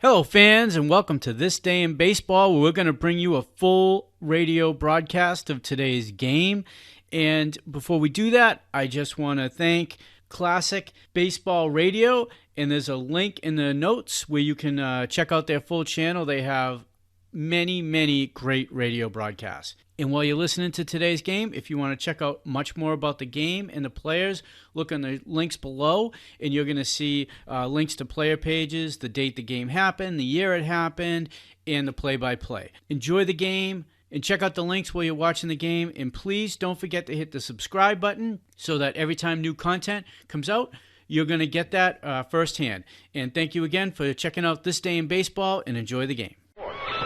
Hello, fans, and welcome to This Day in Baseball, where we're going to bring you a full radio broadcast of today's game. And before we do that, I just want to thank Classic Baseball Radio, and there's a link in the notes where you can check out their full channel. They have many great radio broadcasts. And while you're listening to today's game, if you want to check out much more about the game and the players, look on the links below, and you're going to see links to player pages, the date the game happened, the year it happened, and the play-by-play. Enjoy the game, and check out the links while you're watching the game, and please don't forget to hit the subscribe button so that every time new content comes out, you're going to get that firsthand. And thank you again for checking out This Day in Baseball, and enjoy the game.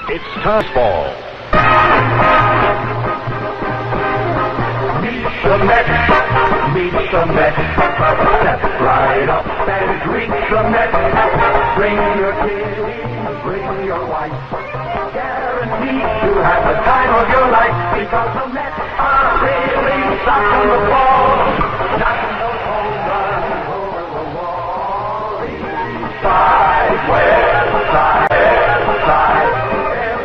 It's tossball. Meet the Mets, step right up and greet the Mets. Bring your kids, bring your wife. Guaranteed to have the time of your life, because the Mets are really knocking the ball, knocking those home runs over the wall. Side, west side,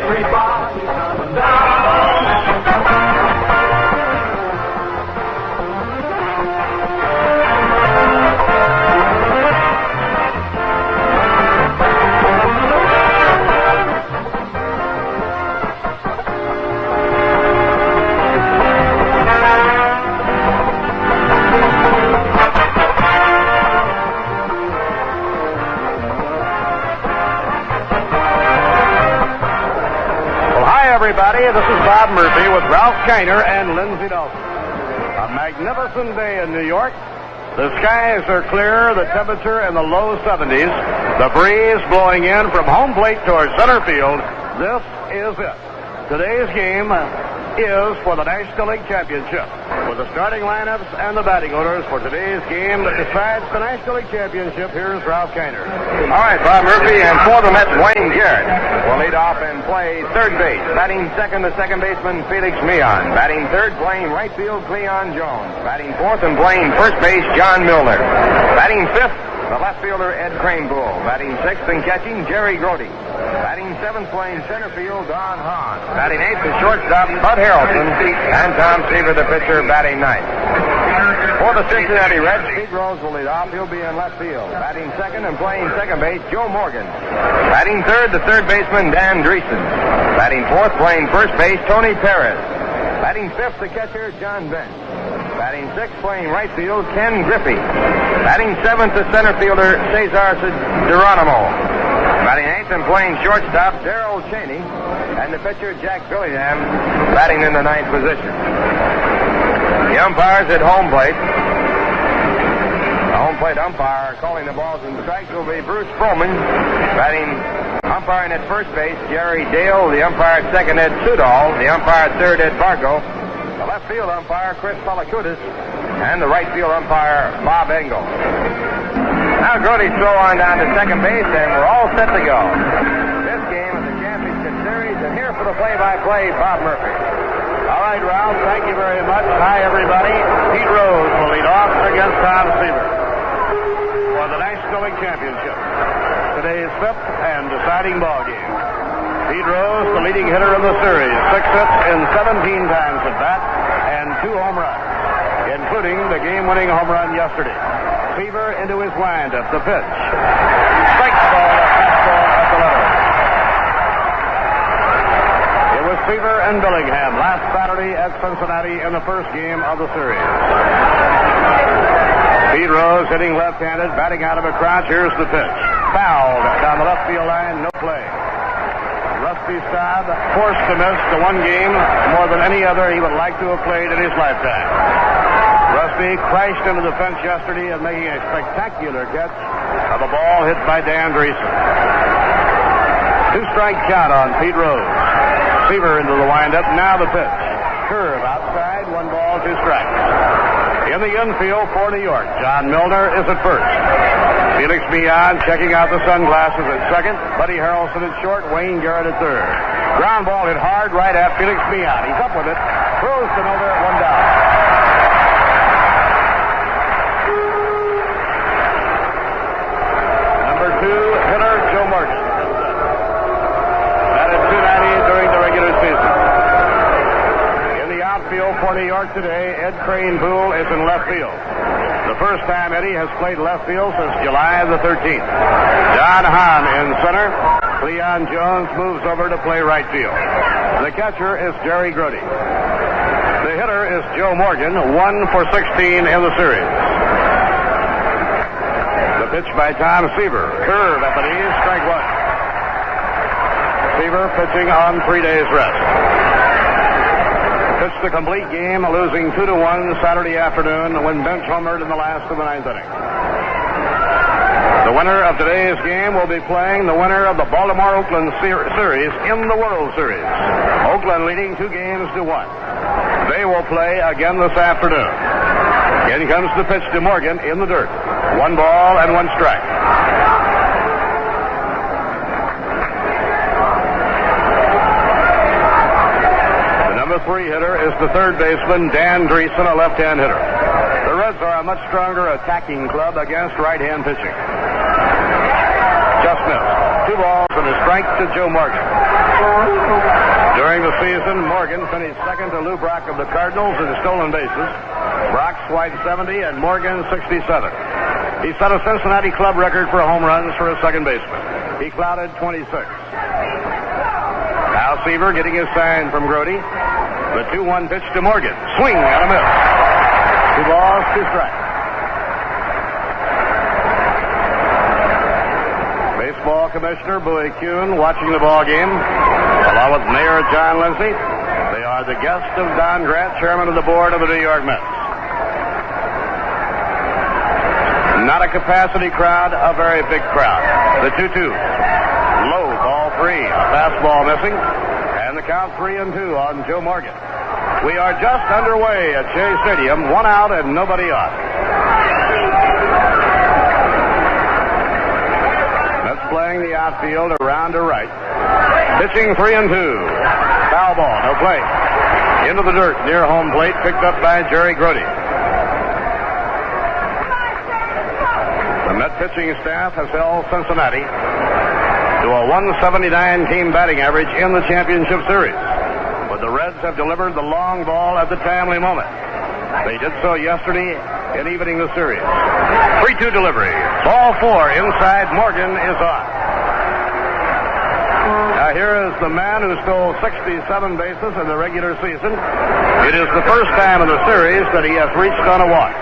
everybody comes down. Everybody, this is Bob Murphy with Ralph Kiner and Lindsey Nelson. A magnificent day in New York. The skies are clear, the temperature in the low 70s, the breeze blowing in from home plate towards center field. This is it. Today's game is for the National League Championship, with the starting lineups and the batting orders for today's game that decides the National League Championship. Here's Ralph Kiner. All right, Bob Murphy, and for the Mets, Wayne Garrett will lead off and play third base. Batting second, the second baseman, Felix Millan. Batting third, playing right field, Cleon Jones. Batting fourth and playing first base, John Milner. Batting fifth, the left fielder, Ed Kranepool. Batting sixth and catching, Jerry Grody. Batting seventh, playing center field, Don Hahn. Batting eighth, the shortstop, Bud Harrelson. And Tom Seaver, the pitcher, batting ninth. For the Cincinnati Reds, Pete Rose will lead off. He'll be in left field. Batting second and playing second base, Joe Morgan. Batting third, the third baseman, Dan Driessen. Batting fourth, playing first base, Tony Pérez. Batting fifth, the catcher, John Bench. Batting sixth, playing right field, Ken Griffey. Batting seventh, the center fielder, Cesar Geronimo. Batting eighth and playing shortstop, Darrell Cheney. And the pitcher, Jack Billingham, batting in the ninth position. The umpires at home plate. The home plate umpire calling the balls and strikes will be Bruce Froman. Batting umpiring at first base, Jerry Dale. The umpire at second, Ed Sudol. The umpire at third, Ed Bargo. The left field umpire, Chris Palakudis. And the right field umpire, Bob Engel. Now Grody's throw on down to second base, and we're all set to go. This game is the championship series, and here for the play-by-play, Bob Murphy. All right, Ralph, thank you very much. Hi, everybody. Pete Rose will lead off against Tom Seaver for the National League Championship. Today's fifth and deciding ball game. Pete Rose, the leading hitter of the series, 6 hits in 17 times at bat and 2 home runs, including the game-winning home run yesterday. Seaver into his windup, the pitch. Strike ball, a fastball at the letter. It was Seaver and Billingham last Saturday at Cincinnati in the first game of the series. Pete Rose hitting left-handed, batting out of a crouch. Here's the pitch. Fouled down the left field line, no play. Rusty Staub forced to miss the one game more than any other he would like to have played in his lifetime. Rusty crashed into the fence yesterday and making a spectacular catch of a ball hit by Dan Driessen. 2-strike count on Pete Rose. Seaver into the windup. Now the pitch. Curve outside. 1 ball, 2 strikes. In the infield for New York, John Milner is at first. Felix Millan checking out the sunglasses at second. Buddy Harrelson at short. Wayne Garrett at third. Ground ball hit hard right at Felix Millan. He's up with it. Throws to Milner at 1 down. Number 2 hitter, Joe Morgan. York today, Ed Kranepool is in left field. The first time Eddie has played left field since July the 13th. John Hahn in center. Cleon Jones moves over to play right field. The catcher is Jerry Grody. The hitter is Joe Morgan, 1 for 16 in the series. The pitch by Tom Seaver. Curve at the knees, strike one. Seaver pitching on 3 days rest. Pitched the complete game, losing 2-1 Saturday afternoon when bench homered in the last of the ninth inning. The winner of today's game will be playing the winner of the Baltimore-Oakland series in the World Series. Oakland leading 2-1. They will play again this afternoon. In comes the pitch to Morgan in the dirt. 1 ball and 1 strike. The 3 hitter is the third baseman, Dan Driessen, a left-hand hitter. The Reds are a much stronger attacking club against right-hand pitching. Just missed. 2 balls and a strike to Joe Morgan. During the season, Morgan finished second to Lou Brock of the Cardinals in stolen bases. Brock swiped 70 and Morgan 67. He set a Cincinnati club record for home runs for a second baseman. He clouded 26. Now Seaver getting his sign from Grody. The 2-1 pitch to Morgan. Swing and a miss. 2 balls, 2 strikes. Baseball Commissioner Bowie Kuhn watching the ball game, along with Mayor John Lindsay. They are the guests of Don Grant, chairman of the board of the New York Mets. Not a capacity crowd, a very big crowd. The 2-2. Low, ball 3. A fastball missing. And the count 3-2 on Joe Morgan. We are just underway at Shea Stadium. 1 out and nobody on. Mets playing the outfield around to right. Pitching 3-2. Foul ball, no play. Into the dirt near home plate, picked up by Jerry Grody. The Met pitching staff has held Cincinnati to a 179 team batting average in the championship series. But the Reds have delivered the long ball at the timely moment. They did so yesterday in evening the series. 3-2 delivery. Ball 4 inside. Morgan is on. Now here is the man who stole 67 bases in the regular season. It is the first time in the series that he has reached on a walk.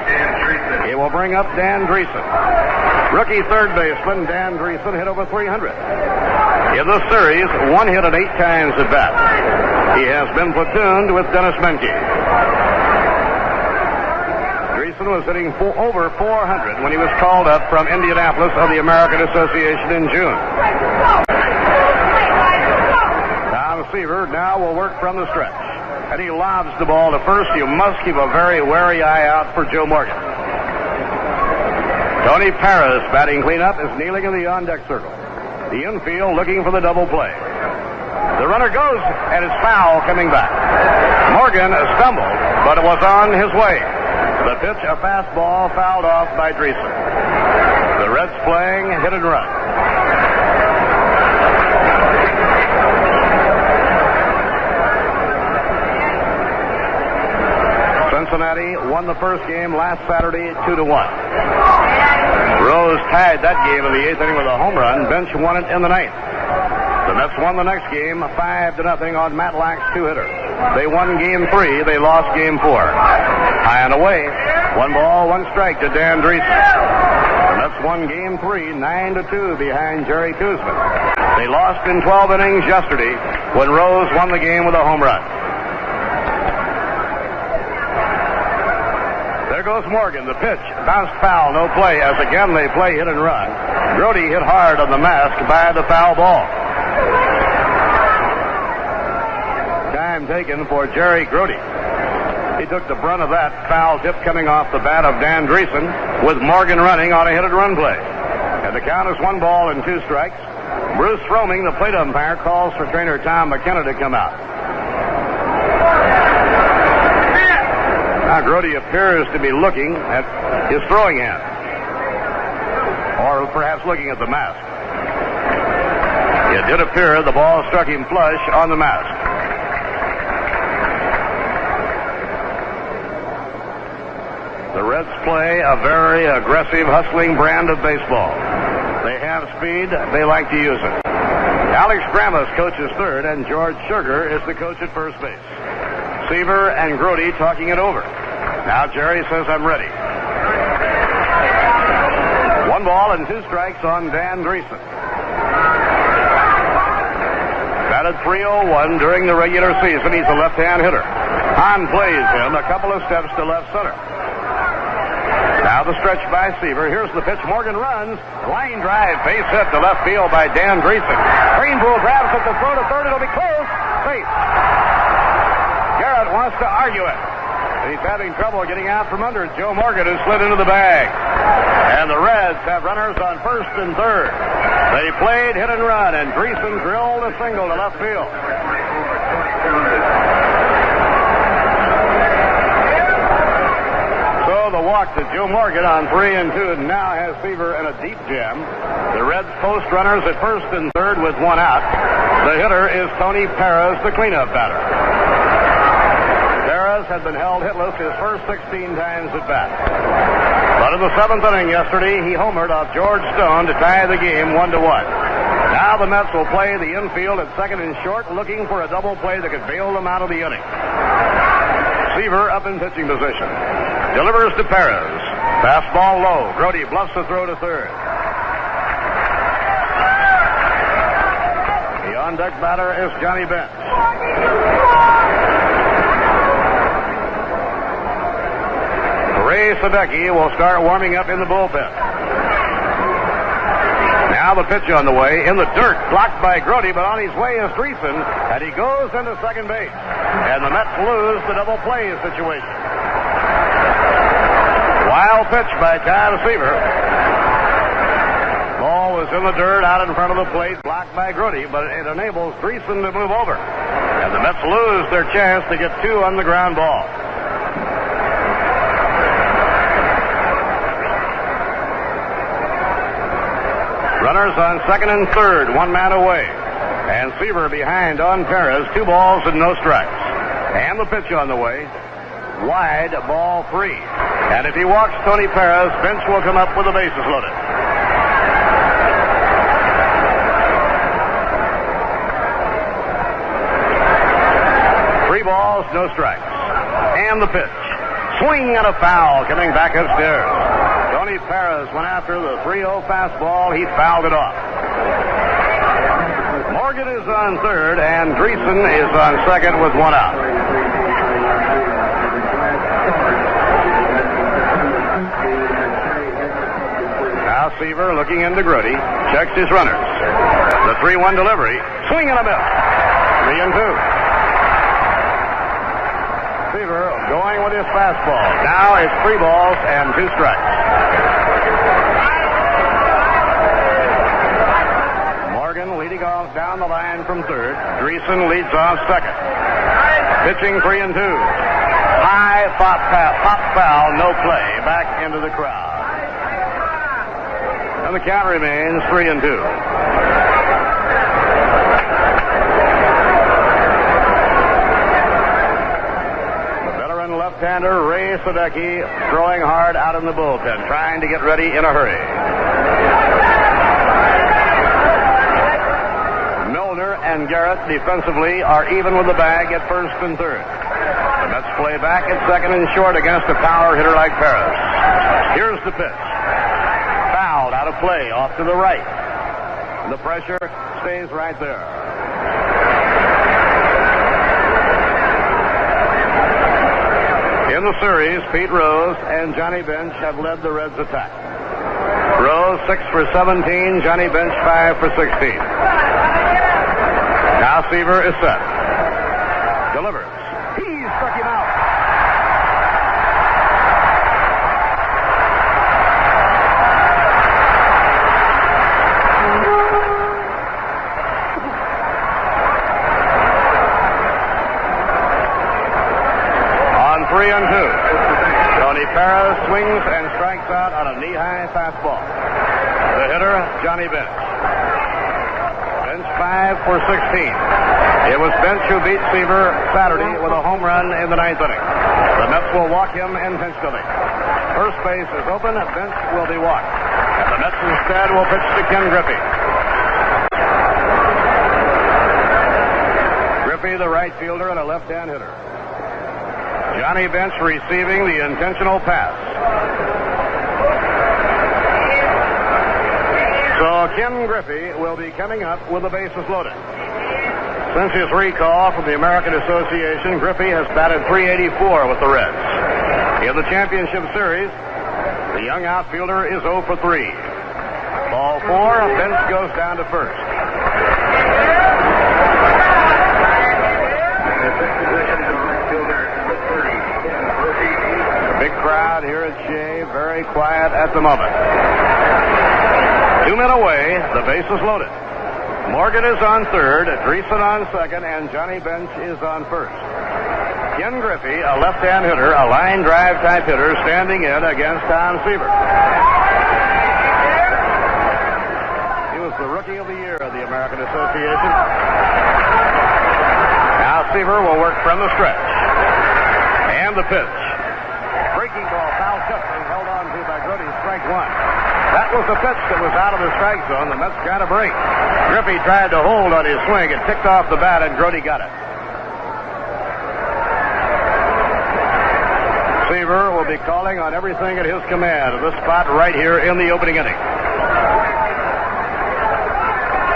He will bring up Dan Driessen. Rookie third baseman Dan Driessen hit over 300. In the series, 1 hit at 8 times at bat. He has been platooned with Dennis Menke. Driessen was hitting over 400 when he was called up from Indianapolis of the American Association in June. Tom Seaver now will work from the stretch. And he lobs the ball to first. You must keep a very wary eye out for Joe Morgan. Tony Pérez, batting cleanup, is kneeling in the on-deck circle. The infield looking for the double play. The runner goes, and it's foul coming back. Morgan stumbled, but it was on his way. The pitch, a fastball, fouled off by Driessen. The Reds playing hit and run. Cincinnati won the first game last Saturday 2-1. Rose tied that game in the 8th inning with a home run. Bench won it in the 9th. The Mets won the next game 5-0 on Matt Lack's 2-hitter. They won game 3. They lost game 4. High and away. 1 ball, 1 strike to Dan Driessen. The Mets won game 3 9-2 behind Jerry Koosman. They lost in 12 innings yesterday when Rose won the game with a home run. There goes Morgan. The pitch bounced foul, no play, as again they play hit and run. Grody hit hard on the mask by the foul ball. Time taken for Jerry Grody. He took the brunt of that foul tip coming off the bat of Dan Driessen with Morgan running on a hit and run play. And the count is 1 ball and 2 strikes. Bruce Froemming, the plate umpire, calls for trainer Tom McKenna to come out. Now Grody appears to be looking at his throwing hand. Or perhaps looking at the mask. It did appear the ball struck him flush on the mask. The Reds play a very aggressive, hustling brand of baseball. They have speed. They like to use it. Alex Grammas coaches third, and George Sugar is the coach at first base. Seaver and Grody talking it over. Now Jerry says, I'm ready. 1 ball and 2 strikes on Dan Driessen. Batted .301 during the regular season. He's a left-hand hitter. Hahn plays him a couple of steps to left center. Now the stretch by Seaver. Here's the pitch. Morgan runs. Line drive. Base hit to left field by Dan Driessen. Kranepool grabs at the throw to third. It'll be close. Safe. Garrett wants to argue it. He's having trouble getting out from under Joe Morgan, who slid into the bag. And the Reds have runners on first and third. They played hit and run, and Driessen drilled a single to left field. So the walk to Joe Morgan on 3 and 2 now has Seaver in a deep jam. The Reds post runners at first and third with 1 out. The hitter is Tony Pérez, the cleanup batter. Pérez had been held hitless his first 16 times at bat. But in the 7th inning yesterday, he homered off George Stone to tie the game 1-1. Now the Mets will play the infield at second and short, looking for a double play that could bail them out of the inning. Seaver up in pitching position. Delivers to Pérez. Fastball low. Grody bluffs the throw to third. The on-deck batter is Johnny Bench. Ray Sadecki will start warming up in the bullpen. Now the pitch on the way. In the dirt. Blocked by Grody, but on his way is Driessen, and he goes into second base. And the Mets lose the double play situation. Wild pitch by Tom Seaver. Ball was in the dirt out in front of the plate, blocked by Grody, but it enables Driessen to move over. And the Mets lose their chance to get 2 on the ground ball. Runners on second and third, 1 man away. And Seaver behind on Pérez, 2 balls and no strikes. And the pitch on the way. Wide, ball 3. And if he walks Tony Pérez, Bench will come up with the bases loaded. Three balls, no strikes. And the pitch. Swing and a foul coming back upstairs. Tony Pérez went after the 3-0 fastball. He fouled it off. Morgan is on third, and Driessen is on second with 1 out. Now Seaver looking into Grody. Checks his runners. The 3-1 delivery. Swing and a miss. 3 and 2. Seaver going with his fastball. Now it's 3 balls and 2 strikes. Morgan leading off down the line from third. Driessen leads off second. Pitching 3 and 2. High pop foul, no play. Back into the crowd. And the count remains 3 and 2. Left-hander Ray Sadecki throwing hard out in the bullpen, trying to get ready in a hurry. Milner and Garrett defensively are even with the bag at first and third. The Mets play back at second and short against a power hitter like Pérez. Here's the pitch. Fouled out of play, off to the right. The pressure stays right there. In the series, Pete Rose and Johnny Bench have led the Reds' attack. Rose 6 for 17, Johnny Bench 5 for 16. Now Seaver is set. Delivers. He struck him out. On 3 and 2. Tony Pérez swings and strikes out on a knee-high fastball. The hitter, Johnny Bench. Bench 5 5 for 16. It was Bench who beat Seaver Saturday with a home run in the 9th inning. The Mets will walk him intentionally. First base is open. Bench will be walked. And the Mets instead will pitch to Ken Griffey. Griffey, the right fielder and a left-hand hitter. Johnny Bench receiving the intentional pass. So Ken Griffey will be coming up with the bases loaded. Since his recall from the American Association, Griffey has batted .384 with the Reds. In the championship series, the young outfielder is 0 for 3. Ball 4, Bench goes down to first. The big crowd here at Shea, very quiet at the moment. 2 men away, the bases loaded. Morgan is on third, Driessen on second, and Johnny Bench is on first. Ken Griffey, a left-hand hitter, a line drive type hitter, standing in against Tom Seaver. He was the Rookie of the Year of the American Association. Now Seaver will work from the stretch. And the pitch. Breaking ball, foul tip, and held on to by Grody, strike one. That was the pitch that was out of the strike zone. The Mets got a break. Griffey tried to hold on his swing. It ticked off the bat, and Grody got it. Seaver will be calling on everything at his command at this spot right here in the opening inning.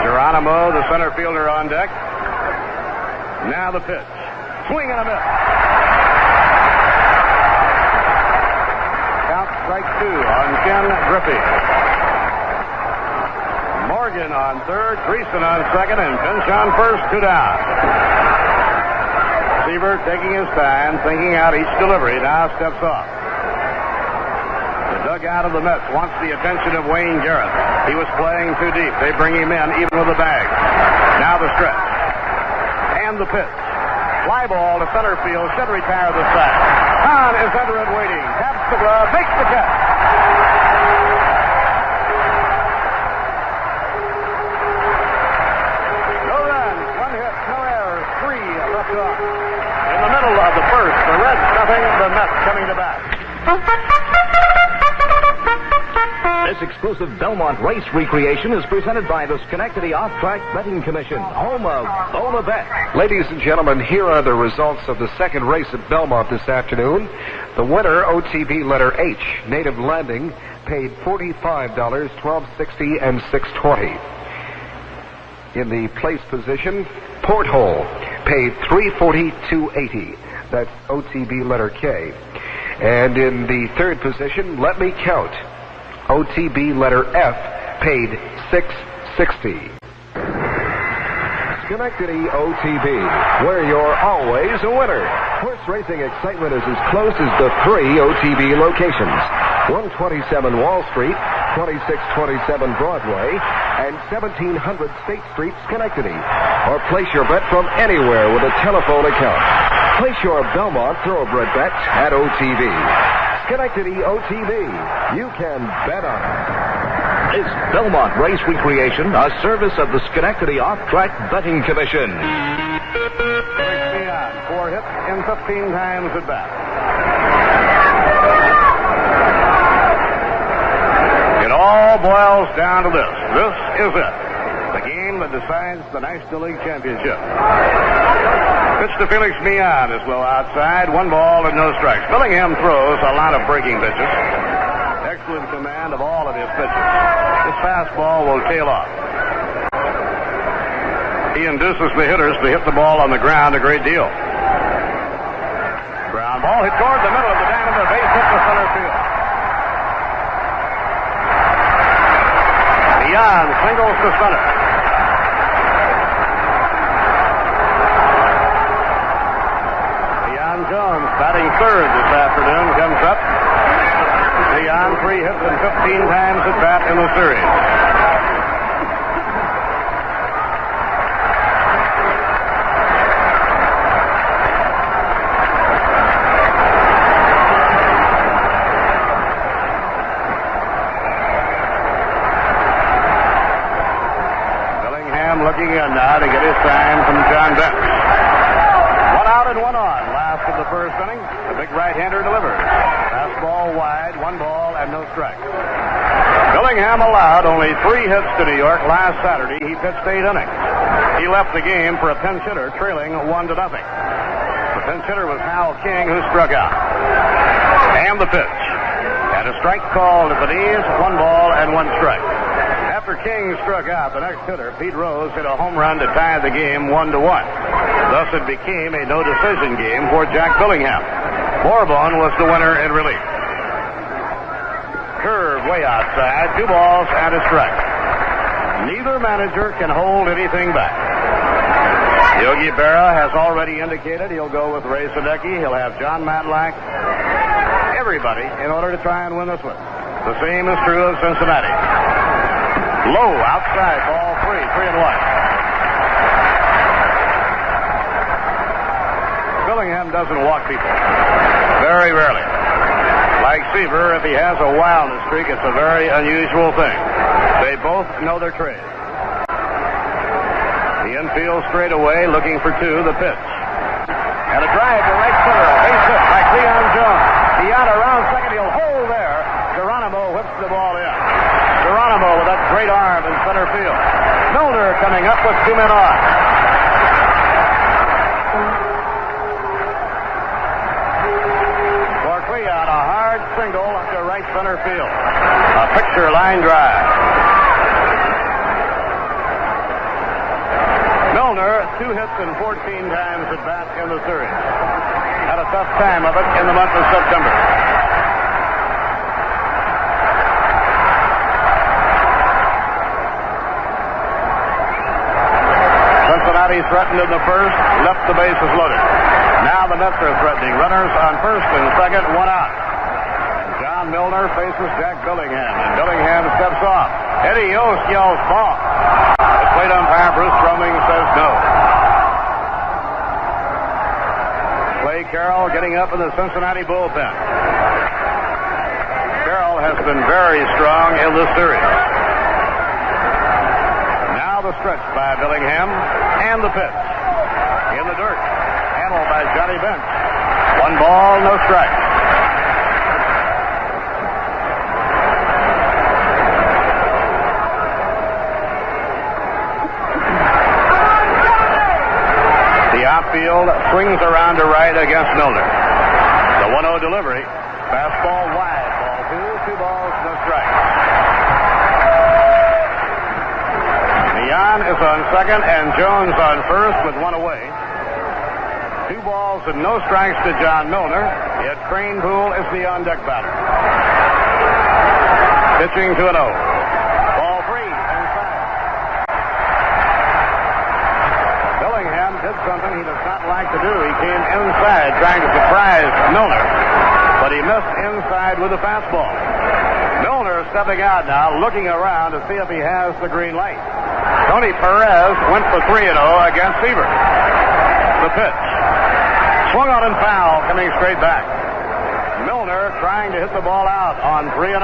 Geronimo, the center fielder, on deck. Now the pitch. Swing and a miss. Count strike 2 on Ken Griffey. Morgan on third, Driessen on second, and Bench on first, 2 down. Seaver taking his time, thinking out each delivery, now steps off. The dugout of the Mets wants the attention of Wayne Garrett. He was playing too deep. They bring him in, even with a bag. Now the stretch. And the pitch. Fly ball to center field, should retire the sack. Hahn is under it waiting. Taps the glove, makes the catch. No runs, 1 hit, no errors, 3 left off. In the middle of the first, the Reds nothing, the Mets coming to bat. This exclusive Belmont race recreation is presented by the Schenectady Off-Track Betting Commission, home of Bona Bet. Ladies and gentlemen, here are the results of the second race at Belmont this afternoon. The winner, OTB letter H, Native Landing, paid $45, $12.60, and $6.20. In the place position, Porthole paid $340, $2.80. That's OTB letter K. And in the third position, Let Me Count, OTB letter F, paid $6.60. Schenectady OTB, where you're always a winner. Horse racing excitement is as close as the 3 OTB locations: 127 Wall Street, 2627 Broadway, and 1700 State Street, Schenectady. Or place your bet from anywhere with a telephone account. Place your Belmont Thoroughbred bet at OTB. Schenectady OTB. You can bet on it. This Belmont race recreation, a service of the Schenectady Off-Track Betting Commission. Cleon, 4 hits in 15 times at bat. It all boils down to this. This is it. The game that decides the National League Championship. Pitch to Felix Millan is low outside. 1 ball and no strikes. Billingham throws a lot of breaking pitches. Excellent command of all of his pitches. This fastball will tail off. He induces the hitters to hit the ball on the ground a great deal. Ground ball hit toward the middle of the diamond. Base hit to center field. Millan singles to center. Cleon Jones, batting third this afternoon, comes up. Cleon, 3 hits and 15 times at bat in the series. Looking in now. now to get his sign from John Bench. 1 out and 1 on. Last of the first inning. The big right-hander delivers. Fastball wide, 1 ball and no strikes. Billingham allowed only 3 hits to New York last Saturday. He pitched 8 innings. He left the game for a pinch hitter, trailing 1-0. The pinch hitter was Hal King, who struck out. And the pitch. And a strike called at the knees, 1 ball and 1 strike. After King struck out, the next hitter, Pete Rose, hit a home run to tie the game 1-1. Thus, it became a no-decision game for Jack Billingham. Bourbon was the winner in relief. Curve way outside, 2 balls and a strike. Neither manager can hold anything back. Yogi Berra has already indicated he'll go with Ray Sadecki. He'll have John Matlack, everybody, in order to try and win this one. The same is true of Cincinnati. Low outside, ball 3, 3-1. Billingham doesn't walk people. Very rarely. Like Seaver, if he has a wildness streak, it's a very unusual thing. They both know their trade. The infield straight away, looking for 2, the pitch. And a drive to right center, a base hit by Cleon Jones. Beyond around second, he'll hold there. Geronimo whips the ball in. Geronimo with that great arm in center field. Milner coming up with 2 men on. For Cleon, a hard single to right center field. A picture line drive. Milner, 2 hits and 14 times at bat in the series. Had a tough time of it in the month of September. Cincinnati threatened in the first, left the bases loaded. Now the Mets are threatening. Runners on first and second, 1 out. And John Milner faces Jack Billingham, and Billingham steps off. Eddie Yost yells ball. The plate umpire Bruce Roming says no. Clay Carroll getting up in the Cincinnati bullpen. Carroll has been very strong in this series. The stretch by Billingham, and the pitch. In the dirt. Handled by Johnny Bench. 1 ball, no strike. The outfield swings around to right against Milner. The 1-0 delivery. Fastball wide. Ball 2, 2 balls, no strike. Leon is on second and Jones on first with 1 away. 2 balls and no strikes to John Milner. Ed Kranepool is the on-deck batter. Pitching to an 0. Ball 3 inside. Billingham did something he does not like to do. He came inside trying to surprise Milner, but he missed inside with a fastball. Milner stepping out now, looking around to see if he has the green light. Tony Pérez went for 3-0 against Seaver. The pitch. Swung on and foul, coming straight back. Milner trying to hit the ball out on 3-0.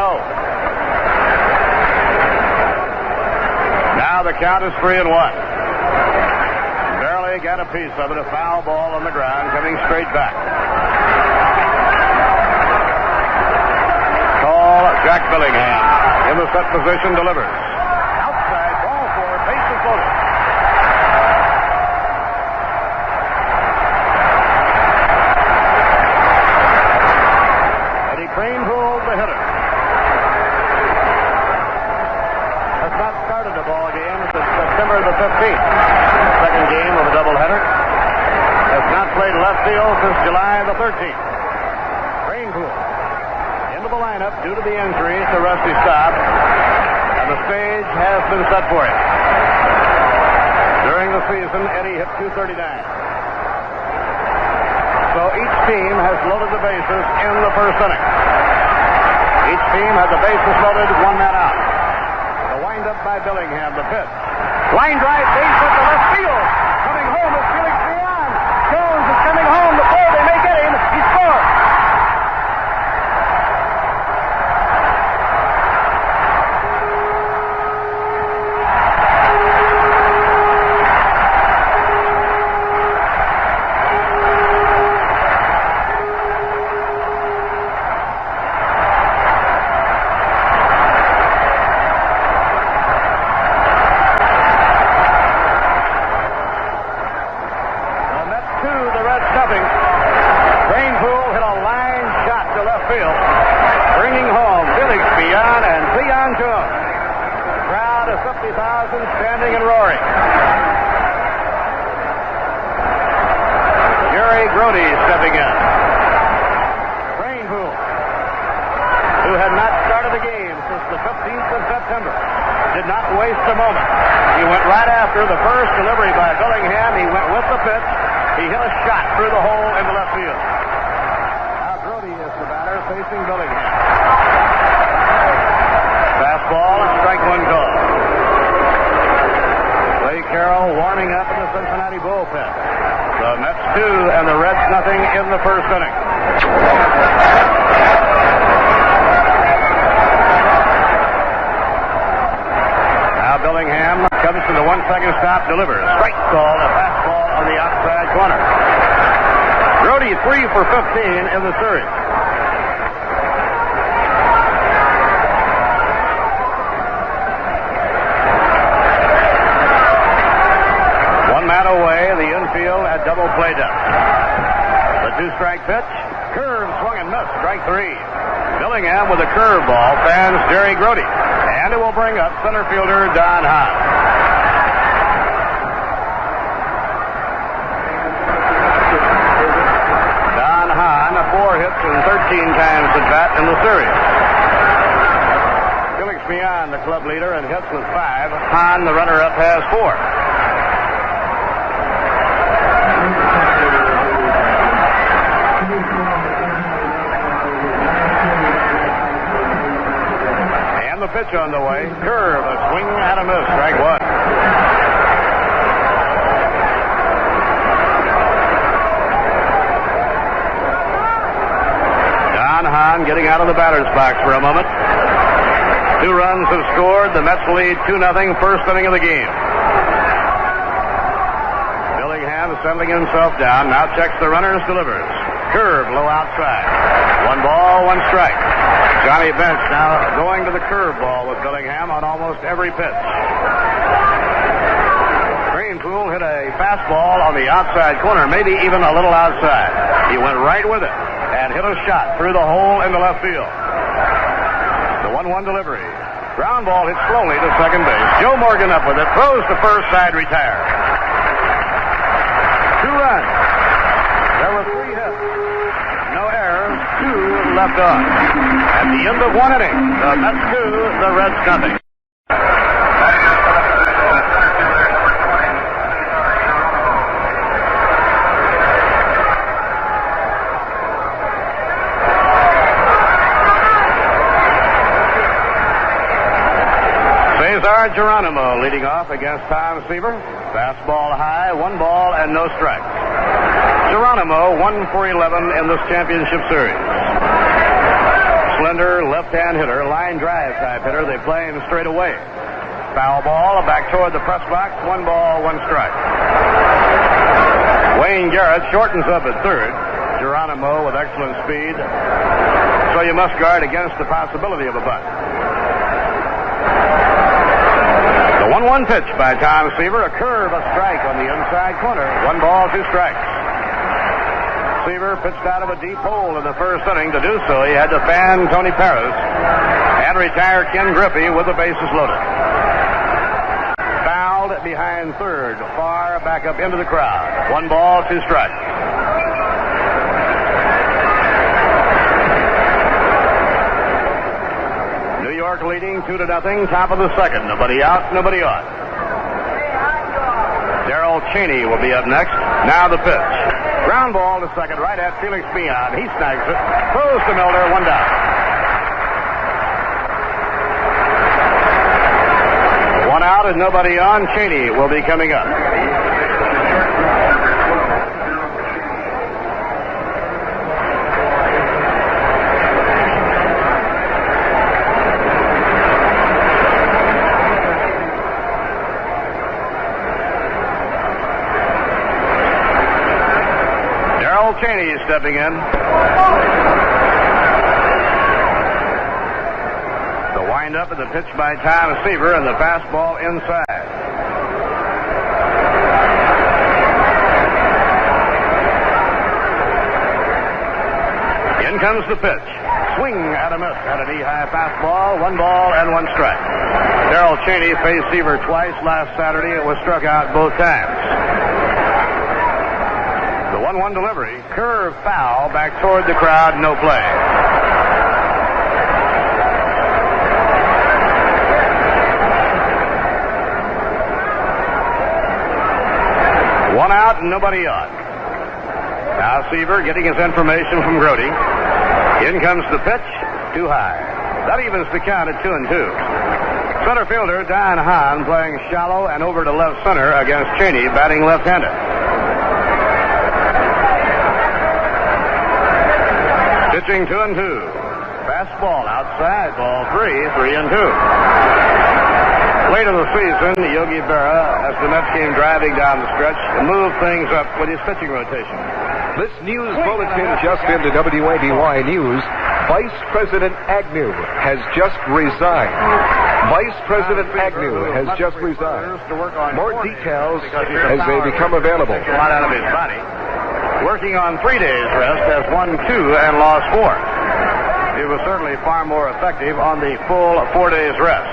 Now the count is 3-1. Barely got a piece of it. A foul ball on the ground, coming straight back. Call Jack Billingham. In the set position, delivers. Eddie Kranepool, the hitter. Has not started a ball game since September the 15th. Second game of a doubleheader. Has not played left field since July the 13th. Kranepool into the lineup due to the injury to Rusty Staub. And the stage has been set for him. During the season, Eddie hit .239. So each team has loaded the bases in the first inning. Each team has the bases loaded, 1 man out. The windup by Billingham, the pitch. Line drive, base hit to left field. Coming home is Felix Leon. Jones is coming home. The ball, they may get him. He scores. Driessen standing and roaring. Jerry Grody stepping in. Kranepool, who had not started the game since the 15th of September, did not waste a moment. He went right after the first delivery by Billingham. He went with the pitch. He hit a shot through the hole into left field. Now Grody is the batter facing Billingham. Fastball, strike one call. Clay Carroll warming up in the Cincinnati bullpen. The Mets 2 and the Reds nothing in the first inning. Billingham comes to the 1-second stop, delivers. Strike call, a fastball on the outside corner. Grody 3 for 15 in the series. One man away, the infield at double play depth. The 2-strike pitch, curve, swung and missed, strike 3. Billingham with a curveball fans Jerry Grody. And it will bring up center fielder Don Hahn. Don Hahn, 4 hits and 13 times at bat in the series. Felix Mian, the club leader, and hits with 5. Hahn, the runner-up, has 4. The pitch on the way. Curve, a swing and a miss. Strike 1. Don Hahn getting out of the batter's box for a moment. 2 runs have scored. The Mets lead 2-0 first inning of the game. Billingham settling himself down. Now checks the runners, delivers. Curve, low outside. 1 ball, 1 strike. Johnny Bench now going to the curveball with Billingham on almost every pitch. Kranepool hit a fastball on the outside corner, maybe even a little outside. He went right with it and hit a shot through the hole in the left field. The 1-1 delivery. Ground ball hit slowly to second base. Joe Morgan up with it, throws to first, side retired. 2 runs. There were 3 hits. No errors, 2 left on. At the end of 1 inning, the Mets 2, the Reds nothing. Cesar Geronimo leading off against Tom Seaver. Fastball high, 1 ball and no strikes. Geronimo 1 for 11 in this championship series. Slender left-hand hitter, line drive type hitter. They play him straight away. Foul ball back toward the press box. 1 ball, 1 strike. Wayne Garrett shortens up at third. Geronimo with excellent speed. So you must guard against the possibility of a bunt. The 1-1 pitch by Tom Seaver. A curve, a strike on the inside corner. 1 ball, 2 strikes. Seaver pitched out of a deep hole in the first inning. To do so, he had to fan Tony Pérez and retire Ken Griffey with the bases loaded. Fouled behind third, far back up into the crowd. 1 ball, 2 strikes. New York leading 2-0, top of the second. Nobody out, nobody on. Darrell Cheney will be up next. Now the pitch. Ground ball to second, right at Felix Mian. He snags it. Throws to Milner, 1 down. 1 out and nobody on. Cheney will be coming up. Cheney stepping in. The wind-up of the pitch by Tom Seaver and the fastball inside. In comes the pitch. swing and a miss at a knee-high fastball. 1 ball and 1 strike. Darrell Cheney faced Seaver twice last Saturday and was struck out both times. The 1-1 delivery, curve foul back toward the crowd, no play. One out and nobody on. Now Seaver getting his information from Grody. In comes the pitch, too high. That evens the count at 2-2. Center fielder Dan Hahn playing shallow and over to left center against Cheney, batting left-handed. Pitching 2-2. Fastball outside, ball 3-3-2. Late in the season, Yogi Berra, as the Mets came driving down the stretch, moved things up with his pitching rotation. This news bulletin just into WABY News. Vice President Agnew has just resigned. Vice President Agnew has just resigned. More details as they become available. A lot out of his body. Working on 3 days rest, has won 2 and lost 4. He was certainly far more effective on the full 4 days rest.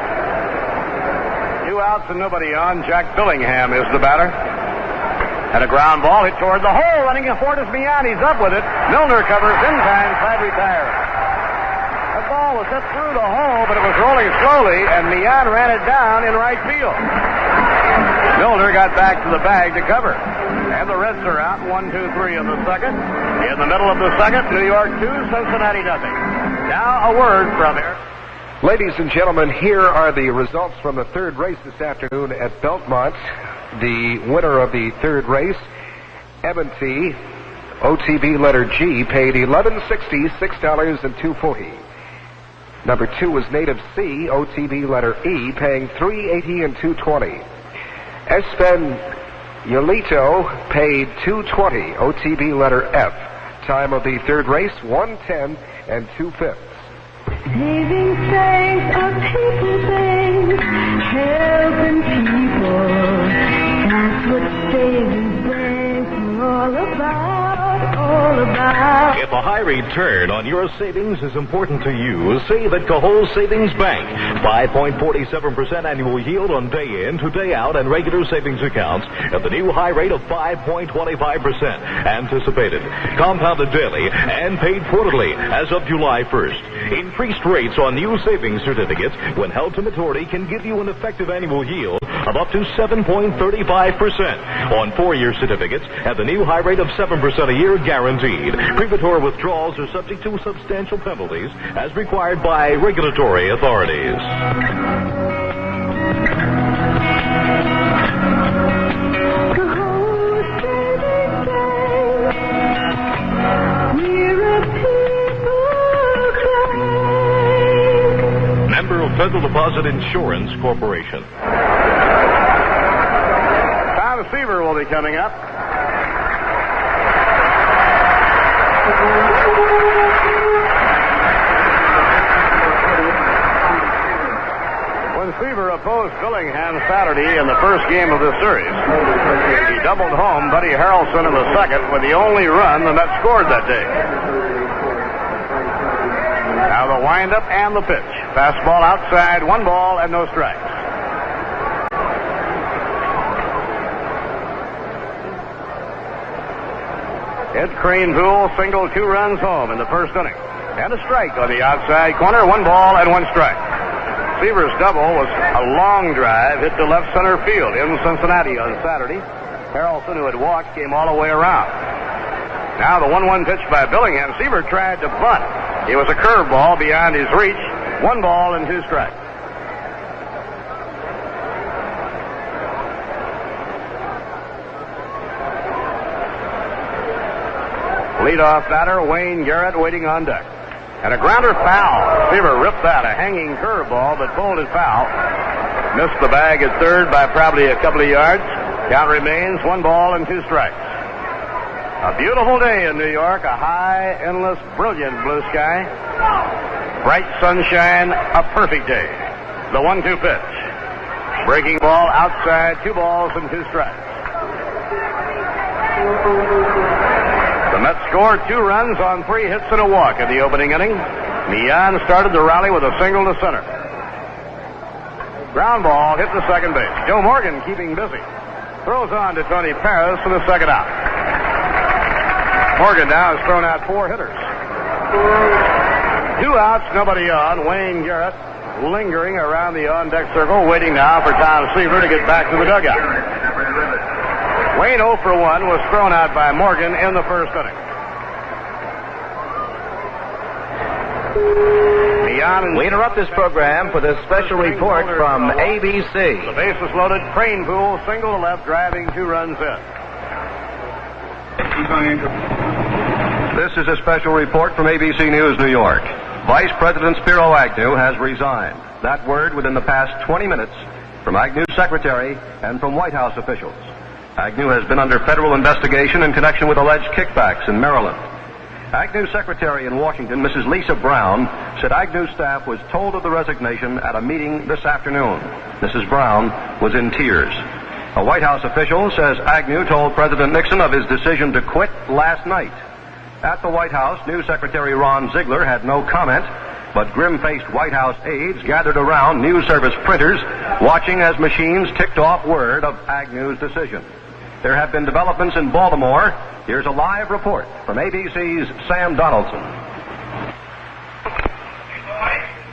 2 outs and nobody on. Jack Billingham is the batter. And a ground ball hit toward the hole. Running forward is Mian. He's up with it. Milner covers in time. Side retires. The ball was hit through the hole, but it was rolling slowly, and Mian ran it down in right field. Milner got back to the bag to cover. And the Reds are out. 1, 2, 3 in the second. In the middle of the second, New York 2, Cincinnati nothing. Now a word from here. Ladies and gentlemen, here are the results from the 3rd race this afternoon at Belmont. The winner of the 3rd race, Ebonty, OTB letter G, paid $11.60, $6.02. Number 2 was Native C, OTB letter E, paying $3.80 and $2.20. Espen Yolito paid $2.20, OTB letter F. Time of the 3rd race, 1:10 and 2/5. Saving things are people things, helping people. That's what saving things are all about, all about. If a high return on your savings is important to you, save at Cahol Savings Bank. 5.47% annual yield on day in to day out and regular savings accounts at the new high rate of 5.25%. Anticipated, compounded daily, and paid quarterly as of July 1st. Increased rates on new savings certificates when held to maturity can give you an effective annual yield of up to 7.35% on 4-year certificates at the new high rate of 7% a year guaranteed. Premature withdrawals are subject to substantial penalties as required by regulatory authorities. Member of Federal Deposit Insurance Corporation. Tom Seaver will be coming up. When Seaver opposed Billingham Saturday in the first game of the series, he doubled home Buddy Harrelson in the second with the only run the Mets scored that day. Now the windup and the pitch. Fastball outside, 1 ball and no strikes. Ed Kranepool singled 2 runs home in the first inning. And a strike on the outside corner, 1 ball and 1 strike. Seaver's double was a long drive hit to left center field in Cincinnati on Saturday. Harrelson, who had walked, came all the way around. Now the 1-1 pitch by Billingham. Seaver tried to bunt. It was a curveball beyond his reach. 1 ball and 2 strikes. Leadoff batter Wayne Garrett waiting on deck. And a grounder foul. Seaver ripped that, a hanging curveball, but pulled it foul. Missed the bag at third by probably a couple of yards. Count remains 1 ball and 2 strikes. A beautiful day in New York. A high, endless, brilliant blue sky. Bright sunshine. A perfect day. The 1-2 pitch. Breaking ball outside. 2 balls and 2 strikes. The Mets scored 2 runs on 3 hits and a walk in the opening inning. Millan started the rally with a single to center. Ground ball hit the second base. Joe Morgan keeping busy. Throws on to Tony Pérez for the second out. Morgan now has thrown out 4 hitters. 2 outs, nobody on. Wayne Garrett lingering around the on-deck circle, waiting now for Tom Seaver to get back to the dugout. Wayne 0 for 1 was thrown out by Morgan in the first inning. We interrupt this program for this special report from ABC. The bases loaded. Kranepool single to left, driving 2 runs in. This is a special report from ABC News, New York. Vice President Spiro Agnew has resigned. That word within the past 20 minutes from Agnew's secretary and from White House officials. Agnew has been under federal investigation in connection with alleged kickbacks in Maryland. Agnew's secretary in Washington, Mrs. Lisa Brown, said Agnew's staff was told of the resignation at a meeting this afternoon. Mrs. Brown was in tears. A White House official says Agnew told President Nixon of his decision to quit last night. At the White House, News Secretary Ron Ziegler had no comment, but grim-faced White House aides gathered around News Service printers, watching as machines ticked off word of Agnew's decision. There have been developments in Baltimore. Here's a live report from ABC's Sam Donaldson.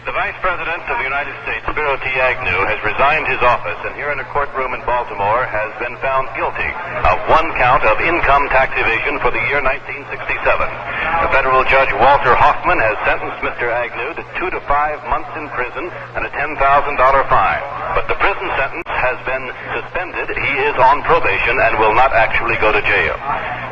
The Vice President of the United States, Spiro T. Agnew, has resigned his office and here in a courtroom in Baltimore has been found guilty of 1 count of income tax evasion for the year 1967. The federal judge Walter Hoffman has sentenced Mr. Agnew to 2 to 5 months in prison and a $10,000 fine. But the prison sentence has been suspended. He is on probation and will not actually go to jail.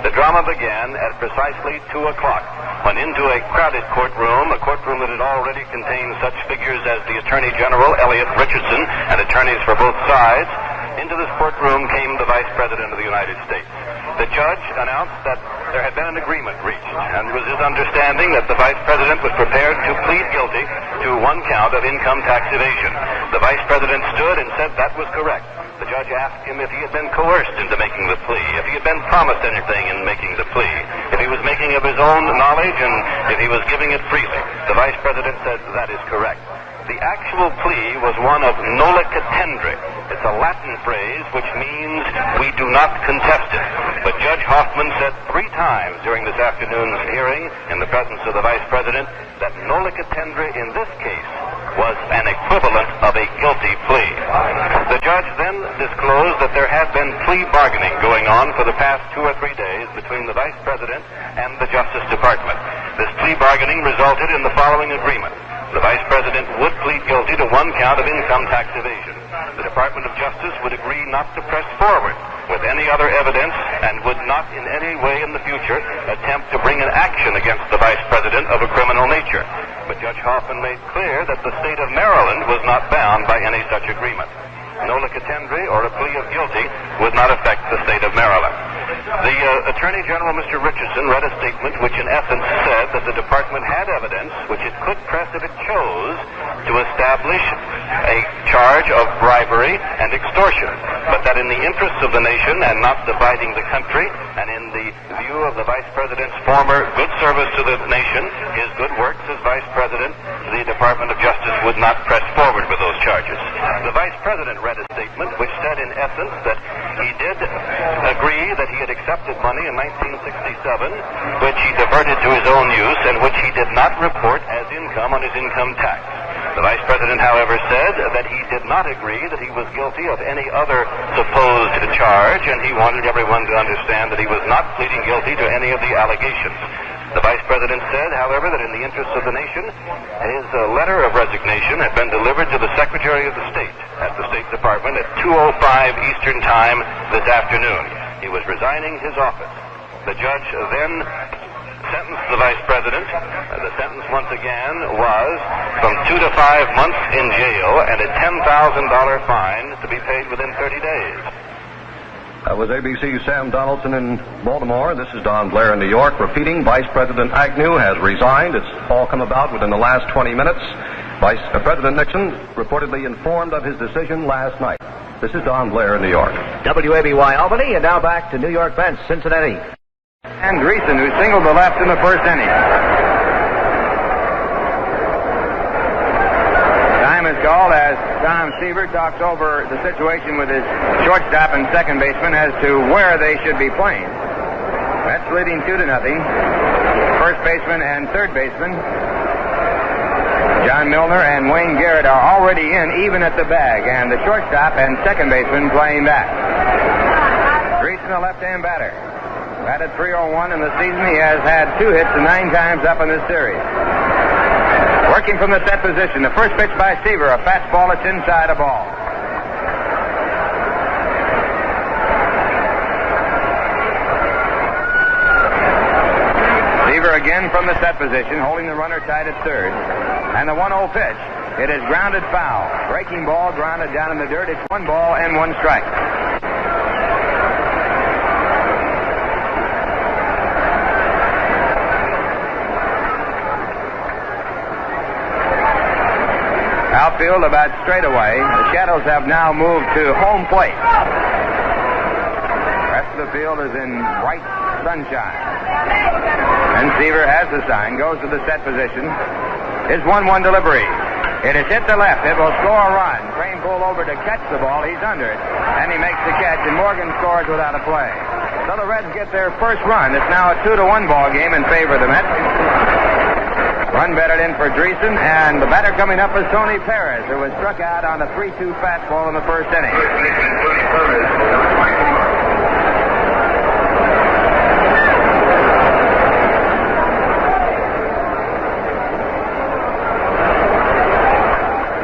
The drama began at precisely 2 o'clock when into a crowded courtroom, a courtroom that had already contained such figures as the Attorney General, Elliot Richardson, and attorneys for both sides, into this courtroom came the Vice President of the United States. The judge announced that there had been an agreement reached, and it was his understanding that the Vice President was prepared to plead guilty to 1 count of income tax evasion. The Vice President stood and said that was correct. The judge asked him if he had been coerced into making the plea, if he had been promised anything in making the plea, if he was making of his own knowledge, and if he was giving it freely. The Vice President said that is correct. The actual plea was one of noli contendere. It's a Latin phrase which means we do not contest it. But Judge Hoffman said 3 times during this afternoon's hearing in the presence of the Vice President that noli contendere in this case was an equivalent of a guilty plea. The judge then disclosed that there had been plea bargaining going on for the past 2 or 3 days between the Vice President and the Justice Department. This plea bargaining resulted in the following agreement. The Vice President would plead guilty to 1 count of income tax evasion. The Department of Justice would agree not to press forward with any other evidence and would not in any way in the future attempt to bring an action against the Vice President of a criminal nature. But Judge Hoffman made clear that the state of Maryland was not bound by any such agreement. Noli contendere or a plea of guilty would not affect the state of Maryland. The Attorney General, Mr. Richardson, read a statement which in essence said that the department had evidence which it could press if it chose to establish a charge of bribery and extortion, but that in the interests of the nation and not dividing the country, and in the view of the Vice President's former good service to the nation, his good works as Vice President, the Department of Justice would not press forward with those charges. The Vice President read a statement which said in essence that he did agree that he had accepted money in 1967, which he diverted to his own use and which he did not report as income on his income tax. The Vice President, however, said that he did not agree that he was guilty of any other supposed charge, and he wanted everyone to understand that he was not pleading guilty to any of the allegations. The Vice President said, however, that in the interests of the nation, his letter of resignation had been delivered to the Secretary of the State at the State Department at 2:05 Eastern Time this afternoon. He was resigning his office. The judge then sentenced the Vice President. The sentence, once again, was from 2 to 5 months in jail and a $10,000 fine to be paid within 30 days. That was ABC's Sam Donaldson in Baltimore. This is Don Blair in New York, repeating Vice President Agnew has resigned. It's all come about within the last 20 minutes. President Nixon reportedly informed of his decision last night. This is Don Blair in New York. WABY Albany, and now back to New York bench, Cincinnati. Dan Driessen, who singled to left in the first inning. Tom Seaver talks over the situation with his shortstop and second baseman as to where they should be playing. Mets leading 2-0. First baseman and third baseman, John Milner and Wayne Garrett, are already in, even at the bag, and the shortstop and second baseman playing back. Driessen, a left-hand batter. Batted .301 in the season. He has had 2 hits and 9 times up in this series. Working from the set position. The first pitch by Seaver, a fastball that's inside a ball. Seaver again from the set position, holding the runner tied at third. And the 1-0 pitch. It is grounded foul. Breaking ball grounded down in the dirt. It's 1 ball and 1 strike. Outfield about straight away. The Shadows have now moved to home plate. The rest of the field is in bright sunshine. And Seaver has the sign, goes to the set position. His 1-1 delivery. It is hit to left. It will score a run. Kranepool over to catch the ball. He's under it. And he makes the catch, and Morgan scores without a play. So the Reds get their first run. It's now a 2-1 ball game in favor of the Mets. Run batted in for Driessen, and the batter coming up is Tony Pérez, who was struck out on a 3-2 fastball in the first inning.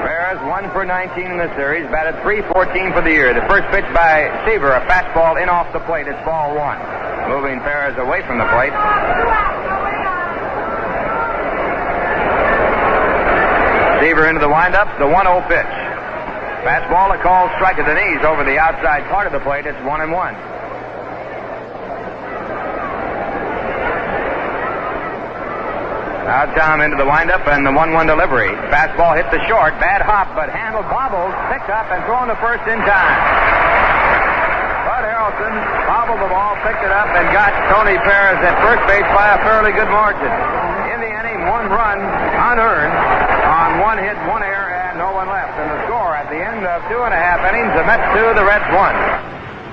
Pérez 1 for 19 in the series, batted .314 for the year. The first pitch by Seaver, a fastball in off the plate. It's ball 1. Moving Pérez away from the plate. Seaver into the windup, the 1-0 pitch. Fastball, a called strike at the knees over the outside part of the plate. It's 1-1. Now Tom into the windup and the 1-1 delivery. Fastball hit the short, bad hop, but handled, bobbled, picked up, and thrown to first in time. Bud Harrelson bobbled the ball, picked it up, and got Tony Pérez at first base by a fairly good margin. In the inning, 1 run unearned on 1 hit, 1 error, and no one left. And the score at the end of 2.5 innings, the Mets 2, the Reds 1.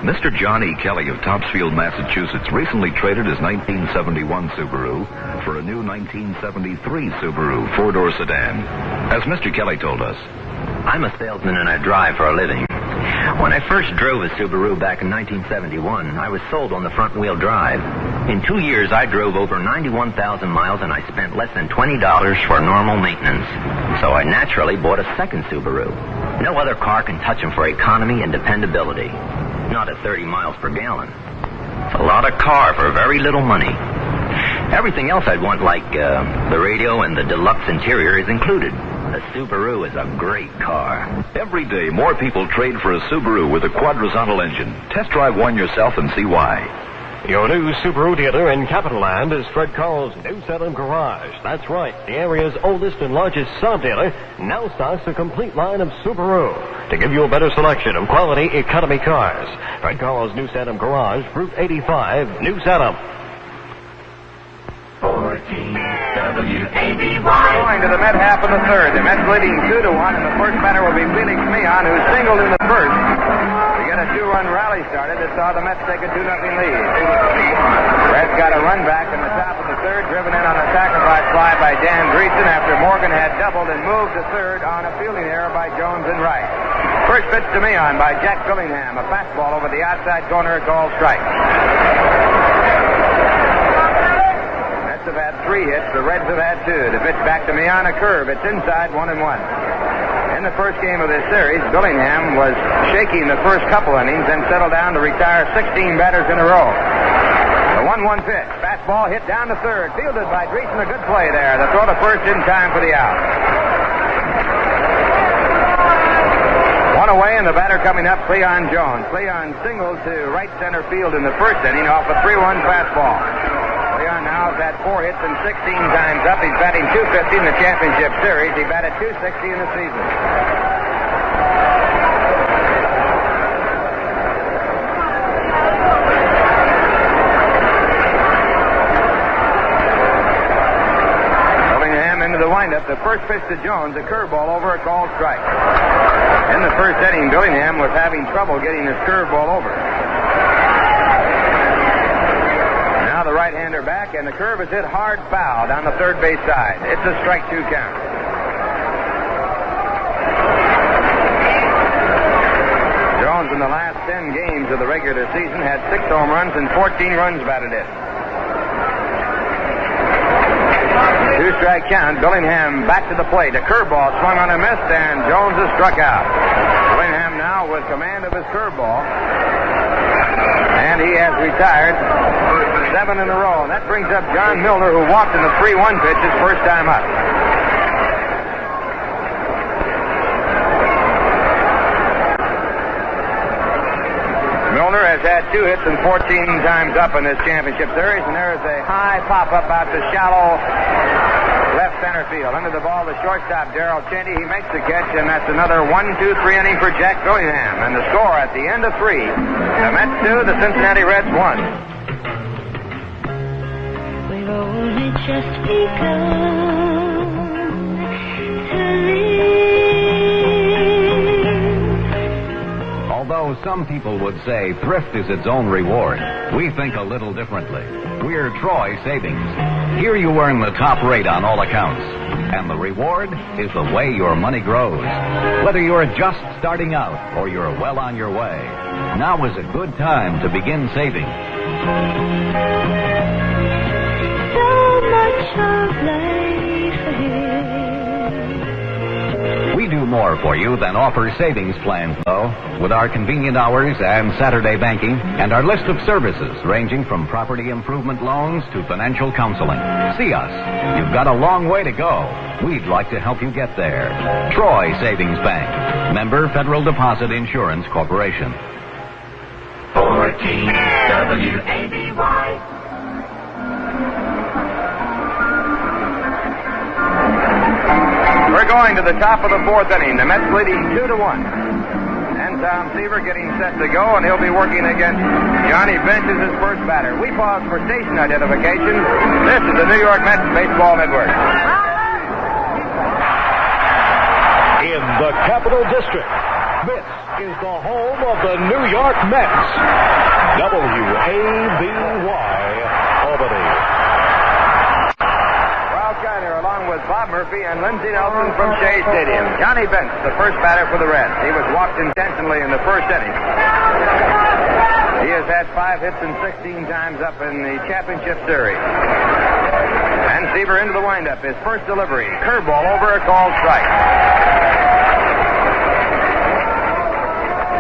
Mr. John E. Kelly of Topsfield, Massachusetts, recently traded his 1971 Subaru for a new 1973 Subaru 4-door sedan. As Mr. Kelly told us, I'm a salesman and I drive for a living. When I first drove a Subaru back in 1971, I was sold on the front-wheel drive. In 2 years, I drove over 91,000 miles and I spent less than $20 for normal maintenance. So I naturally bought a second Subaru. No other car can touch them for economy and dependability. Not at 30 miles per gallon. It's a lot of car for very little money. Everything else I'd want, like the radio and the deluxe interior, is included. A Subaru is a great car. every day more people trade for a Subaru with a quadrizontal engine. Test drive one yourself and see why. Your new Subaru dealer in Capital Land is Fred Carl's New Salem Garage. That's right, the area's oldest and largest Saab dealer now stocks a complete line of Subaru to give you a better selection of quality economy cars. Fred Carl's New Salem Garage, Route 85, New Salem. 14 WABY. Going to the Met half of the third. The Mets leading 2-1, and the first batter will be Felix Cleon, who singled in the first to get a 2-run rally started that saw the Mets take a 2-0 lead. Reds got a run back in the top of the third, driven in on a sacrifice fly by Dan Driessen after Morgan had doubled and moved to third on a fielding error by Jones and Wright. First pitch to Meehan by Jack Billingham, a fastball over the outside corner, called strike. Have had 3 hits. The Reds have had 2. The pitch back to Meehan, a curve. It's inside, 1-1. In the first game of this series, Billingham was shaking the first couple innings and settled down to retire 16 batters in a row. The 1-1 pitch. Fastball hit down to third. Fielded by Driessen. A good play there. The throw to first in time for the out. One away, and the batter coming up, Cleon Jones. Cleon singled to right center field in the first inning off a 3-1 fastball. Cleon now has had 4 hits and 16 times up. He's batting .250 in the championship series. He batted .260 in the season. Billingham into the windup. The first pitch to Jones, a curveball over, a called strike. In the first inning, Billingham was having trouble getting his curveball over. Now the right-hander back, and the curve is hit hard foul down the third base side. It's a strike 2 count. Jones in the last 10 games of the regular season had 6 home runs and 14 runs batted in. 2-strike count. Billingham back to the plate. A curveball swung on and missed, and Jones is struck out. Billingham now with command of his curveball. And he has retired 7 in a row. And that brings up John Milner, who walked in the 3-1 pitch his first time up. Milner has had 2 hits and 14 times up in this championship series, and there is a high pop-up out to shallow left center field. Under the ball, the shortstop, Darrell Cheney. He makes the catch, and that's another 1-2-3 inning for Jack Billingham. And the score at the end of 3, the Mets 2, the Cincinnati Reds 1. We've only just begun to live. Although some people would say thrift is its own reward, we think a little differently. We're Troy Savings. Here you earn the top rate on all accounts. And the reward is the way your money grows. Whether you're just starting out or you're well on your way, now is a good time to begin saving. So much of life ahead. We do more for you than offer savings plans, though, with our convenient hours and Saturday banking and our list of services ranging from property improvement loans to financial counseling. See us. You've got a long way to go. We'd like to help you get there. Troy Savings Bank. Member Federal Deposit Insurance Corporation. 14 WABY. We're going to the top of the 4th inning. The Mets leading 2-1. And Tom Seaver getting set to go, and he'll be working against Johnny Bench as his first batter. We pause for station identification. This is the New York Mets Baseball Network. In the Capital District, this is the home of the New York Mets. WABY, Albany. Along with Bob Murphy and Lindsey Nelson from Shea Stadium. Johnny Bench, the first batter for the Reds. He was walked intentionally in the first inning. He has had 5 hits and 16 times up in the championship series. And Seaver into the windup. His first delivery. Curveball over, a called strike.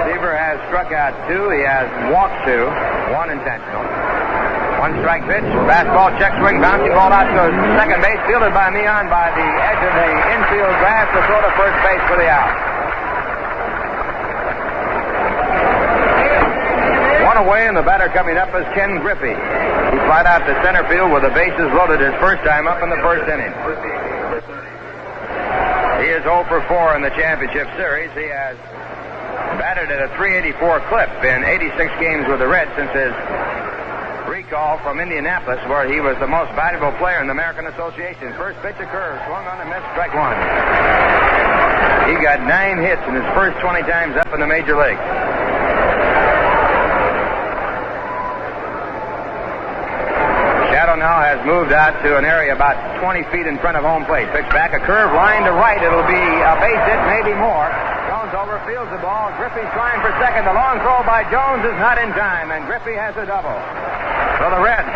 Seaver has struck out 2. He has walked 2. 1 intentional. 1-strike pitch. Fastball, check swing, bouncing ball out to second base, fielded by Meehan by the edge of the infield grass to throw to first base for the out. 1 away, and the batter coming up is Ken Griffey. He flied out to center field with the bases loaded his first time up in the first inning. He is 0 for 4 in the championship series. He has batted at a .384 clip in 86 games with the Reds since his recall from Indianapolis, where he was the most valuable player in the American Association. First pitch, a curve, swung on and missed, strike 1. He got 9 hits in his first 20 times up in the major league. Shadow now has moved out to an area about 20 feet in front of home plate. Pitch back, a curve, line to right. It'll be a base hit, maybe more. Jones overfields the ball. Griffey's trying for second. The long throw by Jones is not in time, and Griffey has a double. So the Reds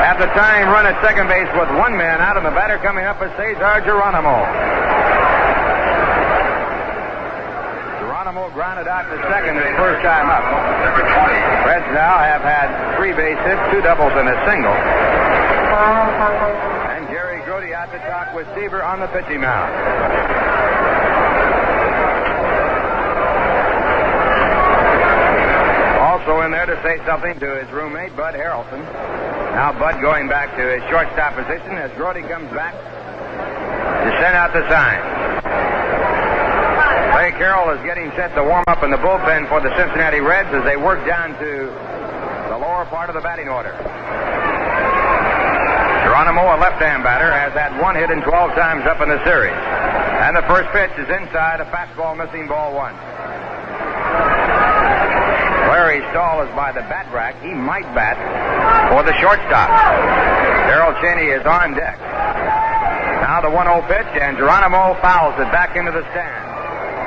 have the tying run at second base with 1 man out, and the batter coming up is Cesar Geronimo. Geronimo grounded out to second his first time up. Reds now have had 3 base hits, 2 doubles, and a single. And Jerry Grody out to talk with Seaver on the pitching mound. Also in there to say something to his roommate, Bud Harrelson. Now Bud going back to his shortstop position as Grody comes back to send out the sign. Clay Carroll is getting set to warm up in the bullpen for the Cincinnati Reds as they work down to the lower part of the batting order. Geronimo, a left-hand batter, has had 1 hit in 12 times up in the series. And the first pitch is inside, a fastball missing, ball 1. Larry Stahl is by the bat rack. He might bat for the shortstop. Darrell Cheney is on deck. Now the 1-0 pitch, and Geronimo fouls it back into the stand.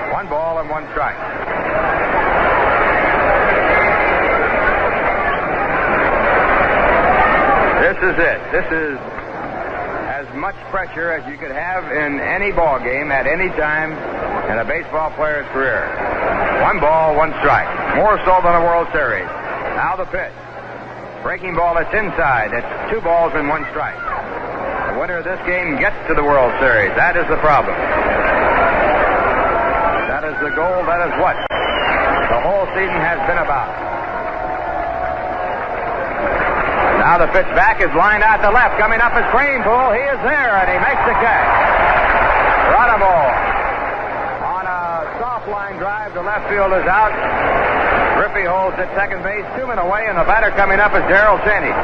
1 ball and 1 strike. This is it. This is as much pressure as you could have in any ball game at any time in a baseball player's career. 1 ball, 1 strike. More so than a World Series. Now the pitch. Breaking ball, it's inside. It's 2 balls and 1 strike. The winner of this game gets to the World Series. That is the problem. That is the goal. That is what the whole season has been about. Now the pitch back is lined out to left. Coming up is Kranepool. He is there, and he makes the catch. Geronimo on a soft line drive to left field is out. Griffey holds at second base. 2 men away, and the batter coming up is Darrell Cheney.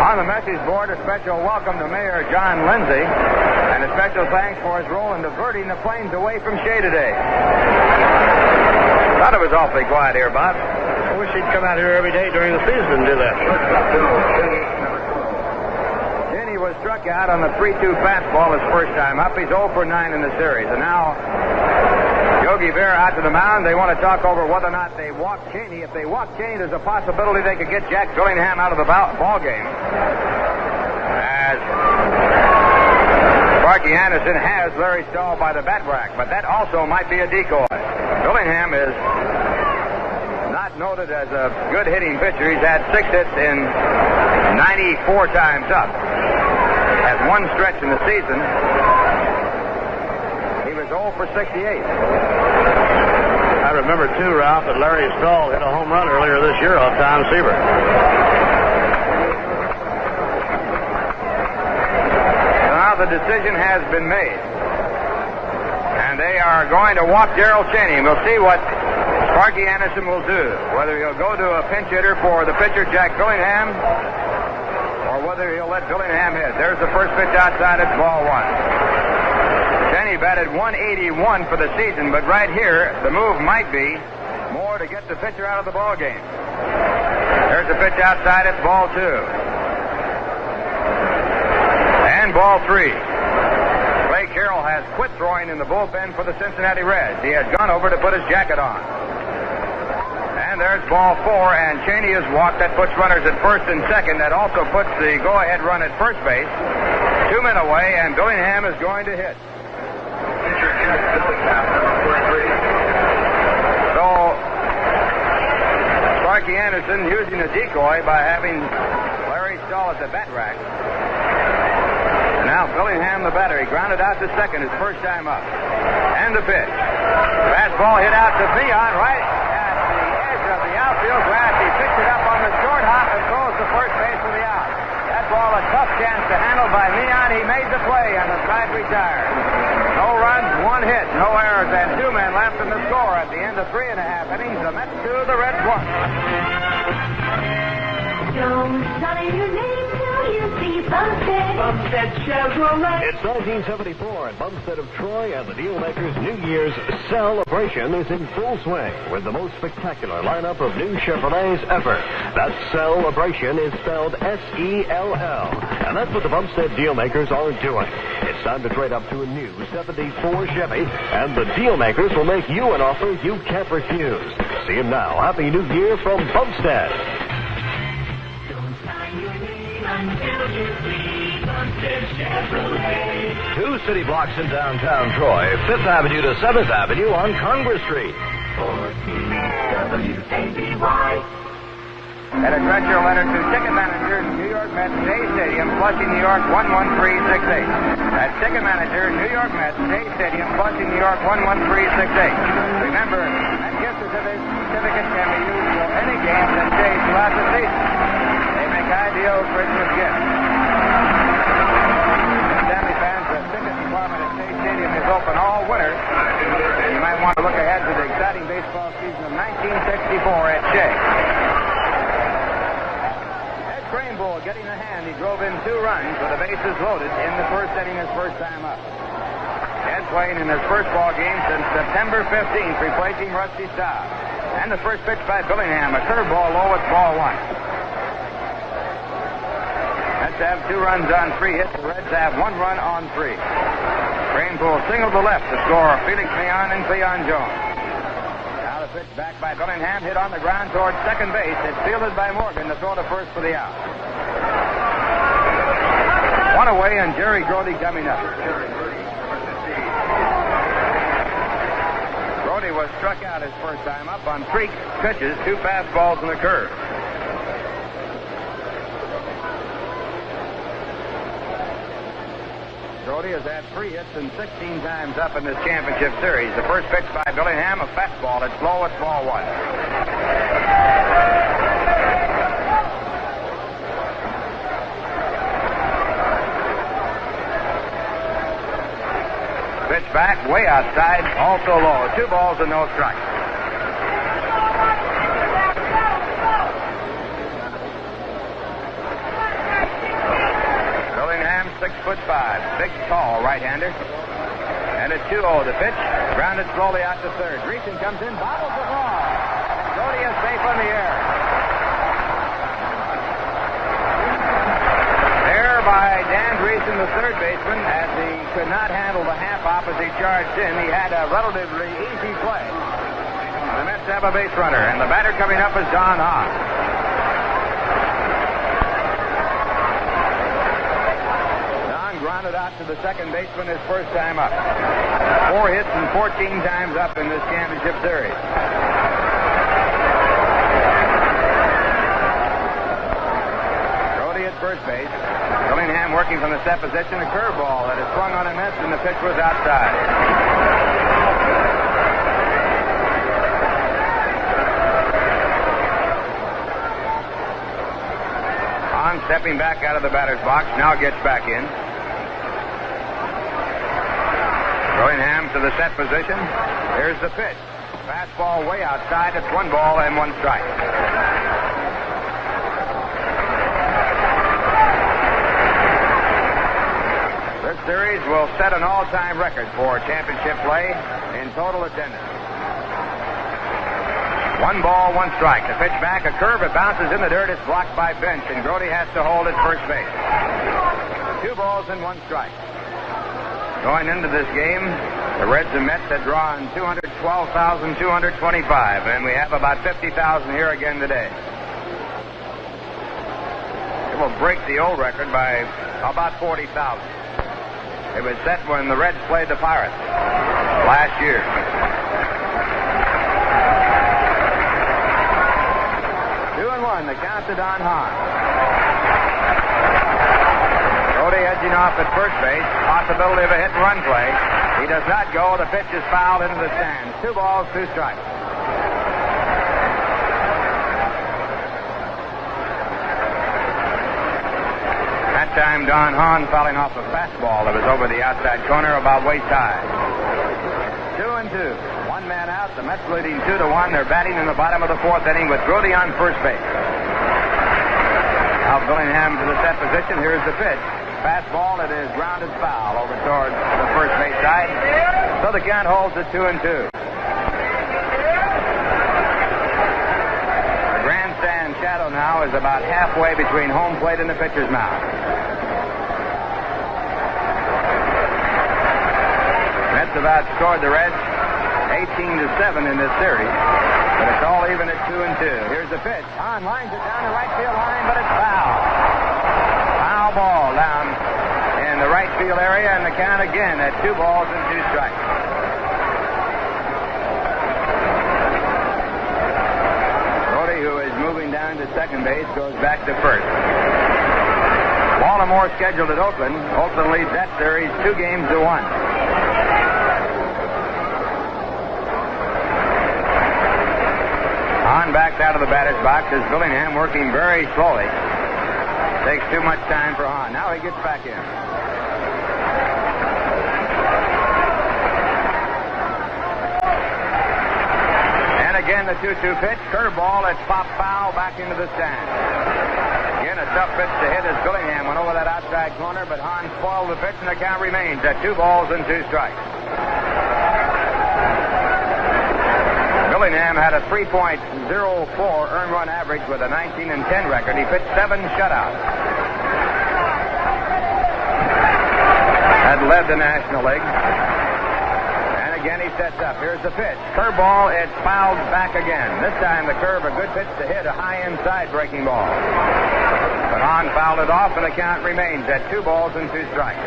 On the message board, a special welcome to Mayor John Lindsay, and a special thanks for his role in diverting the planes away from Shea today. Thought it was awfully quiet here, Bob. I wish he'd come out here every day during the season and do that. Cheney was struck out on the 3-2 fastball his first time up. He's 0 for 9 in the series. And now Yogi Berra out to the mound. They want to talk over whether or not they walk Cheney. If they walk Cheney, there's a possibility they could get Jack Billingham out of the ball game. As Sparky Anderson has Larry Stahl by the bat rack, but that also might be a decoy. Billingham is not noted as a good hitting pitcher. He's had 6 hits in 94 times up. Has 1 stretch in the season. He was 0 for 68. I remember, too, Ralph, that Larry Stahl hit a home run earlier this year off Tom Seaver. So now the decision has been made. And they are going to walk Darrell Cheney. We'll see what Sparky Anderson will do. Whether he'll go to a pinch hitter for the pitcher, Jack Billingham, or whether he'll let Billingham hit. There's the first pitch outside. It's ball 1. Cheney batted 181 for the season, but right here, the move might be more to get the pitcher out of the ball game. There's the pitch outside. It's ball 2. And ball 3. Ray Carroll has quit throwing in the bullpen for the Cincinnati Reds. He has gone over to put his jacket on. And there's ball 4, and Cheney is walked. That puts runners at first and second. That also puts the go-ahead run at first base. 2 men away, and Billingham is going to hit. So, Sparky Anderson using a decoy by having Larry Stahl at the bat rack. Now Billingham, the batter, he grounded out to second his first time up. And the pitch. Fastball hit out to Leon right at the edge of the outfield grass. He picks it up on the short hop and throws to first base for the out. That ball a tough chance to handle by Leon. He made the play and the side retired. No runs, 1 hit, no errors, and 2 men left in the score at the end of 3 1/2 innings. The Mets 2, the Reds 1. Don't tell your name till you see Bumstead. Bumstead Chevrolet. It's 1974 at Bumstead of Troy, and the Dealmakers' New Year's celebration is in full swing with the most spectacular lineup of new Chevrolets ever. That celebration is spelled S-E-L-L, and that's what the Bumstead Dealmakers are doing. It's time to trade up to a new 74 Chevy, and the Dealmakers will make you an offer you can't refuse. See him now. Happy New Year from Bumstead. Until you see Bumstead Chevrolet. 2 city blocks in downtown Troy, 5th Avenue to 7th Avenue on Congress Street. WABY. And address your letter to ticket manager, New York Mets, Shea Stadium, Flushing, New York, 11368. That's ticket manager, New York Mets, Shea Stadium, Flushing, New York, 11368. Remember, that gift certificate can be used for any games and days throughout the season. They make ideal Christmas gifts. Stanley fans, the ticket department at Shea Stadium is open all winter. And you might want to look ahead to the exciting baseball season of 1964 at Shea. Ed Kranepool getting the hand. and he drove in 2 runs with the bases loaded in the first inning his first time up. Ed playing in his first ball game since September 15th, replacing Rusty Staub. And the first pitch by Billingham, a curveball low at ball 1. Mets have 2 runs on 3 hits. The Reds have 1 run on 3. Kranepool singled to left to score Felix Leon and Cleon Jones. Now the pitch back by Billingham, hit on the ground towards second base. It's fielded by Morgan to throw to first for the out. 1 away and Jerry Grody coming up. Grody was struck out his first time up on 3 pitches, 2 fastballs and a curve. Grody has had 3 hits and 16 times up in this championship series. The first pitch by Billingham, a fastball. It's low at ball 1. Pitch back, way outside, also low. 2 balls and no strikes. Billingham, 6'5", big, tall right-hander. And it's 2-0 the pitch. Grounded slowly out to third. Driessen comes in, bobbles the ball. Grody is safe on the air. There by Dan Driessen, the third baseman, as he could not handle the half hop as he charged in. He had a relatively easy play. The Mets have a base runner, and the batter coming up is Don Hahn. Don grounded out to the second baseman his first time up. 4 hits and 14 times up in this championship series. Grody at first base. Billingham working from the set position, a curveball that is swung on a miss, and the pitch was outside. Hahn stepping back out of the batter's box, now gets back in. Billingham to the set position. Here's the pitch. Fastball way outside. It's 1 ball and 1 strike. This series will set an all-time record for championship play in total attendance. 1 ball, 1 strike. The pitch back, a curve, it bounces in the dirt. It's blocked by Bench, and Grody has to hold at first base. 2 balls and 1 strike. Going into this game, the Reds and Mets had drawn 212,225, and we have about 50,000 here again today. It will break the old record by about 40,000. It was set when the Reds played the Pirates last year. Two and one, the count to Don Hahn. Grody edging off at first base. Possibility of a hit and run play. He does not go. The pitch is fouled into the stands. 2 balls, 2 strikes. That time, Don Hahn fouling off a fastball that was over the outside corner about waist high. 2-2. 1 man out. The Mets leading 2-1. They're batting in the bottom of the 4th inning with Grody on first base. Now Billingham to the set position. Here's the pitch. Fastball. It is grounded foul over towards the first base side. So the count holds at 2-2. The grandstand shadow now is about halfway between home plate and the pitcher's mound. Mets have outscored the Reds 18-7 in this series, but it's all even at 2-2. Here's the pitch. Hahn lines it down the right field line, but it's foul. Foul ball down in the right field area, and the count again at 2 balls and 2 strikes. Grody, who is moving down to second base, goes back to first. Baltimore scheduled at Oakland. Oakland leads that series 2-1. Hahn backed out of the batter's box as Billingham working very slowly. Takes too much time for Hahn. Now he gets back in. again the 2-2 pitch. Curveball. It's pop foul back into the stand. Again, a tough pitch to hit as Billingham went over that outside corner, but Hahn spoiled the pitch, and the count remains at 2 balls and 2 strikes. Billingham had a 3.04 earned run average with a 19-10 record. He pitched 7 shutouts. Had led the National League. And again he sets up. Here's the pitch. Curveball. It's fouled back again. This time the curve, a good pitch to hit, a high inside breaking ball. But Hahn fouled it off, and the count remains at 2 balls and 2 strikes.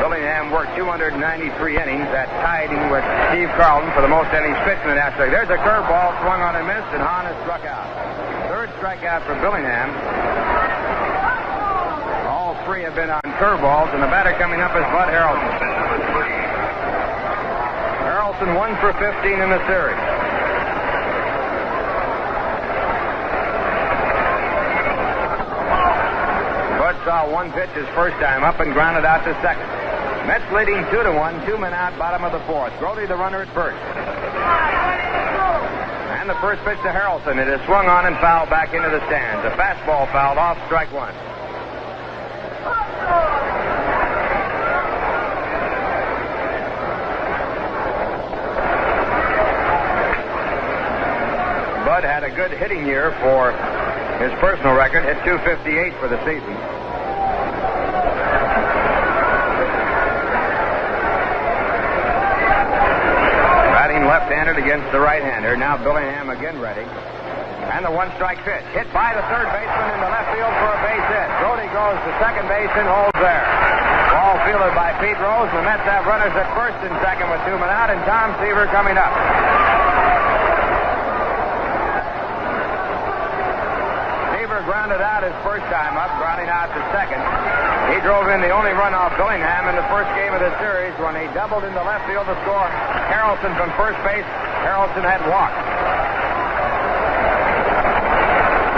Billingham worked 293 innings. That tied him with Steve Carlton for the most innings pitched in the National League. There's a curveball swung on and missed, and Hahn has struck out. Third strikeout for Billingham. All 3 have been on curveballs, and the batter coming up is Bud Harrelson. Harrelson 1 for 15 in the series. Bud saw 1 pitch his first time up and grounded out to second. Mets leading 2-1, 2 men out, bottom of the 4th. Grody the runner at first. And the first pitch to Harrelson. It is swung on and fouled back into the stands. A fastball fouled off, strike 1. Bud had a good hitting year for his personal record. Hit .258 for the season. Left-handed against the right-hander. Now Billingham again ready. And the 1-strike pitch. Hit by the third baseman in the left field for a base hit. Grody goes to second base and holds there. Ball fielded by Pete Rose. The Mets have runners at first and second with 2 men out, and Tom Seaver coming up. Seaver grounded out his first time up, grounding out to second. He drove in the only run off Billingham in the first game of the series when he doubled into left field to score Harrelson from first base. Harrelson had walked.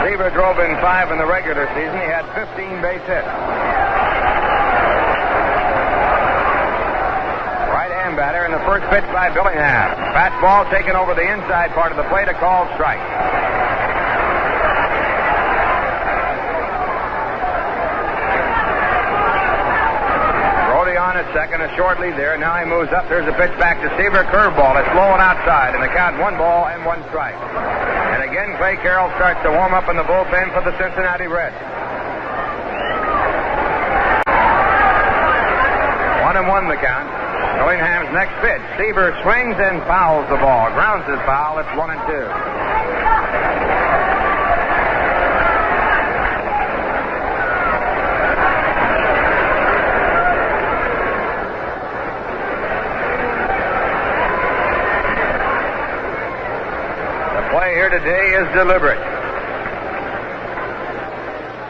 Seaver drove in 5 in the regular season. He had 15 base hits. Right-hand batter in the first pitch by Billingham. Fastball taken over the inside part of the plate, a called strike. On at second, a short lead there. Now he moves up. There's a pitch back to Seaver. Curveball. It's low and outside, and the count 1 ball and 1 strike. And again, Clay Carroll starts to warm up in the bullpen for the Cincinnati Reds. 1-1 the count. Billingham's next pitch. Seaver swings and fouls the ball. Grounds his foul. It's 1-2. Here today is deliberate.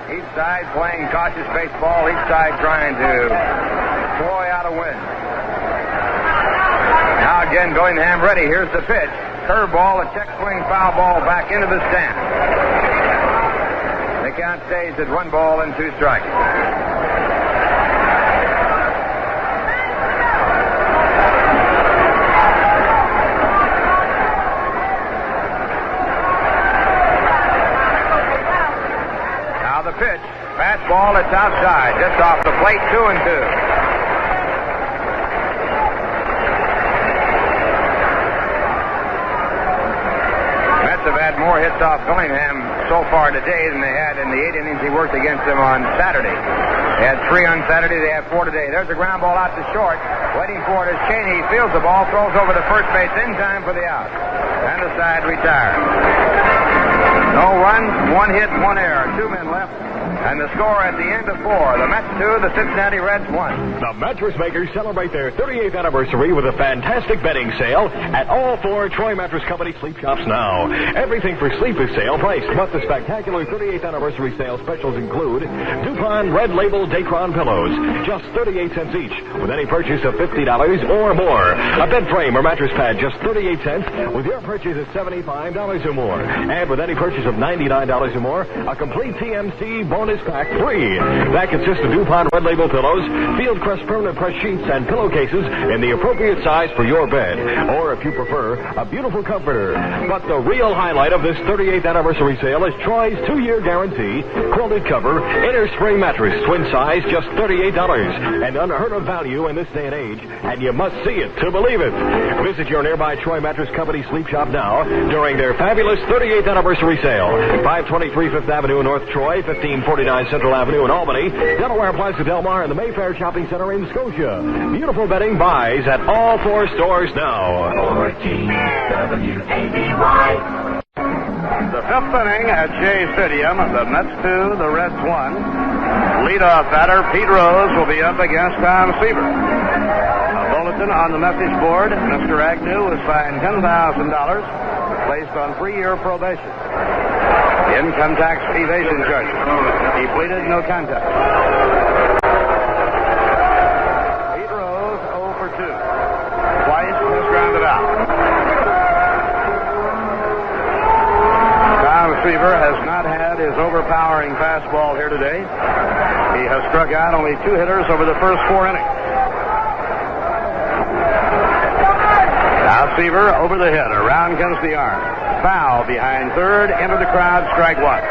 Each side playing cautious baseball, each side trying to toy out a win. Now again, Billingham ready. Here's the pitch. Curveball, a check swing foul ball back into the stand. The count stays at 1 ball and 2 strikes. Pitch. Fastball, it's outside. Just off the plate, 2-2. Mets have had more hits off Billingham so far today than they had in the 8 innings he worked against them on Saturday. They had 3 on Saturday. They have 4 today. There's a ground ball out to short. Waiting for it is Cheney. He fields the ball, throws over to first base in time for the out. And the side retired. No runs, 1 hit, 1 error. 2 men left. And the score at the end of 4. The Mets 2, the Cincinnati Reds 1. The mattress makers celebrate their 38th anniversary with a fantastic bedding sale at all 4 Troy Mattress Company sleep shops now. Everything for sleep is sale priced, but the spectacular 38th anniversary sale specials include Dupont Red Label Dacron pillows, just 38 cents each, with any purchase of $50 or more. A bed frame or mattress pad, just 38 cents, with your purchase of $75 or more. And with any purchase of $99 or more, a complete TMC bonus pack free. That consists of DuPont Red Label pillows, Field Crest permanent press sheets, and pillowcases in the appropriate size for your bed. Or, if you prefer, a beautiful comforter. But the real highlight of this 38th anniversary sale is Troy's 2-year guarantee, quilted cover, inner spring mattress, twin size, just $38. An unheard of value in this day and age, and you must see it to believe it. Visit your nearby Troy Mattress Company sleep shop now during their fabulous 38th anniversary sale. 523 Fifth Avenue in North Troy, 1549 Central Avenue in Albany, Delaware Plaza Del Mar, and the Mayfair Shopping Center in Scotia. Beautiful bedding buys at all 4 stores now. 14WABY. The 5th inning at Shea Stadium. The Mets 2, the Reds 1. Leadoff batter Pete Rose will be up against Tom Seaver. A bulletin on the message board. Mr. Agnew was fined $10,000, placed on 3-year probation. Income tax evasion charges. He pleaded no contest. Pete Rose 0 for 2. Twice has grounded out. Tom Seaver has not had his overpowering fastball here today. He has struck out only 2 hitters over the first 4 innings. Now Seaver over the head. Around comes the arm. Foul behind third. Into the crowd. Strike 1.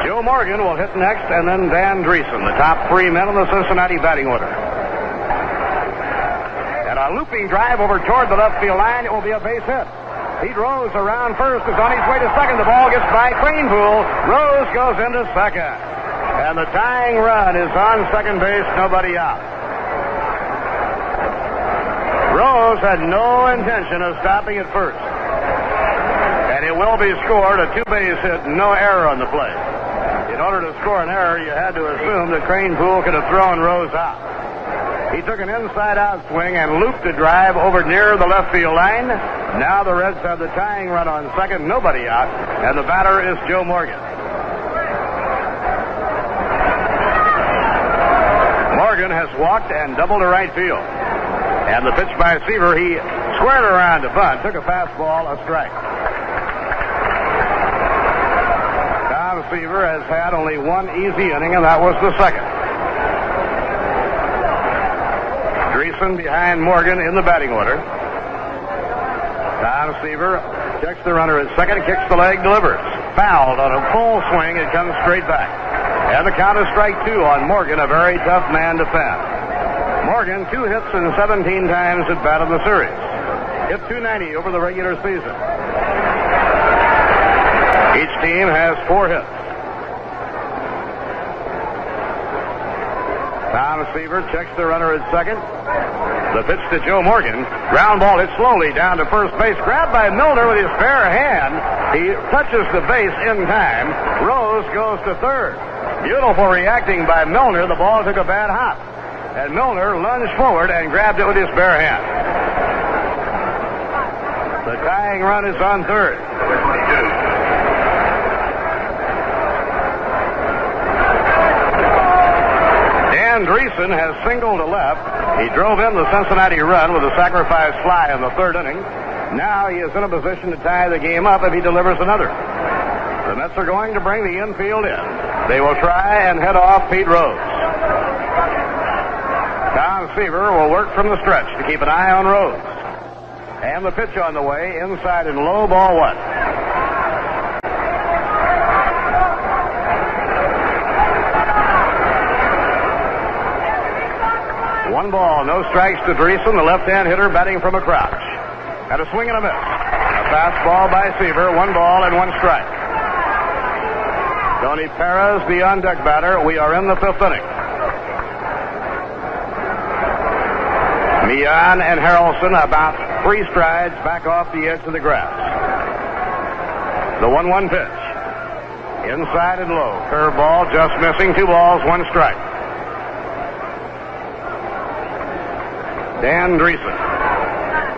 Joe Morgan will hit next, and then Dan Driessen, the top 3 men in the Cincinnati batting order. And a looping drive over toward the left field line. It will be a base hit. Pete Rose around first is on his way to second. The ball gets by Kranepool. Rose goes into second. And the tying run is on second base. Nobody out. Rose had no intention of stopping at first. And it will be scored. A 2-base hit. No error on the play. In order to score an error, you had to assume that Kranepool could have thrown Rose out. He took an inside-out swing and looped a drive over near the left field line. Now the Reds have the tying run on second, nobody out, and the batter is Joe Morgan. Morgan has walked and doubled to right field. And the pitch by Seaver, he squared around to bunt, took a fastball, a strike. Tom Seaver has had only 1 easy inning, and that was the second. Driessen behind Morgan in the batting order. Tom Seaver checks the runner at second, kicks the leg, delivers. Fouled on a full swing, it comes straight back. And the count is strike 2 on Morgan, a very tough man to defend. Morgan, 2 hits and 17 times at bat in the series. Hit .290 over the regular season. Each team has 4 hits. Tom Seaver checks the runner at second. The pitch to Joe Morgan. Ground ball hit slowly down to first base. Grabbed by Milner with his bare hand. He touches the base in time. Rose goes to third. Beautiful reacting by Milner. The ball took a bad hop. And Milner lunged forward and grabbed it with his bare hand. The tying run is on third. Dan Driessen has singled to left. He drove in the Cincinnati run with a sacrifice fly in the 3rd inning. Now he is in a position to tie the game up if he delivers another. The Mets are going to bring the infield in. They will try and head off Pete Rose. Tom Seaver will work from the stretch to keep an eye on Rose. And the pitch on the way, inside and low, ball 1. One ball, no strikes to Driessen, the left-hand hitter batting from a crouch. And a swing and a miss. A fastball by Seaver, 1 ball and 1 strike. Tony Pérez, the on-deck batter. We are in the 5th inning. Mian and Harrelson about 3 strides back off the edge of the grass. The 1-1 pitch. Inside and low. Curveball just missing. 2 balls, 1 strike. Dan Driessen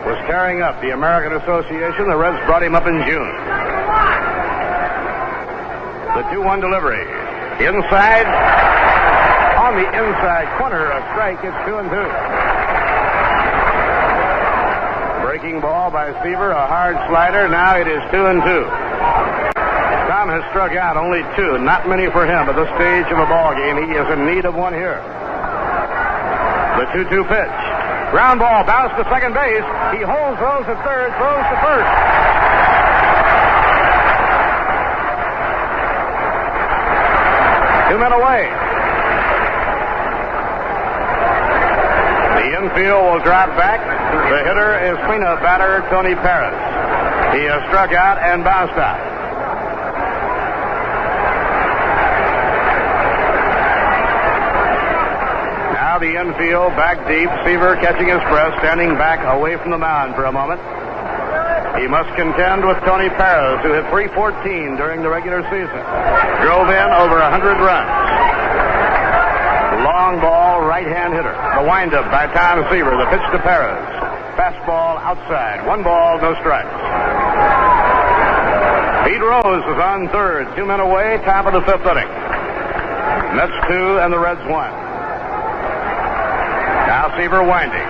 was carrying up the American Association. The Reds brought him up in June. The 2-1 delivery. Inside. On the inside corner, a strike. It's 2-2. Breaking ball by Seaver, a hard slider. Now it is 2-2. Tom has struck out only 2. Not many for him at this stage of a ball game. He is in need of one here. The 2-2 pitch. Ground ball, bounce to second base. He holds Rose at third, throws to first. Two men away. The infield will drop back. The hitter is cleanup batter Tony Pérez. He has struck out and bounced out. Now the infield back deep. Seaver catching his breath, standing back away from the mound for a moment. He must contend with Tony Pérez, who hit .314 during the regular season. Drove in over 100 runs. Long ball, right-hand hitter. The windup by Tom Seaver. The pitch to Pérez. Fastball outside. 1 ball, no strikes. Pete Rose is on third. 2 men away, top of the 5th inning. Mets 2 and the Reds 1. Now Seaver winding.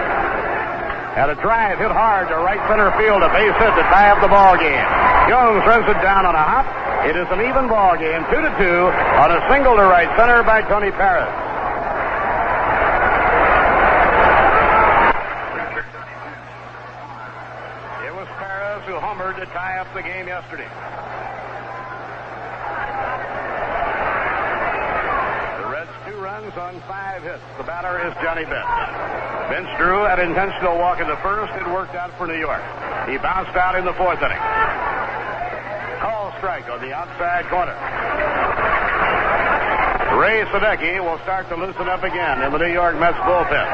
Had a drive hit hard to right center field. A base hit to tie up the ball game. Jones runs it down on a hop. It is an even ball game, 2-2 on a single to right center by Tony Pérez. Who homered to tie up the game yesterday. The Reds 2 runs on 5 hits. The batter is Johnny Bench. Bench drew an intentional walk in the first. It worked out for New York. He bounced out in the 4th inning. Call strike on the outside corner. Ray Sadecki will start to loosen up again in the New York Mets bullpen.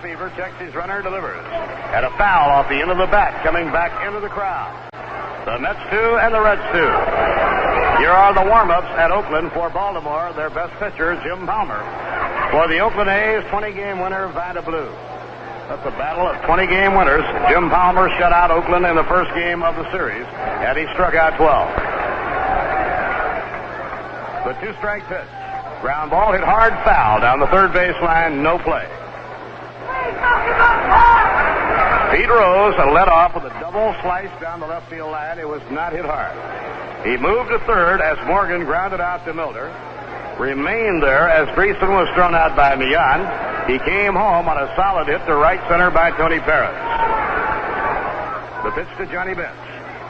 Seaver checks his runner, delivers. And a foul off the end of the bat coming back into the crowd. The Mets 2 and the Reds 2. Here are the warm-ups at Oakland for Baltimore. Their best pitcher, Jim Palmer. For the Oakland A's, 20-game winner, Vida Blue. That's a battle of 20-game winners. Jim Palmer shut out Oakland in the first game of the series, and he struck out 12. The 2-strike pitch. Ground ball hit hard, foul down the third baseline, no play. Pete Rose led off with a double slice down the left field line. It was not hit hard. He moved to third as Morgan grounded out to Milner. Remained there as Driessen was thrown out by Millan. He came home on a solid hit to right center by Tony Pérez. The pitch to Johnny Bench.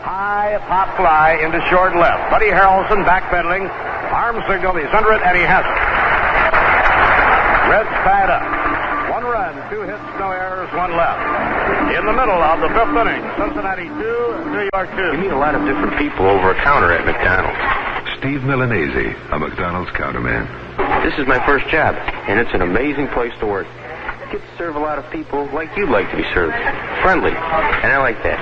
High pop fly into short left. Bud Harrelson backpedaling. Arm signal. He's under it, and he has it. Reds tied up. 1 run, 2 hits, no errors, 1 left. In the middle of the 5th inning, Cincinnati 2, New York 2. You meet a lot of different people over a counter at McDonald's. Steve Milanese, a McDonald's counterman. This is my first job, and it's an amazing place to work. Get to serve a lot of people like you'd like to be served. Friendly, and I like that.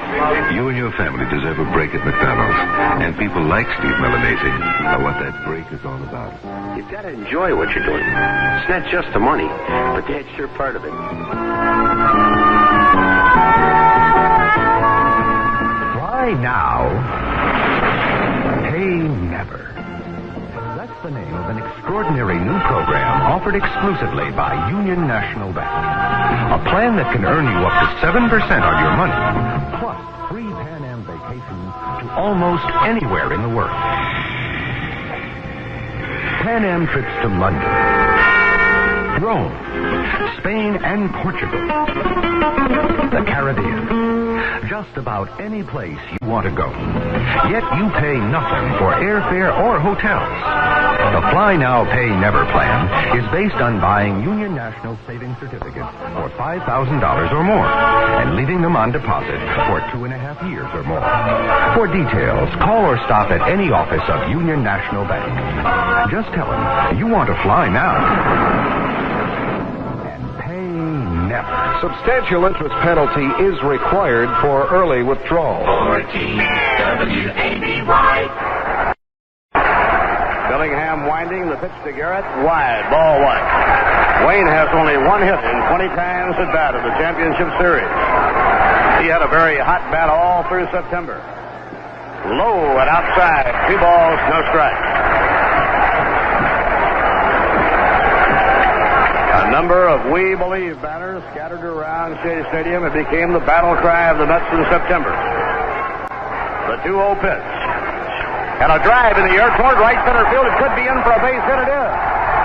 You and your family deserve a break at McDonald's, and people like Steve Milanese are what that break is all about. You've got to enjoy what you're doing. It's not just the money, but that's sure part of it. Why now? Pay never. That's the name of an extraordinary new program offered exclusively by Union National Bank. A plan that can earn you up to 7% on your money, plus free Pan Am vacations to almost anywhere in the world. Pan Am trips to London, Rome, Spain, and Portugal, the Caribbean, just about any place you want to go. Yet you pay nothing for airfare or hotels. The Fly Now, Pay Never plan is based on buying Union National savings certificates for $5,000 or more and leaving them on deposit for 2.5 years or more. For details, call or stop at any office of Union National Bank. Just tell them you want to fly now. Never. Substantial interest penalty is required for early withdrawal. WABY. Bellingham winding, the pitch to Garrett, wide, ball 1. Wayne has only 1 hit in 20 times at bat in the championship series. He had a very hot bat all through September. Low and outside, 2 balls, no strikes. number of "We Believe" banners scattered around Shea Stadium. It became the battle cry of the Mets in September. The 2-0 pitch. And a drive in the air toward right center field. It could be in for a base hit. It is.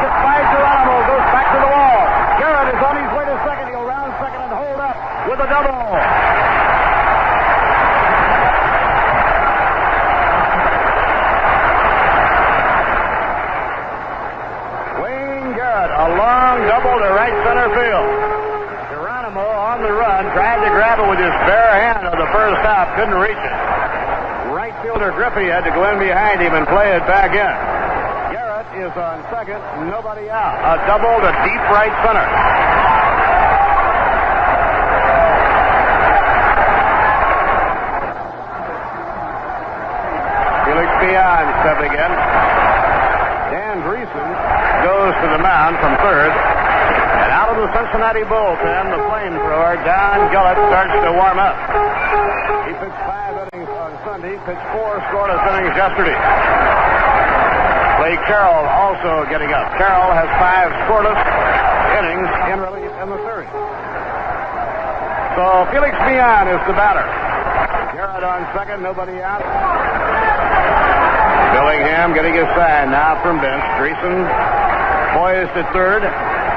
Gets by Geronimo. Goes back to the wall. Garrett is on his way to second. He'll round second and hold up with a double. Wayne Garrett, a long double to right center field. Geronimo on the run. Tried to grab it with his bare hand on the first stop. Couldn't reach it. Right fielder Griffey had to go in behind him and play it back in. Garrett is on second, nobody out. A double to deep right center. Felix Peon stepping in. Dan Driessen goes to the mound from third. And out of the Cincinnati bullpen, the flamethrower, Don Gullett, starts to warm up. He pitched 5 innings on Sunday, pitched 4 scoreless innings yesterday. Clay Carroll also getting up. Carroll has 5 scoreless innings in the series. So Felix Peon is the batter. Garrett on second, nobody out. Billingham getting his sign now from bench. Driessen poised at third.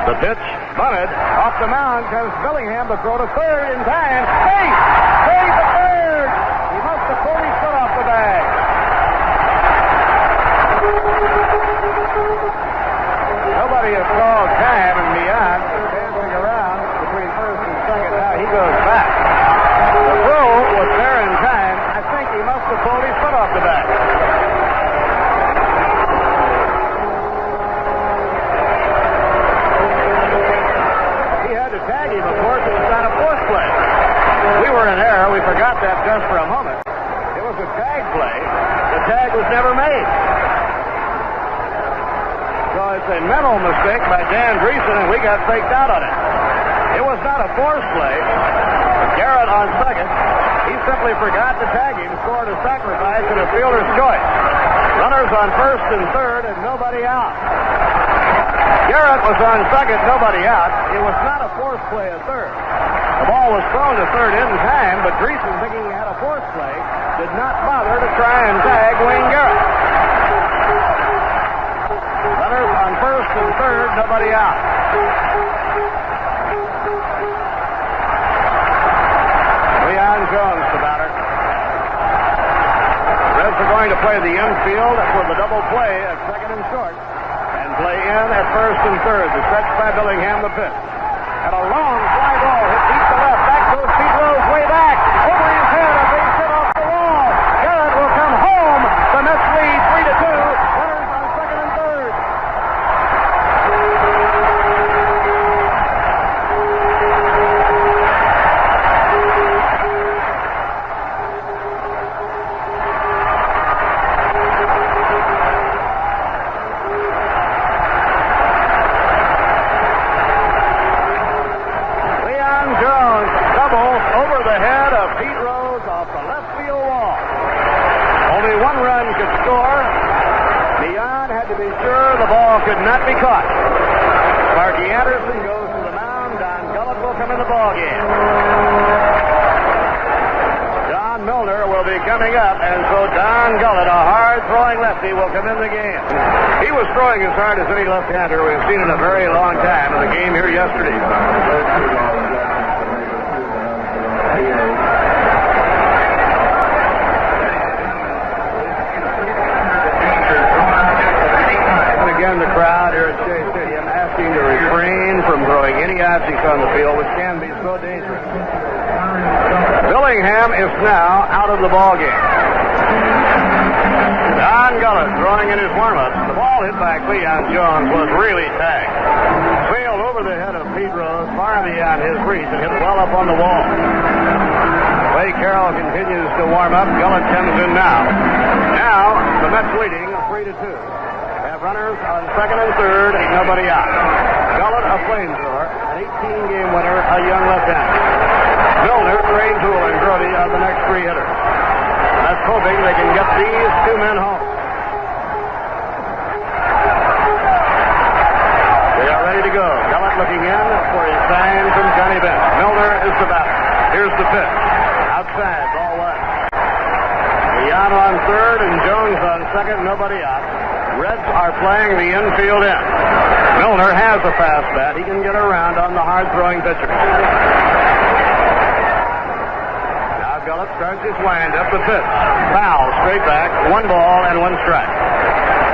The pitch, bunted, off the mound comes Billingham to throw to third in time. Base at third! He must have pulled his foot off the bag. Nobody has called time and beyond. Dancing around between first and second. Now he goes back. The throw was there in time. I think he must have pulled his foot off the bag. Tag him, of course, it was not a force play. We were in error. We forgot that just for a moment. It was a tag play. The tag was never made. So it's a mental mistake by Dan Driessen, and we got faked out on it. It was not a force play. Garrett on second. He simply forgot to tag him, scored a sacrifice and a fielder's choice. Runners on first and third, and nobody out. Garrett was on second, nobody out. It was not a force play at third. The ball was thrown to third in time, but Driessen, thinking he had a force play, did not bother to try and tag Wayne Garrett. Runners on first and third, nobody out. Cleon Jones, the batter. Reds are going to play the infield for the double play at second and short. Play in at first and third. The stretch by Billingham, the pitch. And a long fly ball hit deep to left. Back goes Pete Rose, way back. Over his head, a base hit off the wall. Garrett will come home. The Mets lead 3-2. Runners on second and third. Could not be caught. Sparky Anderson goes to the mound. Don Gullett will come in the ballgame. Don Milner will be coming up, and so Don Gullett, a hard-throwing lefty, will come in the game. He was throwing as hard as any left-hander we've seen in a very long time in the game here yesterday. The crowd here at Shea Stadium asking to refrain from throwing any objects on the field, which can be so dangerous. Billingham is now out of the ballgame. Don Gullett throwing in his warm-ups. The ball hit by Cleon Jones was really tagged. Sailed over the head of Pete Rose, far beyond his reach, and hit well up on the wall. Clay Carroll continues to warm up. Gullett comes in now. Now, the Mets leading 3-2. Runners on second and third, nobody out. Gullett, a flamethrower, an 18-game winner, a young left-hander. Milner, Kranepool, and Brody are the next 3 hitters. That's hoping they can get these 2 men home. They are ready to go. Gullett looking in for his sign from Johnny Bench. Milner is the batter. Here's the pitch. Outside, ball one. Leon on third and Jones on second, nobody out. Reds are playing the infield in. Milner has a fast bat. He can get around on the hard-throwing pitcher. Now Gullett starts his wind up the pitch. Foul, straight back, 1 ball and 1 strike.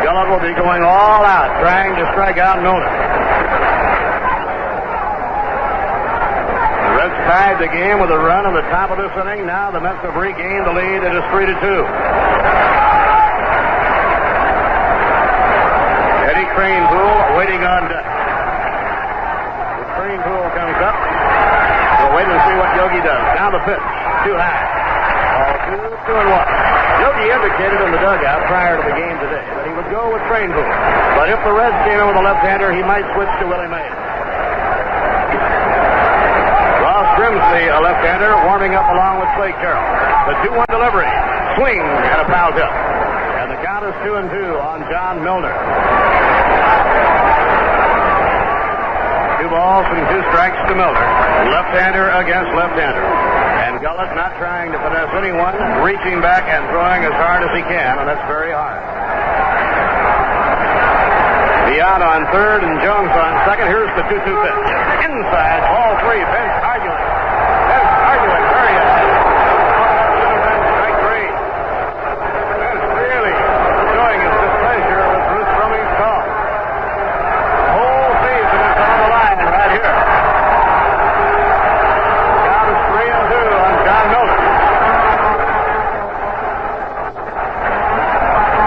Gullett will be going all out, trying to strike out Milner. The Reds tied the game with a run at the top of this inning. Now the Mets have regained the lead. It is 3-2. Ed Kranepool waiting on deck. If Kranepool comes up, we'll wait and see what Yogi does. Now the pitch, too high. Ball 2-1. Yogi indicated in the dugout prior to the game today that he would go with Kranepool. But if the Reds came in with a left-hander, he might switch to Willie Mays. Ross Grimsley, a left-hander, warming up along with Clay Carroll. The 2-1 delivery. Swing and a foul tip. And the count is 2-2 on John Milner. 2 balls and 2 strikes to Milner. Left-hander against left-hander. And Gullett not trying to finesse anyone, reaching back and throwing as hard as he can, and that's very hard. Leon on third and Jones on second. Here's the 2-2 pitch. Inside, ball 3. Bench arguing. Bench arguing. Very good. Strike 3. Bench really showing his displeasure with Bruce Brumming's call. The whole season is on the line right here. Count is 3-2 on John Milner.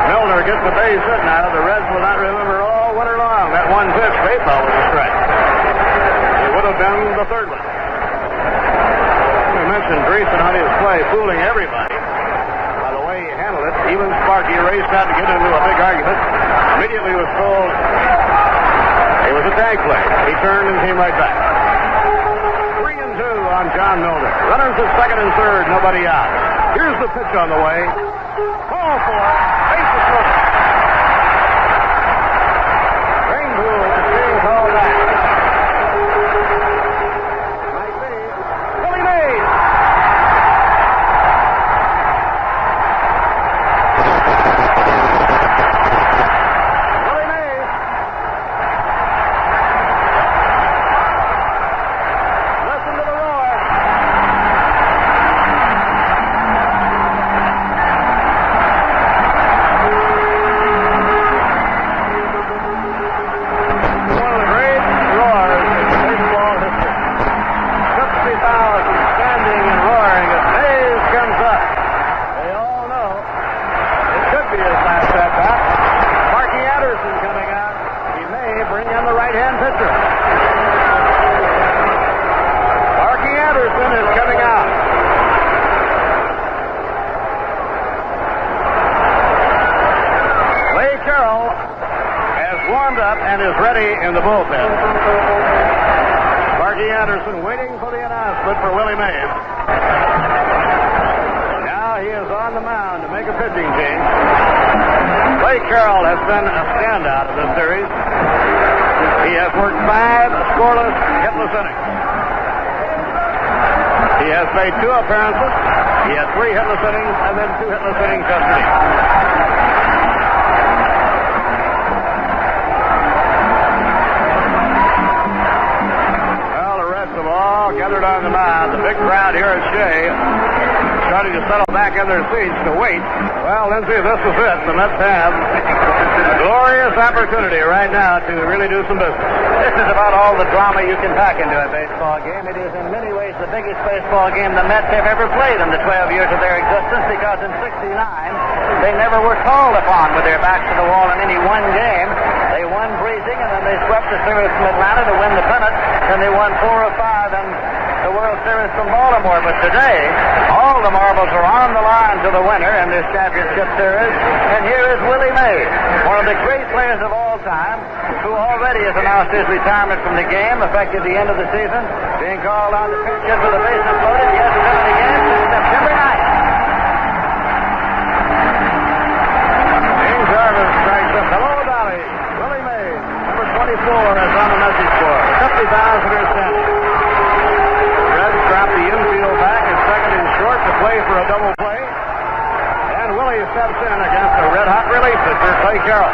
Milner gets the base hit now. The Reds will not remember all winter long. That 1 pitch, baseball was a strike. It would have been the 3rd one. We mentioned Driessen on his play, fooling everybody. By the way he handled it, even Sparky raced out to get into a big argument. Immediately was told it was a tag play. He turned and came right back. 3-2 on John Milner. Runners at second and third, nobody out. Here's the pitch on the way. Ball 4. Bases loaded. Kranepool is being called back. Might be. Willie Mays. Willie Mays. Listen to the roar. One of the great roars in baseball history. 50,000 standing and roaring as Mays comes up. They all know it could be his last at-bat. Sparky Anderson coming out. He may bring in the right-hand pitcher. Sparky Anderson is coming out. Clay Carroll has warmed up and is ready in the bullpen. Sparky Anderson waiting for the announcement for Willie Mays. Now he is on the mound to make a pitching change. Clay Carroll has been a standout of this series. He has worked 5 scoreless, hitless innings. He has made 2 appearances. He had 3 hitless innings and then 2 hitless innings yesterday. Well, the Reds have all gathered on the mound. The big crowd here at Shea starting to settle back in their seats to wait. Well, Lindsay, this is it. The Mets have a glorious opportunity right now to really do some business. This is about all the drama you can pack into a baseball game. It is in many ways the biggest baseball game the Mets have ever played in the 12 years of their existence, because in '69 they never were called upon with their backs to the wall in any one game. They won breezing, and then they swept the series from Atlanta to win the pennant. Then they won 4 of 5 in the World Series from Baltimore. But today, all the marbles are on the line to the winner in this championship series. And here is Willie Mays, one of the great players of all time, who already has announced his retirement from the game, effective the end of the season, being called on to pitch hit with the bases loaded. He hasn't been in the game since September 9th. James Jarvis strikes up. Hello, Dolly. Willie Mays, number 24, is on the message board. 50,000 are standing. The Reds drop the infield back at second and short to play for a double play. And Willie steps in against a red-hot relief pitcher, Clay Carroll.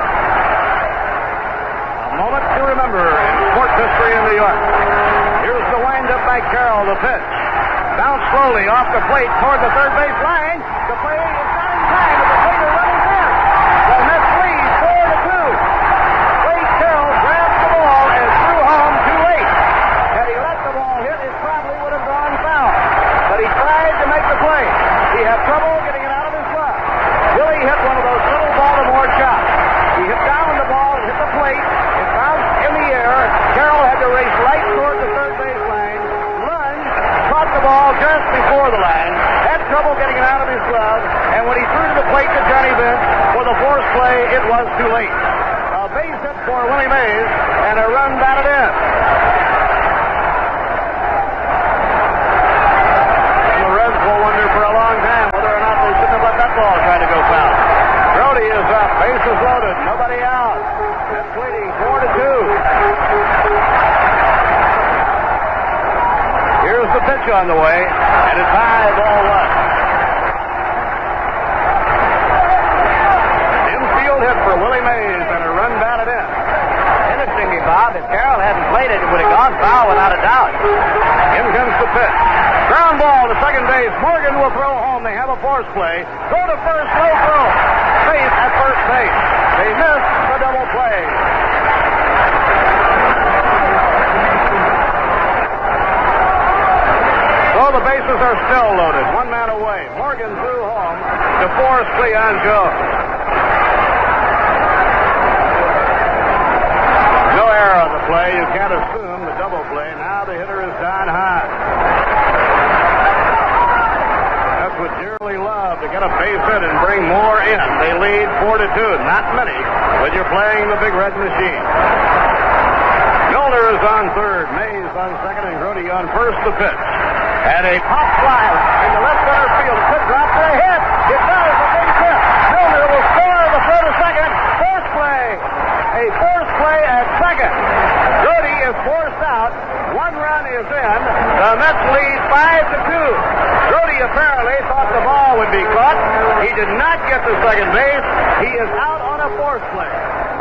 A moment to remember in sports history in New York. Here's the windup by Carroll, the pitch. Bounce slowly off the plate toward the third base line. The play is not in time, but the fielder runs in. The Mets lead 4-2. Clay Carroll grabs the ball and threw home too late. Had he let the ball hit, it probably would have gone foul. But he tried to make the play. He had trouble getting it out of his glove. Willie hit one of those little Baltimore chops. He hit down the ball and hit the plate. It bounced in the air. Carroll had to race right toward the third base line. Lunge, caught the ball just before the line. Had trouble getting it out of his glove. And when he threw to the plate to Johnny Bench for the forced play, it was too late. A base hit for Willie Mays and a run batted in. The Reds will wonder for a long time whether or not they shouldn't have let that ball try to go foul. Brody is up, bases loaded, nobody out. That's leading 4-2. Here's the pitch on the way, and it's high, ball one. Infield hit for Willie Mays and a run batted in. Interestingly, Bob, if Carroll hadn't played it, it would have gone foul without a doubt. In comes the pitch. Ground ball to second base. Morgan will throw home. They have a force play. Go to first, no throw. Safe at first base. They missed the double play. So the bases are still loaded. One man away. Morgan threw home to force Cleon Jones. No error on the play. You can't assume the double play. Now the hitter is Don Hahn. That's what dearly love, to get a base hit and bring more in. They lead 4-2. Not many when you're playing the Big Red Machine. Milner is on third. Mays on second, and Grody on first. The pitch. And a pop fly in the left center field. It could drop for a hit. It does. A big hit. Milner will score the third to second. Force play. A force play at second. Grody is forced out. One run is in. The Mets lead 5-2. Grody apparently thought the ball would be caught. He did not get to second base. He is out on a force play.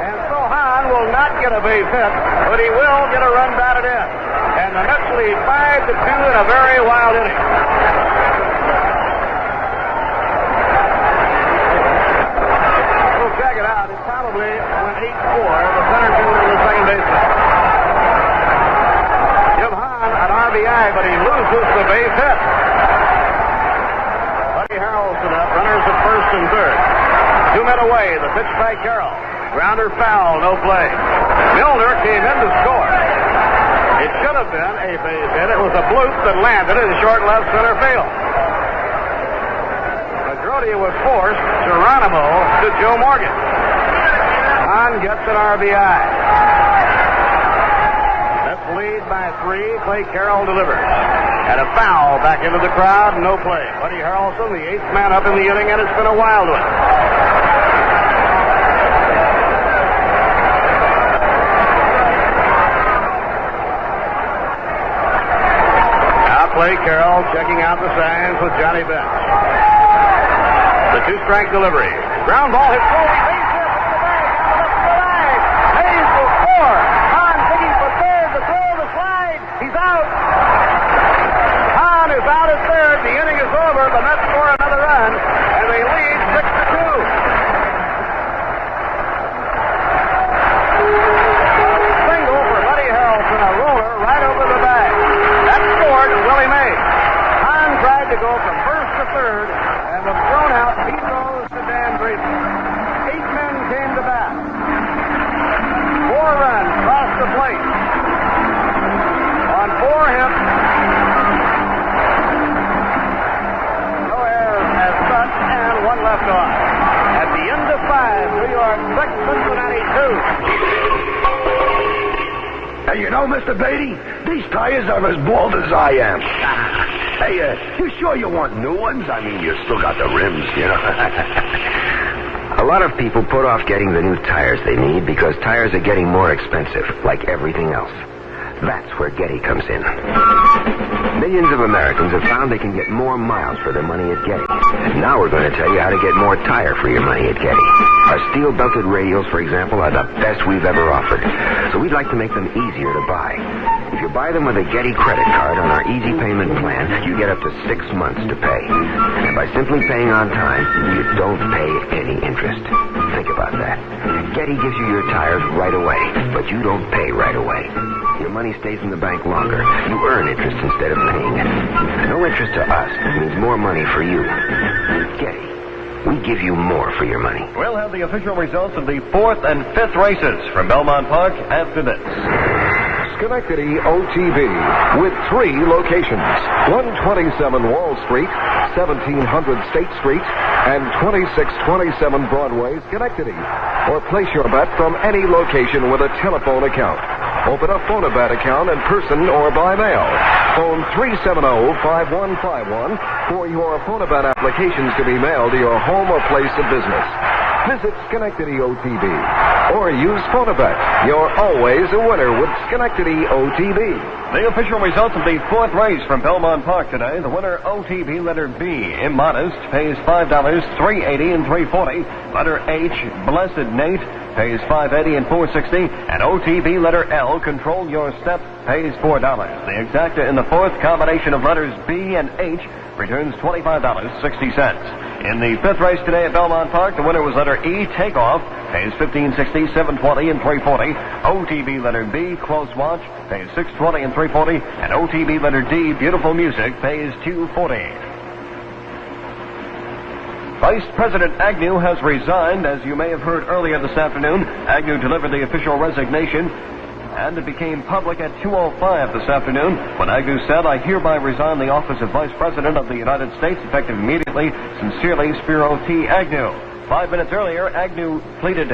And so Hahn will not get a base hit, but he will get a run batted in. And the Mets lead 5-2 in a very wild inning. We'll check it out. It probably went 8-4. The center fielder to the second baseman. Give Hahn an RBI, but he loses the base hit. Bud Harrelson up. Runners at first and third. 2 men away. The pitch by Carroll. Grounder foul. No play. Milner came in to score. It should have been a base hit. It was a bloop that landed in short left center field. But Grody was forced Geronimo to Joe Morgan. Hahn gets an RBI. That's lead by 3. Clay Carroll delivers. And a foul back into the crowd. No play. Buddy Harrelson, the 8th man up in the inning, and it's been a wild one. Clay Carroll checking out the signs with Johnny Bench. The 2-strike delivery. Ground ball hit slowly. Base hit into the bag. Out of the line. Hayes will score. Hahn digging for third. The throw, the slide. He's out. Hahn is out at third. The inning is over. The Mets score another run, and they lead 6-2. Single for Buddy Harrelson. A roller right over the bag. That scored Willie Mays. Hahn tried to go from first to third and was thrown out. He goes to Dan Driessen. 8 men came to bat. 4 runs crossed the plate. On 4 hits. No errors as such, and 1 left on. At the end of 5, New York 6, Cincinnati 2. Hey, you know, Mr. Beatty, these tires are as bald as I am. Hey, you sure you want new ones? I mean, you still got the rims, you know. A lot of people put off getting the new tires they need because tires are getting more expensive, like everything else. That's where Getty comes in. Millions of Americans have found they can get more miles for their money at Getty. Now we're going to tell you how to get more tire for your money at Getty. Our steel-belted radials, for example, are the best we've ever offered. So we'd like to make them easier to buy. If you buy them with a Getty credit card on our easy payment plan, you get up to 6 months to pay. And by simply paying on time, you don't pay any interest. Think about that. Getty gives you your tires right away, but you don't pay right away. Your money stays in the bank longer. You earn interest instead of paying it. No interest to us means more money for you. Getty, we give you more for your money. We'll have the official results of the 4th and 5th races from Belmont Park after this. Schenectady OTB with 3 locations. 127 Wall Street, 1700 State Street, and 2627 Broadway, Schenectady. Or place your bet from any location with a telephone account. Open a Phonobat account in person or by mail. Phone 370-5151 for your Phonobat applications to be mailed to your home or place of business. Visit Schenectady OTB or use Phonobat. You're always a winner with Schenectady OTB. The official results of the 4th race from Belmont Park today. The winner, OTB letter B, Immodest, pays $5, $3.80 and $3.40. Letter H, Blessed Nate, pays $5.80 and $4.60. And OTB letter L, Control Your Step, pays $4. The exacta in the 4th combination of letters B and H returns $25.60. In the 5th race today at Belmont Park, the winner was letter E, Takeoff, pays $15.60, $7.20 and $3.40. OTB letter B, Close Watch, pays $6.20 and $3.40. And OTB letter D, Beautiful Music, pays $2.40. Vice President Agnew has resigned. As you may have heard earlier this afternoon, Agnew delivered the official resignation, and it became public at 2:05 this afternoon when Agnew said, "I hereby resign the office of Vice President of the United States, effective immediately. Sincerely, Spiro T. Agnew." 5 minutes earlier, Agnew pleaded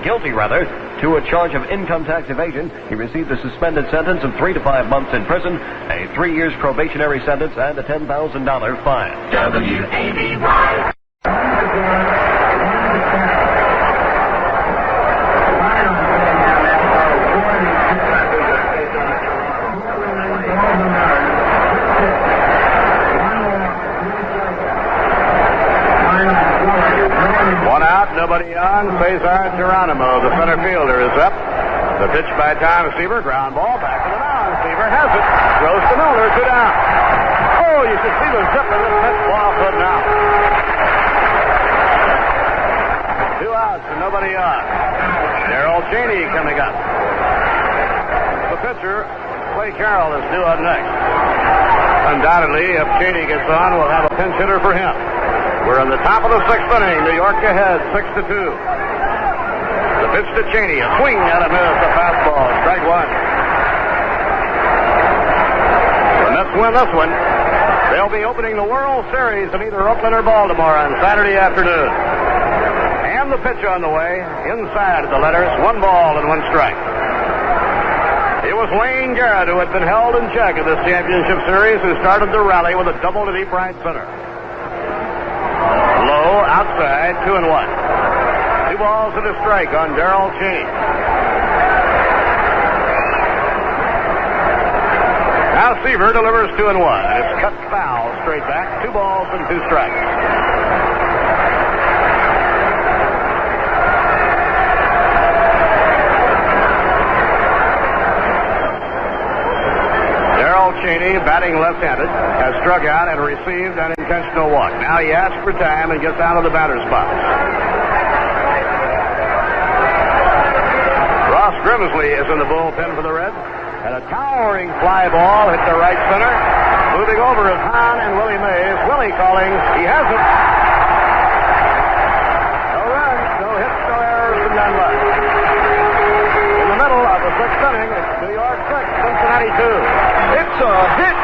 guilty to a charge of income tax evasion. He received a suspended sentence of 3 to 5 months in prison, a 3 years probationary sentence, and a $10,000 fine. WABY. Nobody on. Cesar Geronimo, the center fielder, is up. The pitch by Tom Seaver. Ground ball back to the mound. Seaver has it. Throws to Miller. 2 down. Oh, you should see the zip of this pitch ball foot now. 2 outs and nobody on. Darrell Cheney coming up. The pitcher, Clay Carroll, is due up next. Undoubtedly, if Cheney gets on, we'll have a pinch hitter for him. We're in the top of the 6th inning. New York ahead, 6-2. The pitch to Cheney. A swing and a miss. A fastball. Strike 1. The Mets win this one. They'll be opening the World Series in either Oakland or Baltimore on Saturday afternoon. And the pitch on the way. Inside of the letters. 1 ball and 1 strike. It was Wayne Garrett who had been held in check in this championship series, who started the rally with a double to deep right center. Low, outside, 2-1. 2 balls and a strike on Darrell Cheney. Now Seaver delivers 2-1. And it's cut foul straight back. 2 balls and 2 strikes. Darrell Cheney, batting left-handed, has struck out and received an intentional walk. Now he asks for time and gets out of the batter's box. Ross Grimsley is in the bullpen for the Reds. And a towering fly ball hit the right center. Moving over is Hahn and Willie Mays. Willie calling. He has it. No runs, no hits, no errors, and none left. In the middle of the 6th inning, it's New York 6, Cincinnati 2. It's a hit!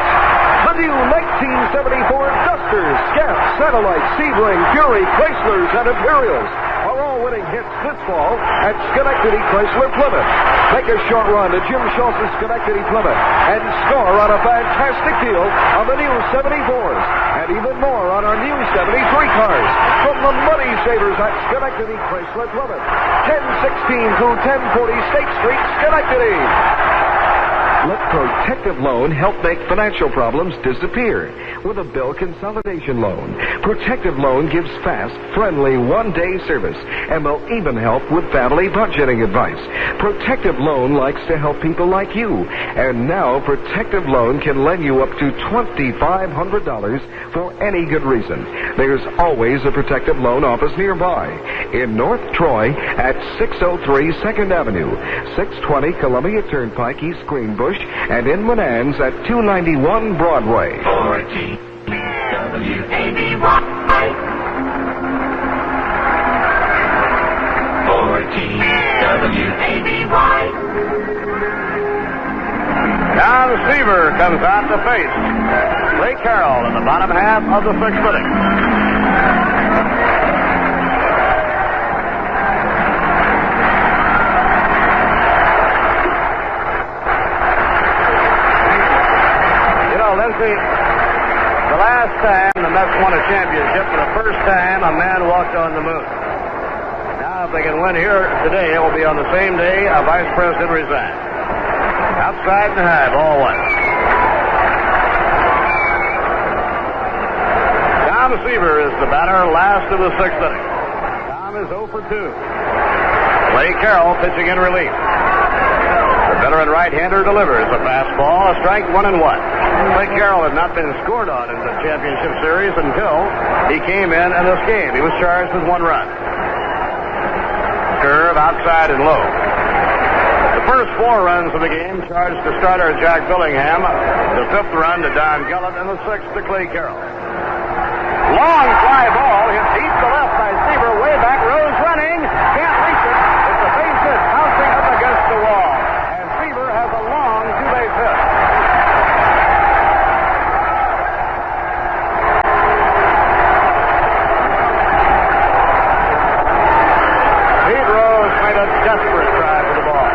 The new 1974 Dusters, Scamp, Satellite, Sebring, Fury, Chryslers, and Imperials are all winning hits this fall at Schenectady Chrysler Plymouth. Make a short run to Jim Schultz's Schenectady Plymouth and score on a fantastic deal on the new 74s and even more on our new 73 cars from the Money Savers at Schenectady Chrysler Plymouth. 1016 through 1040 State Street, Schenectady. Protective Loan help make financial problems disappear with a bill consolidation loan. Protective Loan gives fast, friendly, one-day service and will even help with family budgeting advice. Protective Loan likes to help people like you. And now Protective Loan can lend you up to $2,500 for any good reason. There's always a Protective Loan office nearby. In North Troy at 603 2nd Avenue, 620 Columbia Turnpike, East Greenbush, and in Menands at 291 Broadway. Tom Seaver comes out to face Clay Carroll in the bottom half of the sixth inning. Lindsay, the last time the Mets won a championship, for the first time a man walked on the moon. Now, if they can win here today, it will be on the same day a vice president resigned. Outside and high, ball one. Tom Seaver is the batter, last of the sixth inning. Tom is 0 for 2. Clay Carroll pitching in relief. The veteran right-hander delivers a fastball, a strike, 1-1. Clay Carroll had not been scored on in the championship series until he came in this game. He was charged with 1 run. Curve outside and low. The first 4 runs of the game charged to starter Jack Billingham. The 5th run to Don Gillett, and the 6th to Clay Carroll. Long fly ball hit deep to left by Seaver. Way back, Rose running. Can't reach it. It's a base hit bouncing up against the wall. And Seaver has a long 2-base hit. Desperate try for the ball.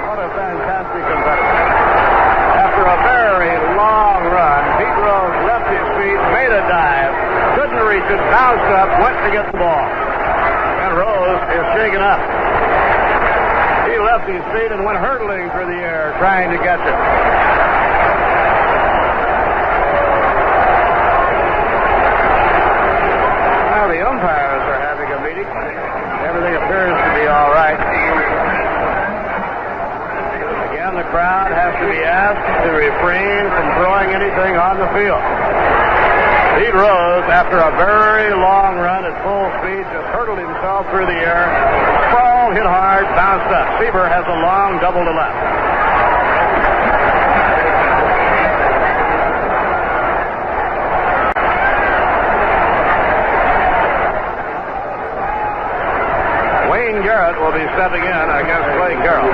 What a fantastic competitor. After a very long run, Pete Rose left his feet, made a dive, couldn't reach it, bounced up, went to get the ball. And Rose is shaken up. He left his feet and went hurtling through the air, trying to catch it. Now the umpires are having a meeting. Everything appears to be all right. Again, the crowd has to be asked to refrain from throwing anything on the field. Pete Rose, after a very long run at full speed, just hurtled himself through the air, sprawled, hit hard, bounced up. Seaver has a long double to left. Wayne Garrett will be stepping in against Clay Carroll.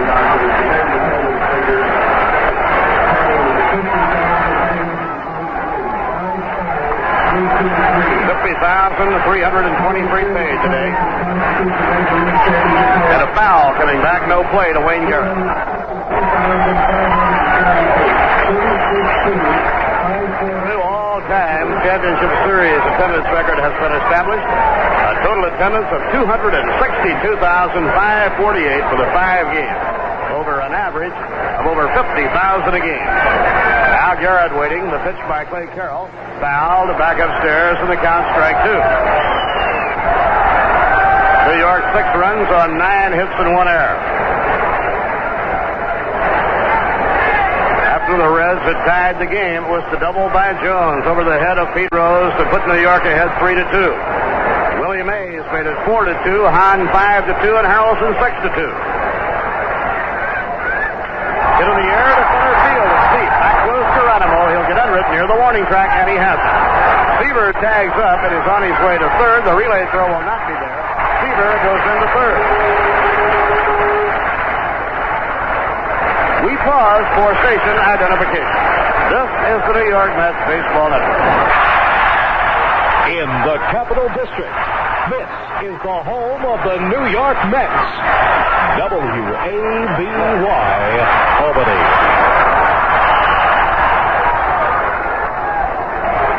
50,323 paid today. And a foul coming back, no play to Wayne Garrett. New all-time championship series attendance record has been established. A total attendance of 262,548 for the 5 games, over an average of over 50,000 a game. Now Garrett waiting. The pitch by Clay Carroll. Fouled, back upstairs, and the count, strike 2. New York 6 runs on 9 hits and 1 error. After the Reds had tied the game, it was the double by Jones over the head of Pete Rose to put New York ahead 3-2. William Mays made it 4-2, Hahn 5-2, and Harrelson 6-2. Hit in the air to center field. It's deep. Back goes Geronimo. He'll get under it near the warning track, and he has it. Seaver tags up and is on his way to third. The relay throw will not be there. Seaver goes into third. We pause for station identification. This is the New York Mets Baseball Network. In the Capital District, this is the home of the New York Mets. WABY, Albany.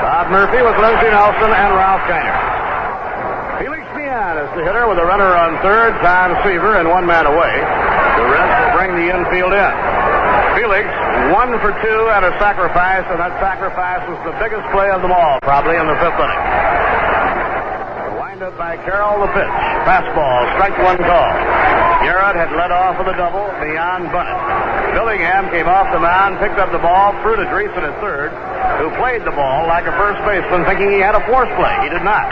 Bob Murphy with Lindsey Nelson and Ralph Kiner. Felix Mian is the hitter with a runner on third, Tom Seaver, and 1 man away. The Reds will bring the infield in. Felix, 1 for 2 and a sacrifice, and that sacrifice was the biggest play of them all, probably in the 5th inning. Wind up by Carroll, the pitch. Fastball, strike 1 call. Garrett had led off with a double beyond Bunnett. Billingham came off the mound, picked up the ball, threw to Driessen at third, who played the ball like a first baseman, thinking he had a force play. He did not.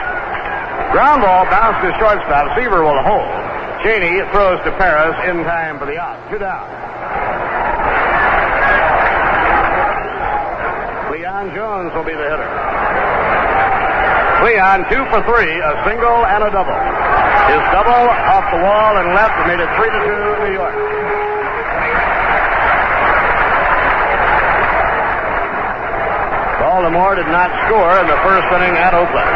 Ground ball bounced to shortstop. Seaver will hold. Cheney throws to Pérez in time for the out. 2 down. Cleon Jones will be the hitter. Cleon 2 for 3, a single and a double. His double off the wall and left made it 3-2 New York. Baltimore did not score in the first inning at Oakland.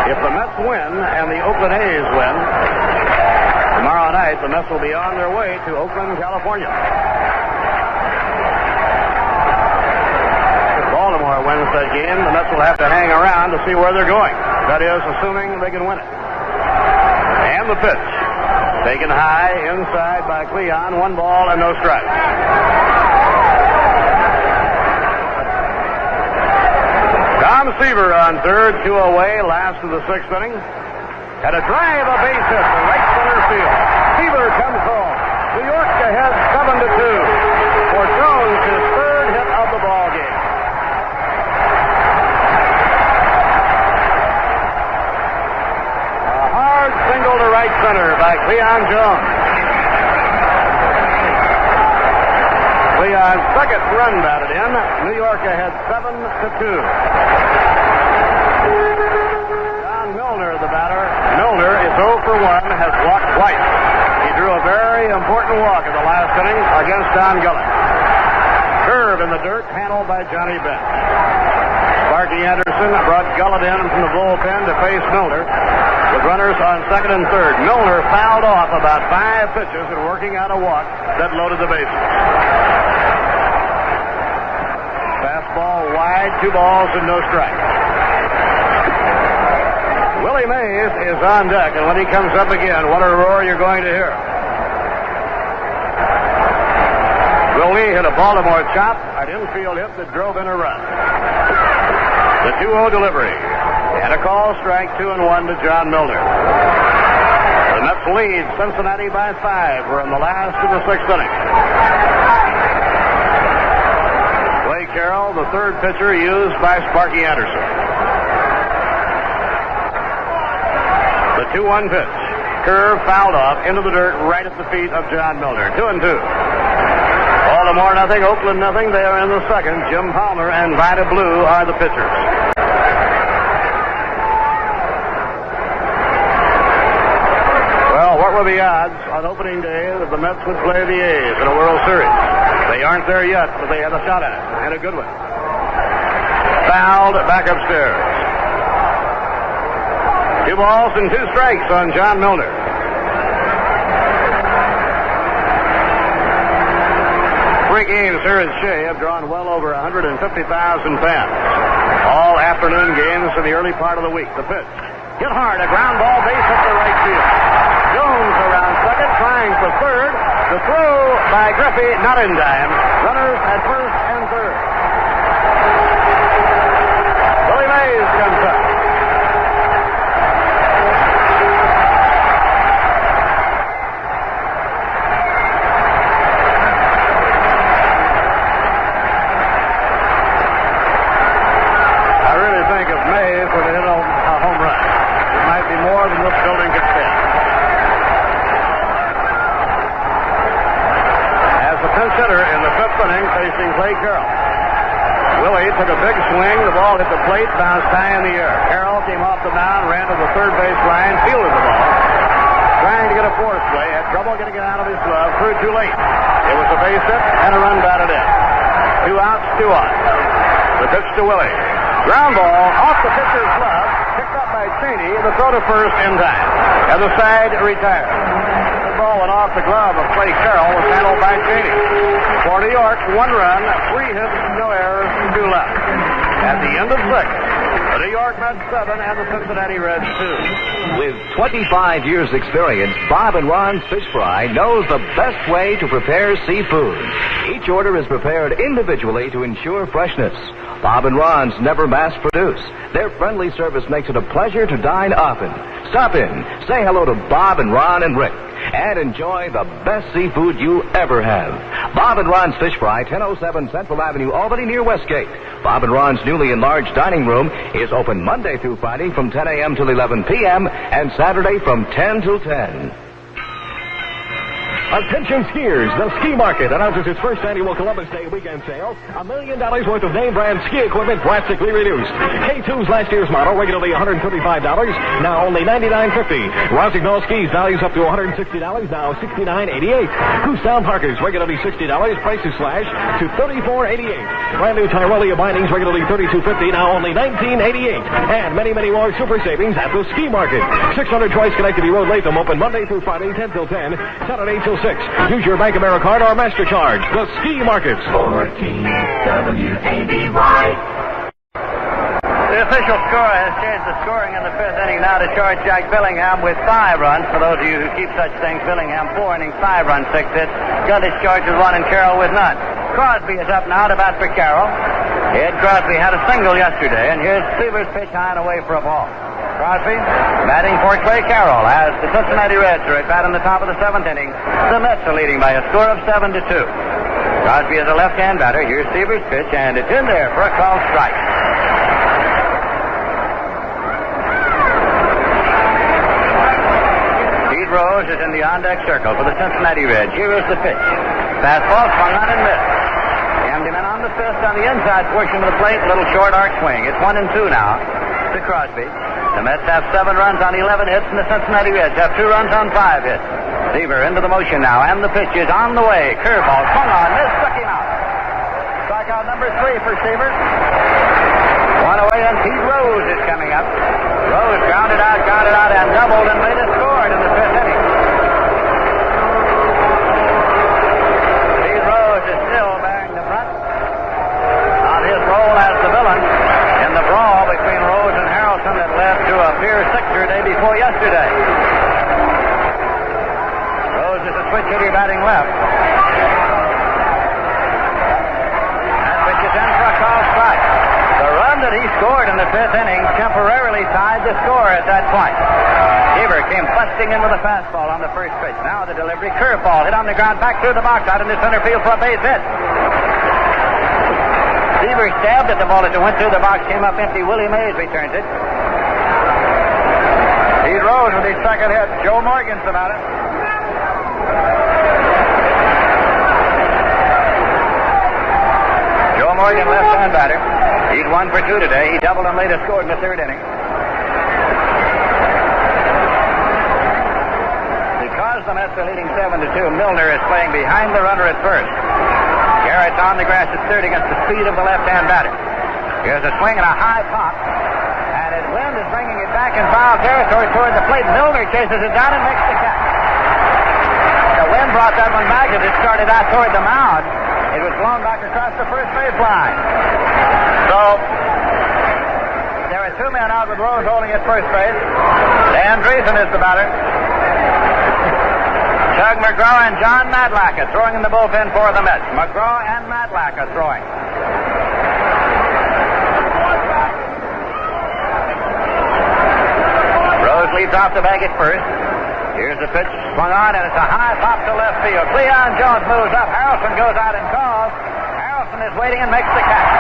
If the Mets win and the Oakland A's win, tomorrow night the Mets will be on their way to Oakland, California. If Baltimore wins that game, the Mets will have to hang around to see where they're going. That is, assuming they can win it. And the pitch. Taken high inside by Cleon. 1 ball and no strikes. Tom Seaver on third, 2 away, last of the 6th inning. Had a drive, a base hit to right center field. Seaver comes home. New York ahead 7-2 for Jones, his 3rd hit of the ball game. A hard single to right center by Cleon Jones. Cleon's 2nd run batted in. New York ahead 7-2. John Milner, the batter. Milner is 0 for 1, has walked twice. He drew a very important walk in the last inning against Don Gullett. Curve in the dirt, handled by Johnny Bench. Sparky Anderson brought Gullett in from the bullpen to face Milner. With runners on 2nd and 3rd. Milner fouled off about 5 pitches and working out a walk that loaded the bases. Fastball wide, 2 balls and no strikes. Willie Mays is on deck, and when he comes up again, what a roar you're going to hear. Willie hit a Baltimore chop, an infield hit that drove in a run. The 2-0 delivery. And a call strike, 2-1 to John Milner. The Mets lead Cincinnati by 5. We're in the last of the 6th inning. Clay Carroll, the 3rd pitcher used by Sparky Anderson. The 2-1 pitch. Curve fouled off into the dirt right at the feet of John Milner. 2-2. Baltimore nothing, Oakland nothing. They are in the 2nd. Jim Palmer and Vida Blue are the pitchers. Well, what were the odds on opening day that the Mets would play the A's in a World Series? They aren't there yet, but they had a shot at it, and a good one. Fouled back upstairs. 2 balls and 2 strikes on John Milner. Three games here at Shea have drawn well over 150,000 fans. All afternoon games in the early part of the week. The pitch. Hit hard, a ground ball, base hit to right field. Jones around 2nd, trying for 3rd. The throw by Griffey, not in time. Runners at 1st and 3rd. Willie Mays comes up. I really think if Mays would have hit a home run, it might be more than this building could stand. Pinch hitter in the 5th inning facing Clay Carroll. Willie took a big swing. The ball hit the plate, bounced high in the air. Carroll came off the mound, ran to the 3rd base line, fielded the ball, trying to get a force play. Had trouble getting it out of his glove. Threw too late. It was a base hit and a run batted in. 2 outs, 2 on. The pitch to Willie. Ground ball off the pitcher's glove, picked up by Cheney. The throw to 1st in time, and the side retired. Ball went off the glove of Clay Carroll, was handled by Cheney. For New York, 1 run, 3 hits, no errors, 2 left. At the end of 6, The New York Mets 7 and the Cincinnati Reds 2. With 25 years' experience, Bob and Ron's Fish Fry knows the best way to prepare seafood. Each order is prepared individually to ensure freshness. Bob and Ron's never mass-produce. Their friendly service makes it a pleasure to dine often. Stop in, say hello to Bob and Ron and Rick, and enjoy the best seafood you ever have. Bob and Ron's Fish Fry, 1007 Central Avenue, Albany, near Westgate. Bob and Ron's newly enlarged dining room is open Monday through Friday from 10 a.m. till 11 p.m. and Saturday from 10 till 10. Attention skiers, the Ski Market announces its first annual Columbus Day weekend sale. $1 million worth of name brand ski equipment drastically reduced. K2's last year's model, regularly $135, now only $99.50. Rossignol skis, values up to $160, now $69.88. Goose Down Parkers, regularly $60, prices slash to $34.88. Brand new Tyrolia bindings, regularly $32.50, now only $19.88. And many, many more super savings at the Ski Market. 600 Troy Schenectady Road, Latham, open Monday through Friday, 10 till 10, Saturday till 6. Use your Bank AmeriCard or MasterCharge. The Ski Markets. 14 WABY. The official score has changed the scoring in the fifth inning now to charge Jack Billingham with 5 runs. For those of you who keep such things, Billingham 4 innings, 5 runs, 6 hits. Gundich charges 1 and Carroll with none. Crosby is up now to bat for Carroll. Ed Crosby had a single yesterday, and here's Seaver's pitch high and away for a ball. Crosby batting for Clay Carroll as the Cincinnati Reds are at bat in the top of the 7th inning. The Mets are leading by a score of 7-2. Crosby is a left-hand batter. Here's Seaver's pitch, and it's in there for a called strike. Pete Rose is in the on-deck circle for the Cincinnati Reds. Here is the pitch. Fastball swung on and missed. Jammed him in on the fist on the inside portion of the plate. Little short arc swing. It's 1-2 now to Crosby. The Mets have 7 runs on 11 hits, and the Cincinnati Reds have 2 runs on 5 hits. Seaver into the motion now, and the pitch is on the way. Curveball swung on, missed, struck him out. Strikeout number 3 for Seaver. 1 away, and Pete Rose is coming up. Rose grounded out, and doubled and made a score in the 5th inning. Pete Rose is still bearing the brunt on his role as the villain in the brawl between Rose and Harrelson that led to a Pier Sixer day before yesterday. Rose is a switch hitter batting left. That pitch is in for a call strike. The run that he scored in the 5th inning temporarily tied the score at that point. Seaver came busting in with a fastball on the first pitch. Now the delivery, curveball hit on the ground, back through the box, out into center field for a base hit. Seaver stabbed at the ball as it went through the box, came up empty. Willie Mays returns it. Pete Rose with his second hit. Joe Morgan's about it. Joe Morgan, left-hand batter. He's 1 for 2 today. He doubled and later scored in the 3rd inning. Because the Mets are leading 7-2, Milner is playing behind the runner at first. Garrett's on the grass at 3rd against the speed of the left-hand batter. Here's a swing and a high pop. And his wind is bringing it back in foul territory toward the plate. Milner chases it down and makes the catch. The wind brought that one back as it started out toward the mound. It was blown back across the first base line. So, there are 2 men out with Rose holding at first base. Dan Driessen is the batter. Tug McGraw and John Madlack throwing in the bullpen for the Mets. McGraw and Madlack throwing. Rose leads off the bag at first. Here's the pitch swung on, and it's a high pop to left field. Cleon Jones moves up. Harrelson goes out and calls. Harrelson is waiting and makes the catch.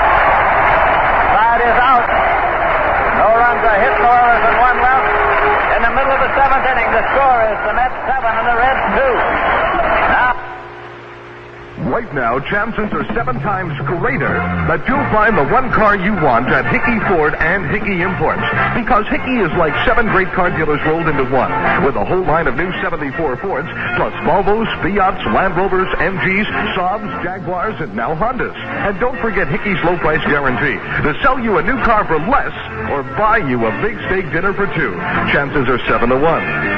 Side is out. No runs are hit, no errors, and 1 left. In the middle of the 7th inning, the score is the Mets 7 and the Reds 2. Now, Right now, chances are 7 times greater that you'll find the one car you want at Hickey Ford and Hickey Imports. Because Hickey is like 7 great car dealers rolled into one. With a whole line of new 74 Fords, plus Volvos, Fiats, Land Rovers, MGs, Saabs, Jaguars, and now Hondas. And don't forget Hickey's low price guarantee. To sell you a new car for less or buy you a big steak dinner for 2. Chances are 7 to 1.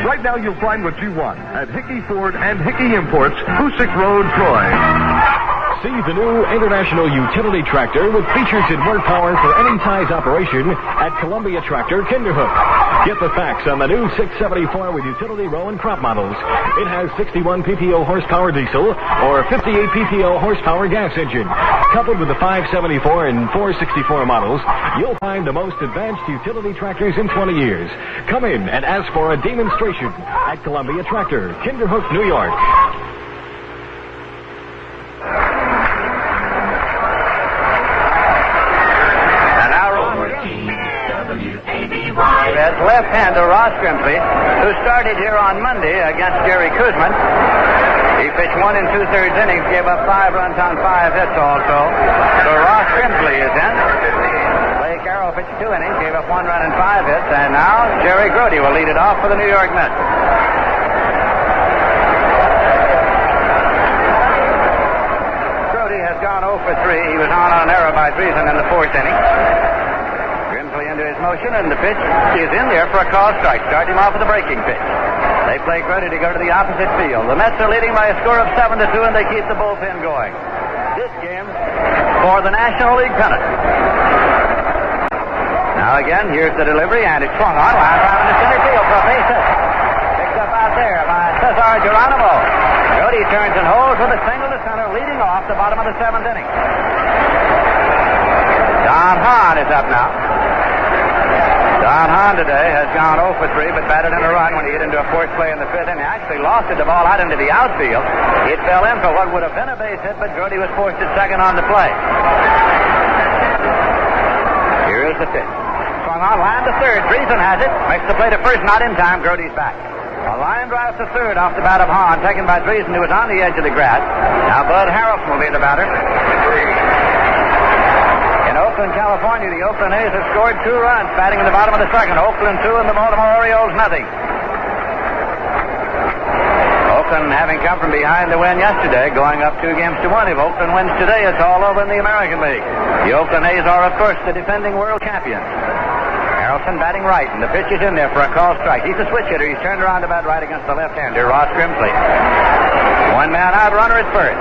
Right now, you'll find what you want at Hickey Ford and Hickey Imports, Hoosick Road, Troy. See the new International Utility Tractor with features and work power for any size operation at Columbia Tractor Kinderhook. Get the facts on the new 674 with utility row and crop models. It has 61 PTO horsepower diesel or 58 PTO horsepower gas engine. Coupled with the 574 and 464 models, you'll find the most advanced utility tractors in 20 years. Come in and ask for a demonstration at Columbia Tractor, Kinderhook, New York. That's left-hander Ross Grimsley, who started here on Monday against Jerry Kuzman. He pitched 1 2/3 innings, gave up 5 runs on 5 hits also. So Ross Grimsley is in. Clay Carroll pitched 2 innings, gave up 1 run and 5 hits, and now Jerry Grody will lead it off for the New York Mets. Grody has gone 0 for 3. He was on an error by Driessen in the 4th inning. Into his motion, and the pitch is in there for a call strike. Start him off with a breaking pitch. They play Grody to go to the opposite field. The Mets are leading by a score of 7-2, and they keep the bullpen going. This game for the National League pennant. Now again, here's the delivery, and it's swung on. Line drive in the center field for a base hit. Picked up out there by Cesar Geronimo. Grody turns and holds with a single to center, leading off the bottom of the 7th inning. Don Hahn is up now. Don Hahn today has gone 0 for 3, but batted in a run when he hit into a force play in the 5th inning. Actually lofted the ball out into the outfield. It fell in for what would have been a base hit, but Grody was forced at second on the play. Here is the pitch. Swung on, line to third. Driessen has it. Makes the play to first, not in time. Grody's back. A line drive to third off the bat of Hahn, taken by Driessen, who was on the edge of the grass. Now Bud Harrelson will be the batter. Oakland, California, the Oakland A's have scored 2 runs, batting in the bottom of the 2nd. Oakland 2 and the Baltimore Orioles nothing. Oakland having come from behind to win yesterday, going up 2-1. If Oakland wins today, it's all over in the American League. The Oakland A's are, of course, the defending world champions. Harrelson batting right, and the pitch is in there for a call strike. He's a switch hitter. He's turned around to bat right against the left-hander, Ross Grimsley. 1 man out, runner at first.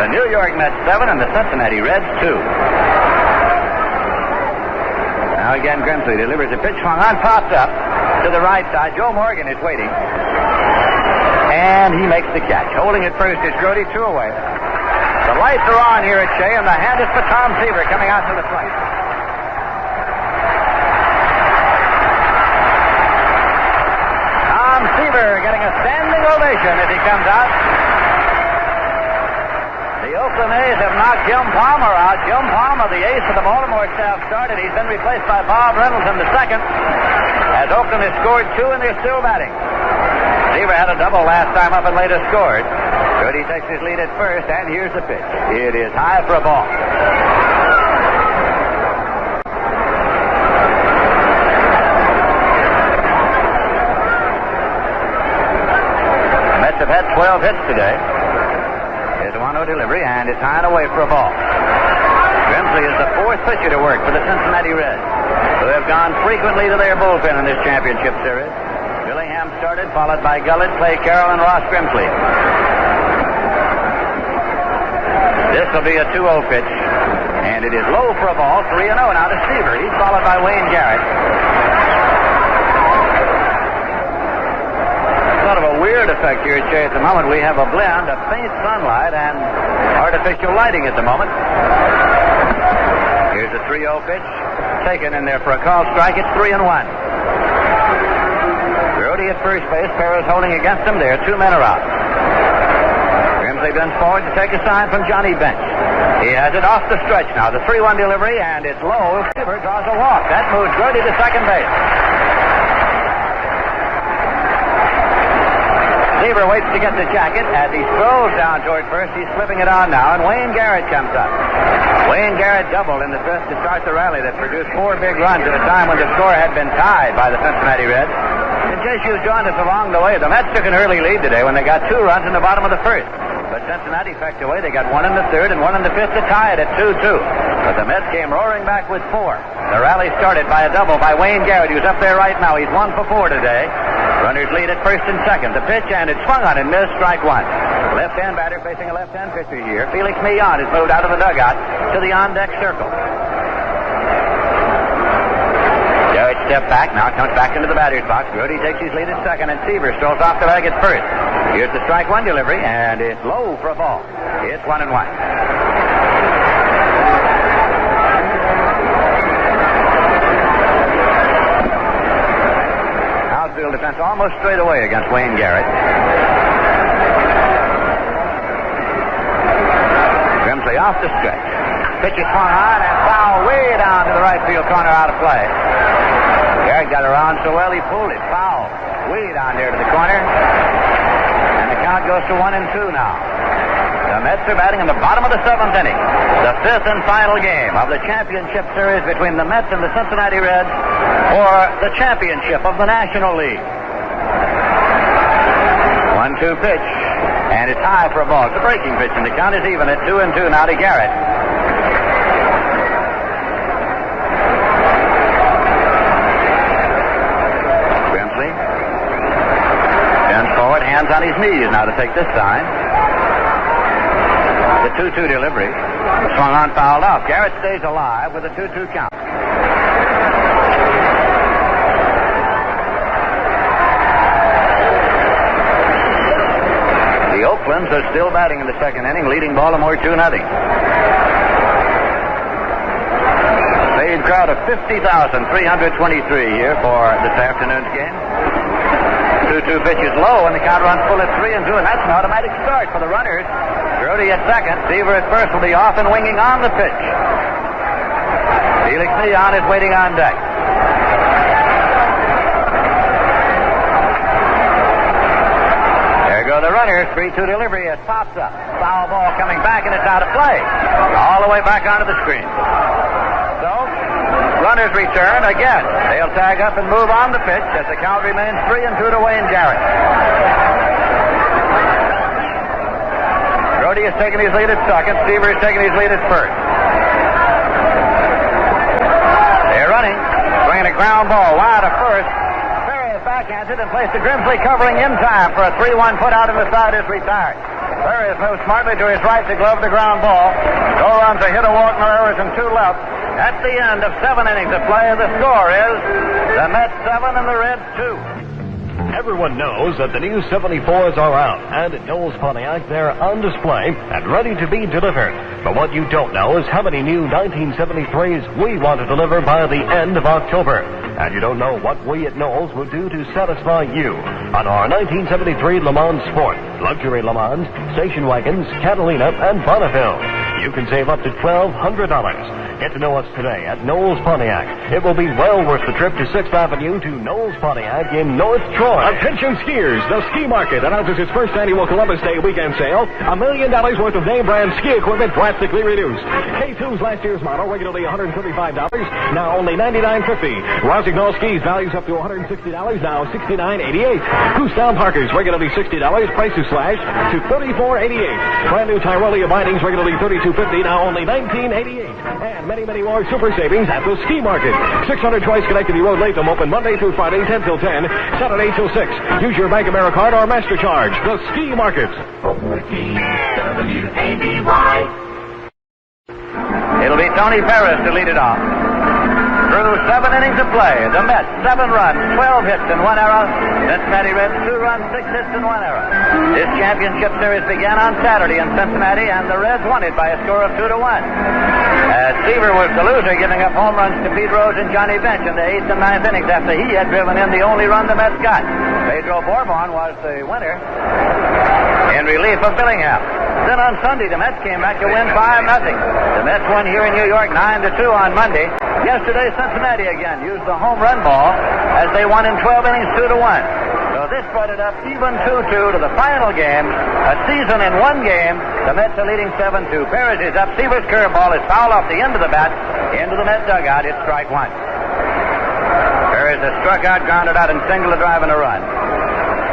The New York Mets 7 and the Cincinnati Reds 2. Now again, Grimsley delivers a pitch, swung on, pops up to the right side. Joe Morgan is waiting. And he makes the catch. Holding at first is Grody, 2 away. The lights are on here at Shea, and the hand is for Tom Seaver coming out to the plate. Tom Seaver getting a standing ovation as he comes out. The Oakland A's have knocked Jim Palmer out. Jim Palmer, the ace of the Baltimore staff, started. He's been replaced by Bob Reynolds in the 2nd. As Oakland has scored 2 and they're still batting. Seaver had a double last time up and later scored. Grody takes his lead at first, and here's the pitch. It is high for a ball. The Mets have had 12 hits today. Here's a 1-0 delivery, and it's high and away for a ball. Grimsley is the 4th pitcher to work for the Cincinnati Reds, who have gone frequently to their bullpen in this championship series. Billingham started, followed by Gullett, Clay Carroll, and Ross Grimsley. This will be a 2-0 pitch, and it is low for a ball. 3-0 now to Seaver. He's followed by Wayne Garrett. Sort of a weird effect here at Shea at the moment. We have a blend of faint sunlight and artificial lighting at the moment. Here's a 3-0 pitch, taken in there for a call strike. It's 3-1. Grody at first base. Pérez holding against him there. 2 men are out. Grimsley bends forward to take a sign from Johnny Bench. He has it off the stretch now. The 3-1 delivery, and it's low. Seaver draws a walk. That moves Grody to second base. Seaver waits to get the jacket. As he strolls down toward first, he's slipping it on now, and Wayne Garrett comes up. Wayne Garrett doubled in the 5th to start the rally that produced 4 big runs at a time when the score had been tied by the Cincinnati Reds. In case you've joined us along the way, the Mets took an early lead today when they got 2 runs in the bottom of the 1st. But Cincinnati fecked away. They got 1 in the 3rd and 1 in the 5th to tie it at 2-2. But the Mets came roaring back with 4. The rally started by a double by Wayne Garrett, who's up there right now. He's 1 for 4 today. Runners lead at first and second. The pitch, and it's swung on and missed. Strike one. Left-hand batter facing a left-hand pitcher here. Felix Millan is moved out of the dugout to the on-deck circle. Garrett stepped back, now comes back into the batter's box. Brody takes his lead at second, and Seaver strolls off the bag at first. Here's the strike one delivery, and it's low for a ball. It's 1-1. Outfield defense almost straight away against Wayne Garrett. Grimsley off the stretch. Pitch is swung on and foul way down to the right field corner, out of play. Garrett got around so well he pulled it. Foul way down there to the corner. And the count goes to 1-2 now. The Mets are batting in the bottom of the seventh inning. The fifth and final game of the championship series between the Mets and the Cincinnati Reds for the championship of the National League. 1-2 pitch. And it's high for a ball. It's a breaking pitch, and the count is even at 2-2 now to Garrett. Grimsley bends forward, hands on his knees now to take this sign. The 2-2 delivery. Swung on, fouled off. Garrett stays alive with a 2-2 count. The Oaklands are still batting in the second inning, leading Baltimore 2-0. Paid crowd of 50,323 here for this afternoon's game. 2-2 pitch is low, and the count runs full at 3-2, and that's an automatic start for the runners. Brody at second, Seaver at first will be off and winging on the pitch. Felix Millan is waiting on deck. There go the runners. 3-2 delivery. It pops up. Foul ball coming back, and it's out of play. All the way back onto the screen. So, runners return again. They'll tag up and move on the pitch as the count remains 3-2 to Wayne Garrett. Brody is taking his lead at second. Seaver is taking his lead at first. They're running. Swinging a ground ball wide of first. Pérez backhands it and plays to Grimsley, covering in time for a 3-1 put out, and the side is retired. Pérez moves smartly to his right to glove the ground ball. No runs, a hit, a walk, no errors, and 2 left. At the end of 7 innings of play, the score is the Mets 7 and the Reds 2. Everyone knows that the new 74s are out, and at Knowles Pontiac they're on display and ready to be delivered. But what you don't know is how many new 1973s we want to deliver by the end of October. And you don't know what we at Knowles will do to satisfy you on our 1973 Le Mans Sport, luxury Le Mans, station wagons, Catalina, and Bonneville. You can save up to $1,200. Get to know us today at Knowles Pontiac. It will be well worth the trip to 6th Avenue to Knowles Pontiac in North Troy. Attention skiers, the Ski Market announces its first annual Columbus Day weekend sale. $1 million worth of name brand ski equipment drastically reduced. K2's last year's model, regularly $135, now only $99.50. Rossignol skis, values up to $160, now $69.88. Kustown Parkers, regularly $60, prices slashed to $34.88. Brand new Tyrolia bindings, regularly $32.50, now only $19.88. And many, many more super savings at the Ski Market. 600 Troy Schenectady Road, Latham, open Monday through Friday, 10 till 10, Saturday till 6. Use your Bank Americard or MasterCharge. The Ski Market. It'll be Tony Pérez to lead it off. Through 7 innings of play, the Mets 7 runs, 12 hits, and 1 error. Cincinnati Reds 2 runs, 6 hits, and 1 error. This championship series began on Saturday in Cincinnati, and the Reds won it by a score of 2-1. As Seaver was the loser, giving up home runs to Pete Rose and Johnny Bench in the 8th and 9th innings after he had driven in the only run the Mets got. Pedro Bourbon was the winner in relief of Billingham. Then on Sunday, the Mets came back to win 5-0. The Mets won here in New York 9-2 on Monday. Yesterday, Cincinnati again used the home run ball as they won in 12 innings 2-1. So this brought it up even 2-2 to the final game. A season in 1 game. The Mets are leading 7-2. Pérez is up. Seaver's curveball is fouled off the end of the bat into the Mets dugout. It's strike 1. Pérez has struck out, grounded out, and singled a drive and a run.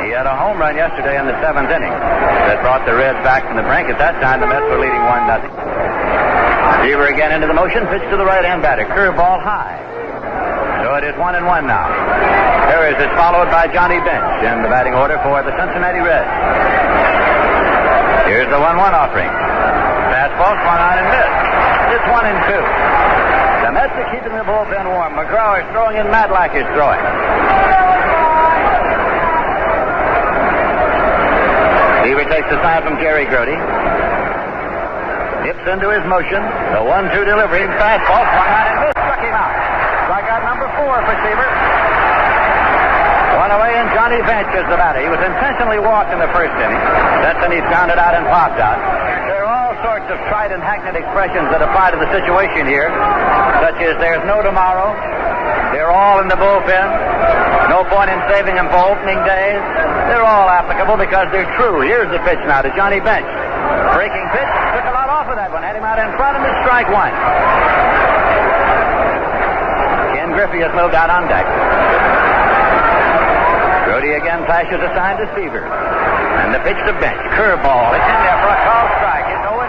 He had a home run yesterday in the 7th inning that brought the Reds back from the brink. At that time, the Mets were leading 1-0. Seaver again into the motion, pitch to the right-hand batter. Curveball high. So it is 1-1 now. Pérez is followed by Johnny Bench in the batting order for the Cincinnati Reds. Here's the 1-1 offering. Fastball swung on and missed. It's 1-2. The Mets are keeping the bullpen warm. McGraw is throwing in. Matlack is throwing. Seaver takes the sign from Gary Grody. Dips into his motion. The 1-2 delivery. Fastball swung on and missed. Struck him out. Strikeout number 4 for Seaver. One away, and Johnny Bench is the batter. He was intentionally walked in the first inning. That's when he's grounded out and popped out. There are all sorts of tried and hackneyed expressions that apply to the situation here, such as there's no tomorrow, they're all in the bullpen, no point in saving them for opening days. They're all applicable because they're true. Here's the pitch now to Johnny Bench. Breaking pitch, took a lot off of that one, had him out in front, and it's strike one. Ken Griffey has moved out on deck. Grody again flashes a sign to Seaver. And the pitch to Bench. Curveball. It's in there for a call strike. It's 0-2.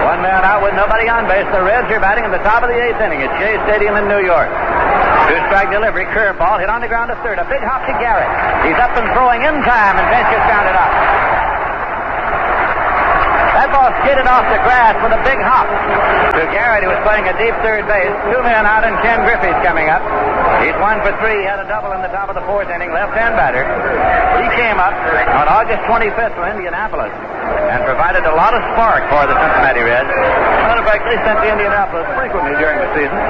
One man out with nobody on base. The Reds are batting in the top of the 8th inning at Shea Stadium in New York. Two-strike delivery. Curveball. Hit on the ground to third. A big hop to Garrett. He's up and throwing in time, and Bench is grounded out. That ball skidded off the grass with a big hop to Garrett, who was playing a deep third base. Two men out, and Ken Griffey's coming up. He's 1 for 3. He had a double in the top of the 4th inning. Left-hand batter. He came up on August 25th from Indianapolis and provided a lot of spark for the Cincinnati Reds. Matter of fact, they sent to Indianapolis frequently during the season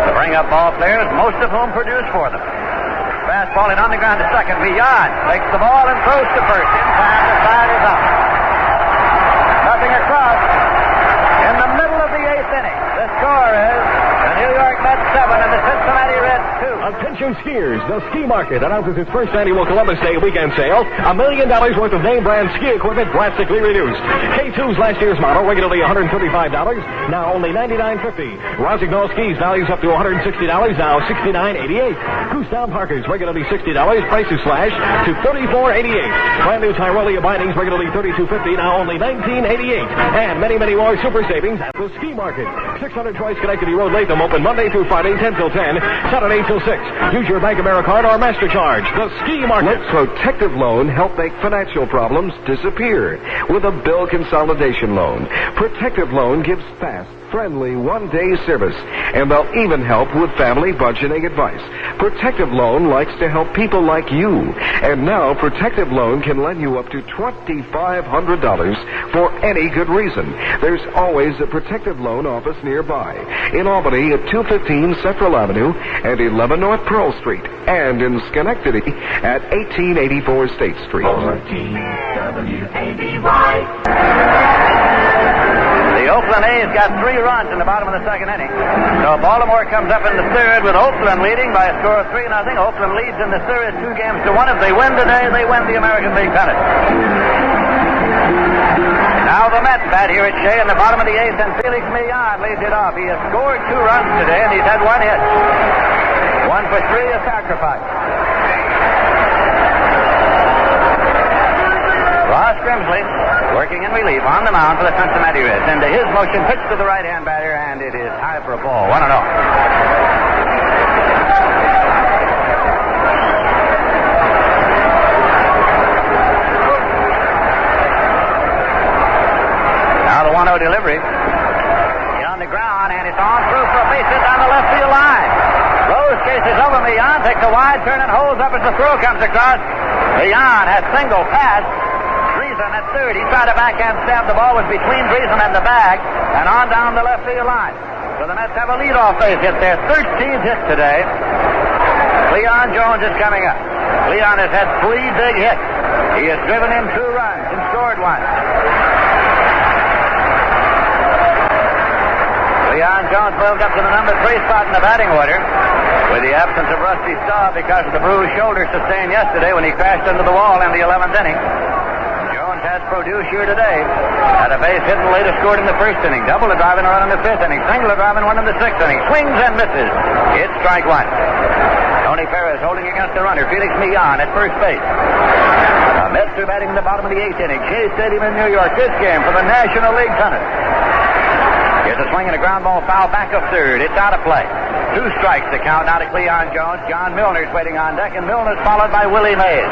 to bring up ball players, most of whom produced for them. Fastball in on the ground to second. Beyond takes the ball and throws to first. In time, the side is up. Nothing across. In the middle of the 8th inning, the score is the New York Mets 7 and the Cincinnati Reds 2. Attention skiers, the Ski Market announces its first annual Columbus Day weekend sale. $1 million worth of name brand ski equipment drastically reduced. K2's last year's model, regularly $135, now only $99.50. Rossignol skis values up to $160, now $69.88. Gustav Parker's regularly $60, prices slashed to $34.88. Brand new Tyrolia bindings, regularly $32.50, now only $19.88. And many, many more super savings at the Ski Market. 600 Troy Schenectady Road, Latham, open Monday through Friday, 10 till 10, Saturday till 6. Use your Bank Americard or MasterCharge. The Ski Market. Let Protective Loan help make financial problems disappear with a bill consolidation loan. Protective Loan gives fast, friendly, one-day service, and they'll even help with family budgeting advice. Protective Loan likes to help people like you. And now Protective Loan can lend you up to $2,500 for any good reason. There's always a Protective Loan office nearby. In Albany at 215 Central Avenue and 11 North Pearl Street. And in Schenectady at 1884 State Street. The Oakland A's got 3 runs in the bottom of the 2nd inning. So Baltimore comes up in the 3rd with Oakland leading by a score of 3-0. Oakland leads in the series 2-1. If they win today, they win the American League pennant. Now the Mets bat here at Shea in the bottom of the 8th, and Felix Millan leads it off. He has scored 2 runs today, and he's had 1 hit. 1 for 3, a sacrifice. Ross Grimsley working in relief on the mound for the Cincinnati Reds. Into his motion, pitch to the right-hand batter, and it is high for a ball. 1-0. Now the 1-0 delivery. Hit on the ground, and it's on through for a base hit down the left field line. Rose chases over Millan, takes a wide turn and holds up as the throw comes across. Millan has single pass. Driessen at third. He tried to backhand stab. The ball was between Driessen and the bag and on down the left field line. So the Mets have a leadoff base hit there. 13th hit today. Cleon Jones is coming up. Cleon has had 3 big hits. He has driven in 2 runs and scored 1. Cleon Jones moved up to the number 3 spot in the batting order with the absence of Rusty Staub because of the bruised shoulder sustained yesterday when he crashed into the wall in the 11th inning. Jones has produced here today. Had a base hit and later scored in the 1st inning. Double a drive and a run in the 5th inning. Single a drive and 1 in the 6th inning. Swings and misses. It's strike 1. Tony Pérez holding against the runner. Felix Millan at first base. The Mets are batting in the bottom of the 8th inning. Shea Stadium in New York. This game for the National League pennant. Here's a swing and a ground ball foul back of third. It's out of play. 2 strikes to count now to Cleon Jones. John Milner's waiting on deck, and Milner's followed by Willie Mays.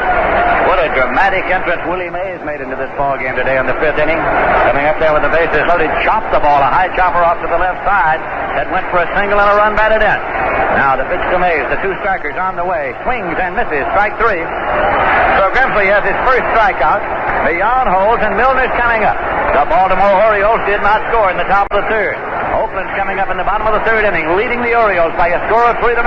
What a dramatic entrance Willie Mays made into this ball game today in the 5th inning. Coming up there with the bases loaded, chopped the ball, a high chopper off to the left side that went for a single and a run batted in. Now the pitch to Mays, the 2 strikers on the way. Swings and misses, strike 3. So Grimsley has his first strikeout. Beyond holds, and Milner's coming up. The Baltimore Orioles did not score in the top of the 3rd. Oakland's coming up in the bottom of the 3rd inning, leading the Orioles by a score of 3-0.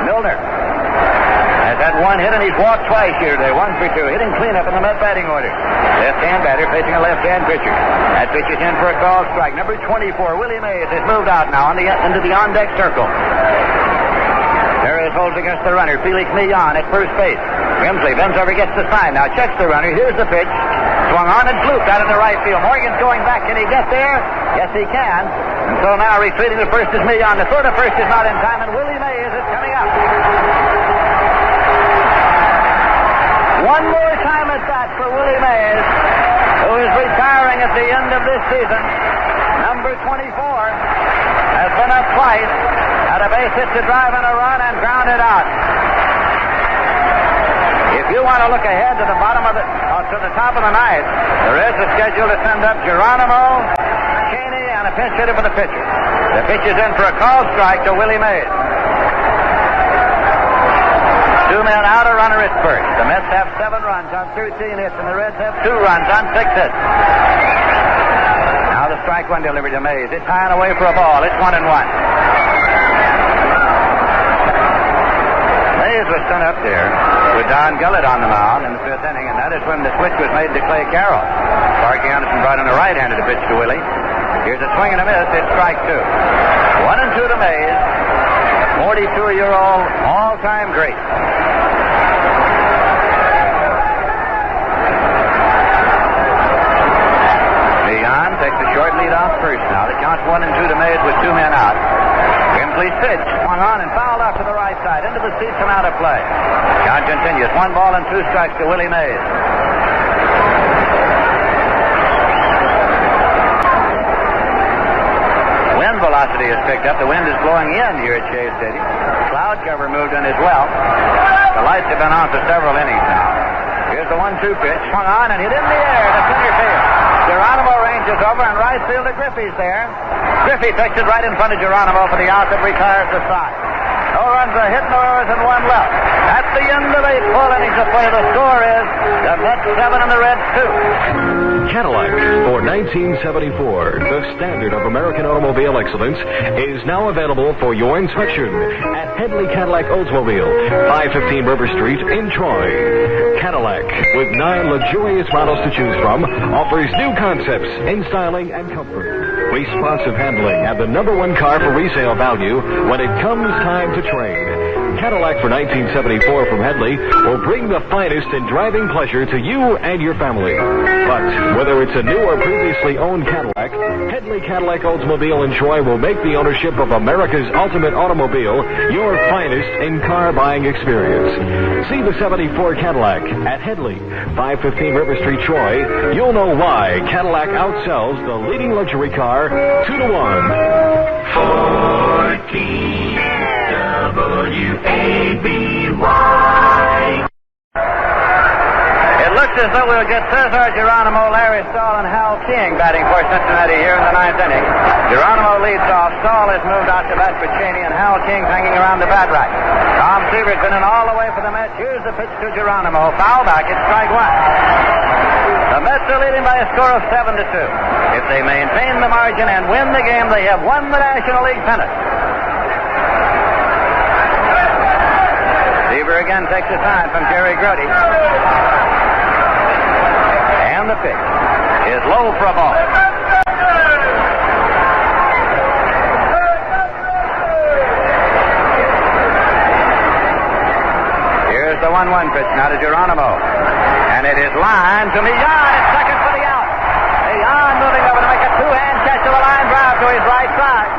Milner has had 1 hit, and he's walked twice here today. 1 for 2, hitting cleanup in the Met batting order. Left-hand batter facing a left-hand pitcher. That pitch is in for a called strike. Number 24, Willie Mays, has moved out now into the on-deck circle. Pérez holds against the runner. Felix Millon at first base. Grimsley bends over, gets the sign. Now checks the runner. Here's the pitch. Swung on and flooped out in the right field. Morgan's going back. Can he get there? Yes, he can. And so now retreating to first is Millon. The throw to first is not in time, and Willie Mays is coming up. One more time at bat for Willie Mays, who is retiring at the end of this season. Number 24 has been up twice, had a base hit to drive and a run, and grounded out. If you want to look ahead to the bottom of to the top of the ninth, there is a schedule to send up Geronimo, Cheney, and a pinch hitter for the pitcher. The pitch is in for a called strike to Willie Mays. 2 men out, a runner at first. The Mets have 7 runs on 13 hits, and the Reds have 2 runs on 6 hits. Now the strike 1 delivered to Mays. It's high and away for a ball. It's 1-1. Mays was sent up there with Don Gullett on the mound in the 5th inning, and that is when the switch was made to Clay Carroll. Sparky Anderson brought in a right-hander to pitch to Willie. Here's a swing and a miss. It's strike 2. 1-2 to Mays, 42-year-old all-time great. Leon takes a short lead off first now. The count's 1-2 to Mays with 2 men out. Grimsley's pitch swung on and fouled off to the right side into the seats and out of play. Count continues. 1 ball and 2 strikes to Willie Mays. Wind velocity is picked up. The wind is blowing in here at Shea Stadium. Cloud cover moved in as well. The lights have been on for several innings now. Here's the 1-2 pitch. Swung on and hit in the air to center field. Geronimo ranges over, and right fielder Griffey's there. Griffey takes it right in front of Geronimo for the out that retires the side. No runs, a hit, no errors, and 1 left. At the end of 8 full innings of play, the score is the Mets 7 and the Reds 2. Cadillac for 1974, the standard of American automobile excellence, is now available for your inspection at Headley Cadillac Oldsmobile, 515 River Street in Troy. Cadillac, with 9 luxurious models to choose from, offers new concepts in styling and comfort, responsive handling, and the #1 car for resale value when it comes time to trade. Cadillac for 1974 from Headley will bring the finest in driving pleasure to you and your family. But whether it's a new or previously owned Cadillac, Headley Cadillac Oldsmobile in Troy will make the ownership of America's ultimate automobile your finest in car buying experience. See the 74 Cadillac at Headley, 515 River Street, Troy. You'll know why Cadillac outsells the leading luxury car 2-1. 14 WABY. It looks as though we'll get Cesar Geronimo, Larry Stahl, and Hal King batting for Cincinnati here in the 9th inning. Geronimo leads off. Stahl has moved out to bat for Cheney, and Hal King's hanging around the bat right. Tom Seaver's been in all the way for the Mets. Here's the pitch to Geronimo. Foul back. It's strike 1. The Mets are leading by a score of 7-2. If they maintain the margin and win the game, they have won the National League pennant. Seaver again takes a sign from Jerry Grody. And the pitch is low for a ball. Here's the 1-1 pitch now to Geronimo. And it is lined to Millon. It's second for the out. Millon moving over to make a 2-hand catch of the line drive to his right side.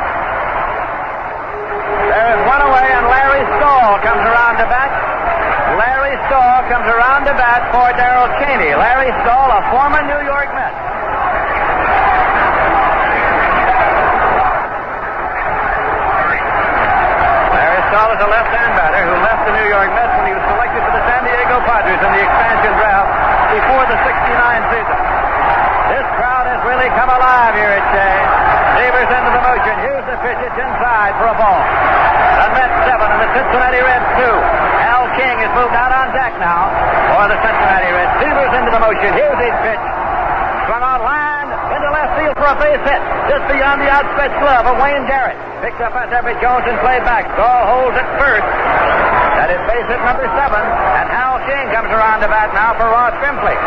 There is 1 away, and Larry Stahl comes around to bat. Larry Stahl comes around to bat for Darrell Cheney. Larry Stahl, a former New York Met. is a left-hand batter who left the New York Mets when he was selected for the San Diego Padres in the expansion draft before the '69 season. This crowd has really come alive here at Shea. Seaver's into the motion. Here's the pitch. It's inside for a ball. The Mets 7 and the Cincinnati Reds 2. Al King has moved out on deck now for the Cincinnati Reds. Seaver's into the motion. Here's his pitch. Swung on line into left field for a base hit. Just beyond the outstretched glove of Wayne Garrett. Picked up by Everett Jones and played back. Stahl holds it first. That is base hit number 7. And Hal King comes around to bat now for Ross Grimpley.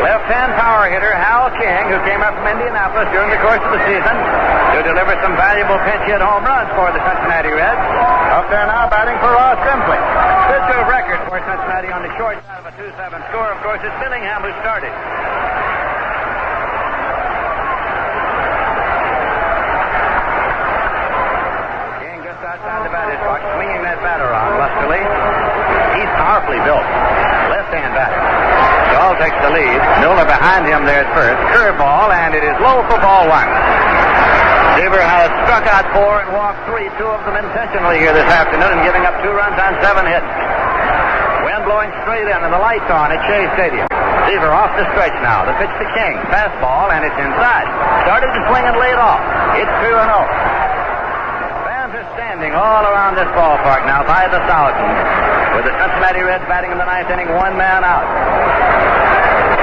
Left-hand power hitter Hal King, who came up from Indianapolis during the course of the season to deliver some valuable pinch hit home runs for the Cincinnati Reds. Up there now batting for Ross Grimpley. Pitcher of record for Cincinnati on the short side of a 2-7 score. Of course, it's Billingham who started. King just outside the batter's box, swinging that bat around lustily. He's powerfully built. Left-hand batter. Stahl takes the lead. Miller behind him there at first. Curveball, and it is low for ball 1. Seaver has struck out 4 and walked 3, 2 of them intentionally here this afternoon, and giving up 2 runs on 7 hits. Wind blowing straight in, and the lights on at Shea Stadium. Seaver off the stretch now. The pitch to King. Fastball, and it's inside. Started to swing and laid off. It's 2-0. Fans are standing all around this ballpark now by the thousands, with the Cincinnati Reds batting in the 9th inning, 1 man out.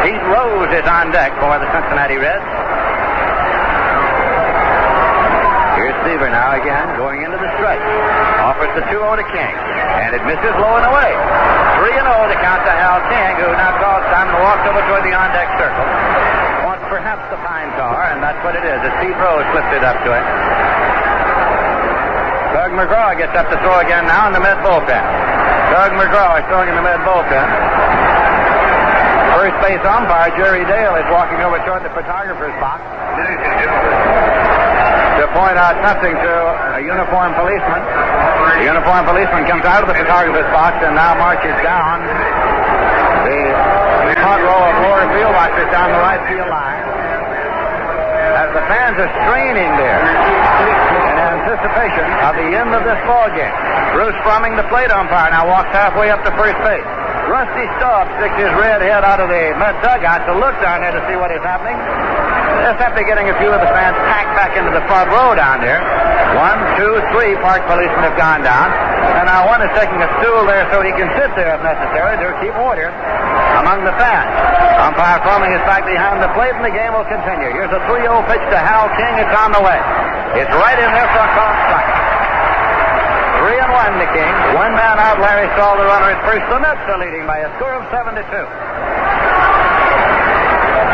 Pete Rose is on deck for the Cincinnati Reds. Here's Seaver now again, going into the stretch. Offers the 2-0 to King, and it misses low and away. 3-0 to count to Hal King, who now calls time and walks over toward the on-deck circle. Wants perhaps the pine tar, and that's what it is. It's Pete Rose flipped it up to him. Tug McGraw gets up to throw again now in the mid bullpen. Tug McGraw is throwing in the mid bullpen. First base umpire Jerry Dale is walking over toward the photographer's box to point out something to a uniformed policeman. The uniformed policeman comes out of the photographer's box and now marches down the front row of lower field watchers down the right field line. As the fans are straining there in anticipation of the end of this ball game. Bruce Frumming, the plate umpire, now walks halfway up to first base. Rusty Staub sticks his red head out of the mud dugout to look down there to see what is happening. Just after getting a few of the fans packed back into the front row down there. 1, 2, 3 park policemen have gone down. And now one is taking a stool there so he can sit there if necessary to keep order among the fans. Umpire Frumming is back behind the plate and the game will continue. Here's a 3-0 pitch to Hal King. It's on the way. It's right in there for a called strike. 3-1 to King. 1 man out. Larry Stahl, the runner at first. The Mets are leading by a score of 7-2.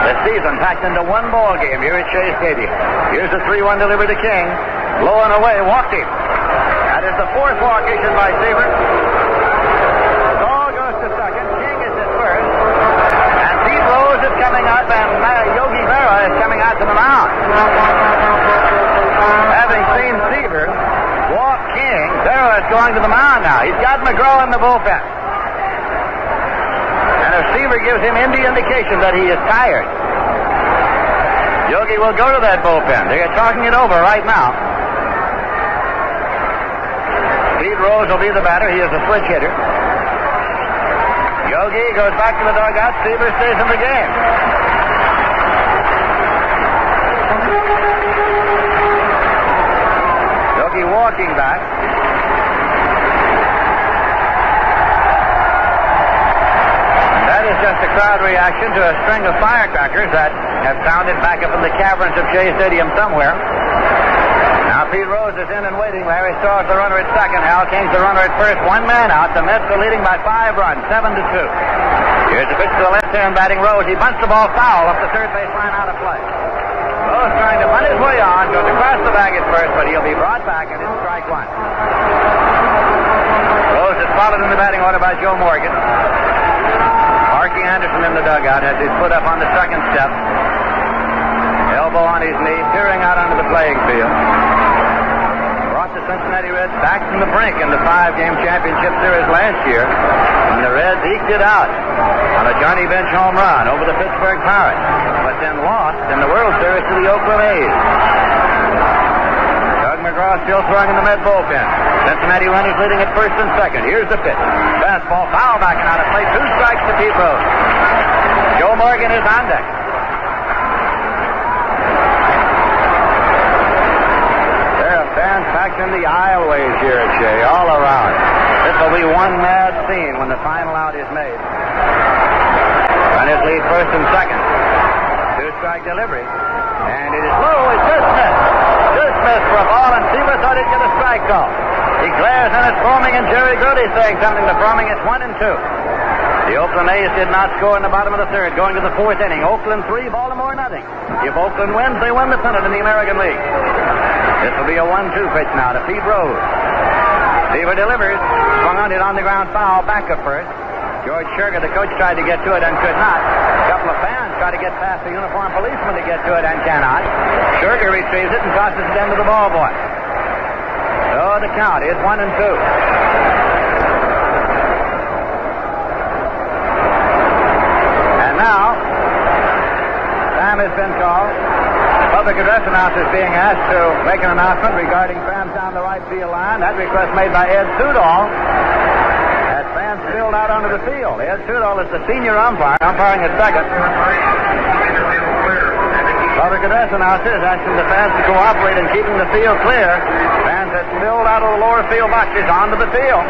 The season packed into 1 ball game here at Shea Stadium. Here's a 3-1 delivery to King. Low and away. Walked him. That is the 4th walk issued by Seaver. Stahl goes to second. King is at first. And Pete Rose is coming out, and Yogi Berra is coming out to the mound. Having seen Seaver walk King, Berra is going to the mound now. He's got McGraw in the bullpen. And if Seaver gives him any indication that he is tired, Yogi will go to that bullpen. They are talking it over right now. Pete Rose will be the batter. He is a switch hitter. Yogi goes back to the dugout. Seaver stays in the game. Yogi walking back. And that is just a crowd reaction to a string of firecrackers that have sounded back up in the caverns of Shea Stadium somewhere. Now Pete Rose is in and waiting. Larry Stahl is the runner at second. Hal King's the runner at first. 1 man out. The Mets are leading by 5 runs, 7-2. Here's the pitch to the left-hand batting Rose. He bunts the ball foul up the third base line out of play. Rose trying to bunt his way on. Goes across the bag at first, but he'll be brought back, and it's strike 1. Rose is followed in the batting order by Joe Morgan. Marky Anderson in the dugout has his foot up on the second step. Elbow on his knee, peering out onto the playing field. Brought the Cincinnati Reds back from the brink in the 5-game championship series last year, when the Reds eked it out on a Johnny Bench home run over the Pittsburgh Pirates, but then lost in the World Series to the Oakland A's. McGraw still throwing in the Met bullpen. Cincinnati runners leading at first and second. Here's the pitch. Fastball, foul backing out of play. 2 strikes to Pete Rose. Joe Morgan is on deck. There are fans packed in the aisleways here at Shea, all around. This will be one mad scene when the final out is made. Runners lead first and second. 2-strike delivery. And it is low. It's just missed. Just missed for a ball, and Seaver thought he'd get a strike call. He glares, and it's Fromming, and Jerry Grody's saying something to Fromming. It's 1-2. The Oakland A's did not score in the bottom of the third, going to the 4th inning. Oakland 3, Baltimore nothing. If Oakland wins, they win the pennant in the American League. This will be a 1-2 pitch now to Pete Rose. Seaver delivers. Swung on it on the ground foul, back of first. George Sherger, the coach, tried to get to it and could not. A couple of fans try to get past the uniformed policeman to get to it and cannot. Sherger retrieves it and tosses it into the ball boy. So the count is 1-2. And now, time has been called. The public address announcer is being asked to make an announcement regarding fans down the right field line. That request made by Ed Sudol. Fans spilled out onto the field. Ed Sudol is the senior umpire, umpiring at second. Public address announcer is asking the fans to cooperate in keeping the field clear. Fans had spilled out of the lower field boxes onto the field.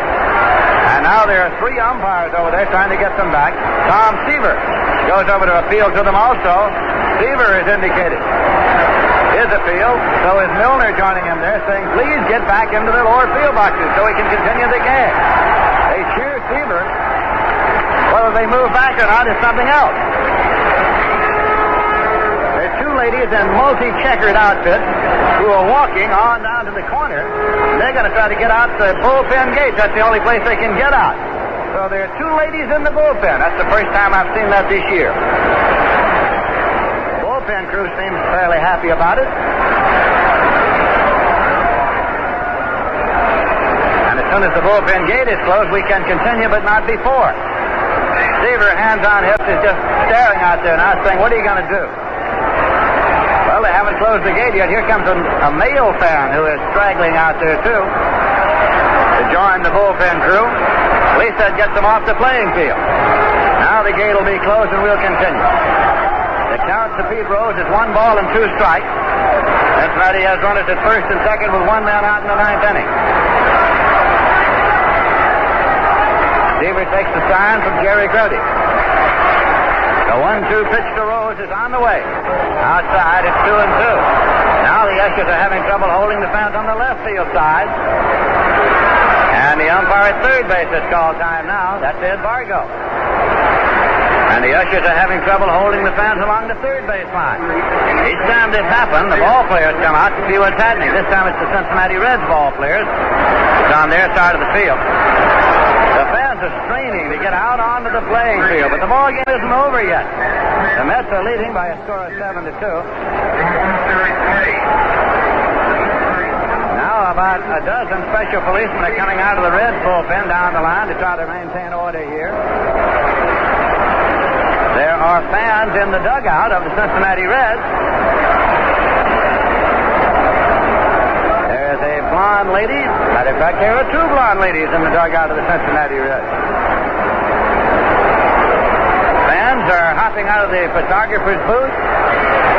And now there are 3 umpires over there trying to get them back. Tom Seaver goes over to appeal to them also. Seaver is indicated his appeal. So is Milner joining him there, saying, please get back into the lower field boxes so we can continue the game. They cheer Seaver. Whether they move back or not is something else. There are 2 ladies in multi-checkered outfits who are walking on down to the corner. They're going to try to get out the bullpen gate. That's the only place they can get out. So there are 2 ladies in the bullpen. That's the first time I've seen that this year. The bullpen crew seems fairly happy about it. As soon as the bullpen gate is closed, we can continue, but not before. Seaver, hands on hips, is just staring out there now, saying, what are you going to do? Well, they haven't closed the gate yet. Here comes a male fan who is straggling out there, too, to join the bullpen crew. At least that gets them off the playing field. Now the gate will be closed, and we'll continue. The count to Pete Rose is 1 ball and 2 strikes. Cincinnati has runners at first and second with 1 man out in the 9th inning. Seaver takes the sign from Jerry Grody. The 1-2 pitch to Rose is on the way. Outside, it's 2-2. Now the ushers are having trouble holding the fans on the left field side. And the umpire at third base has called time now. That's Ed Vargo. And the ushers are having trouble holding the fans along the third base line. Each time this happens, the ball players come out to see what's happening. This time it's the Cincinnati Reds ball players. It's on their side of the field. The fans are straining to get out onto the playing field, but the ball game isn't over yet. The Mets are leading by a score of 7-2. Now about a dozen special policemen are coming out of the Reds bullpen down the line to try to maintain order here. There are fans in the dugout of the Cincinnati Reds. There's a blonde lady. Matter of fact, there are 2 blonde ladies in the dugout of the Cincinnati Reds. Fans are hopping out of the photographer's booth.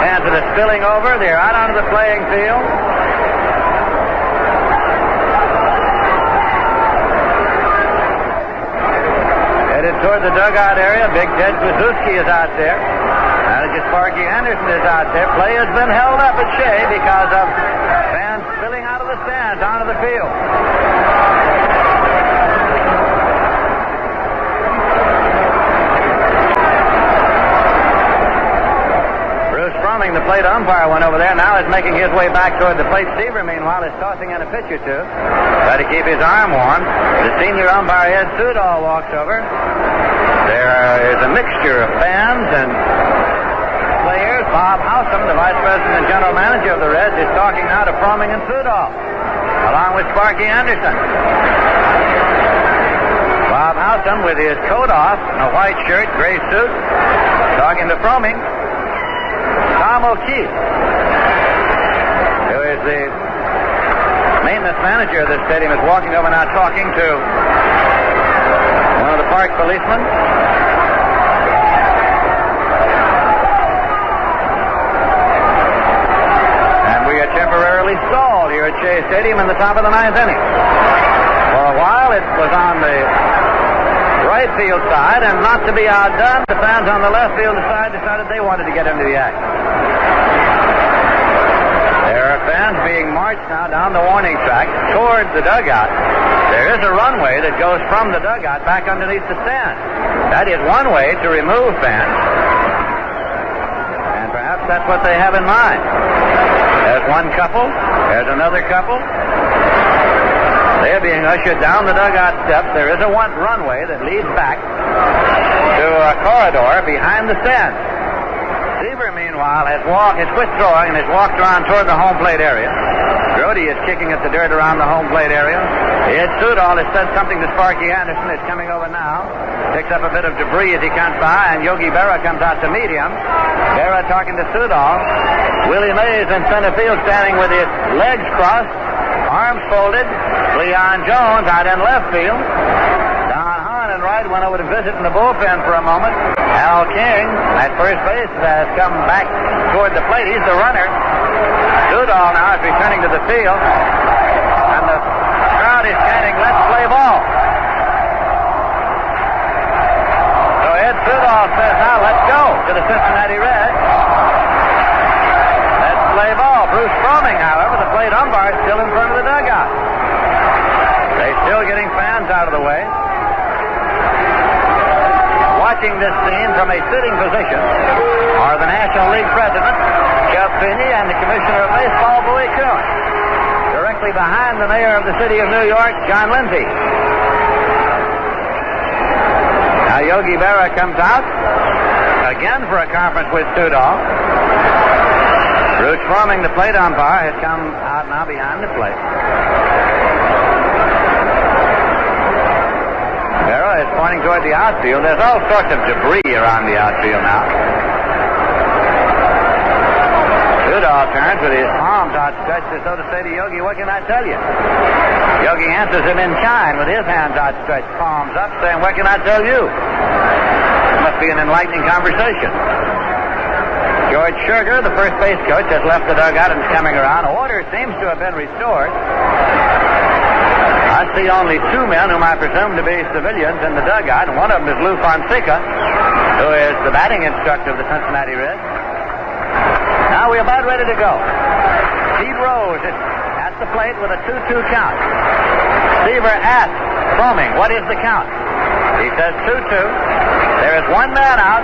Fans that are spilling over. They're out onto the playing field. Headed toward the dugout area. Big Ted Kluszewski is out there. Manager Sparky Anderson is out there. Play has been held up at Shea because of fans spilling out of the stands onto the field. Bruce Fromming, the plate umpire, went over there. Now is making his way back toward the plate. Seaver, meanwhile, is tossing in a pitch or 2. Try to keep his arm warm. The senior umpire, Ed Sudol, walks over. There is a mixture of fans and players. Bob Howsam, the vice president and general manager of the Reds, is talking now to Fromming and Sudol, along with Sparky Anderson. Bob Howsam, with his coat off, and a white shirt, gray suit, talking to Fromming. Tom O'Keefe, who is the maintenance manager of this stadium is walking over now talking to one of the park policemen. And we are temporarily stalled here at Shea Stadium in the top of the ninth inning. For a while it was on the right field side, and not to be outdone, the fans on the left field side decided they wanted to get into the act. There are fans being marched now down the warning track toward the dugout. There is a runway that goes from the dugout back underneath the stand. That is one way to remove fans. And perhaps that's what they have in mind. There's one couple. There's another couple. They're being ushered down the dugout steps. There is a runway that leads back to a corridor behind the stand. Seaver, meanwhile, has quit throwing and has walked around toward the home plate area. Brody is kicking at the dirt around the home plate area. Ed Sudol has said something to Sparky Anderson. It's coming over now. Picks up a bit of debris as he comes by, and Yogi Berra comes out to meet him. Berra talking to Sudol. Willie Mays in center field standing with his legs crossed, arms folded. Cleon Jones out in left field. Don Hahn and Wright went over to visit in the bullpen for a moment. Al King at first base has come back toward the plate. He's the runner. Sudol now is returning to the field. And the crowd is chanting, "Let's play ball." So Ed Sudol says, "Now let's go," to the Cincinnati Reds. Let's play ball. Bruce Fromming, however, the plate umpire, is still in front of the dugout. They're still getting fans out of the way. Watching this scene from a sitting position are the National League President, Jeff Finney, and the Commissioner of Baseball, Bowie Kuhn. Directly behind the Mayor of the City of New York, John Lindsay. Now Yogi Berra comes out again for a conference with Sudol. Bruce Fromming, the plate umpire, has come out now behind the plate. Berra is pointing toward the outfield. There's all sorts of debris around the outfield now. Sudol turns with his palms outstretched as though to say to Yogi, "What can I tell you?" Yogi answers him in kind with his hands outstretched, palms up, saying, "What can I tell you?" It must be an enlightening conversation. George Sugar, the first base coach, has left the dugout and is coming around. Order seems to have been restored. I see only two men whom I presume to be civilians in the dugout, and one of them is Lou Fonseca, who is the batting instructor of the Cincinnati Reds. Now we're about ready to go. Pete Rose is at the plate with a 2-2 count. Seaver asks Fromming, "What is the count?" He says 2-2. There is one man out.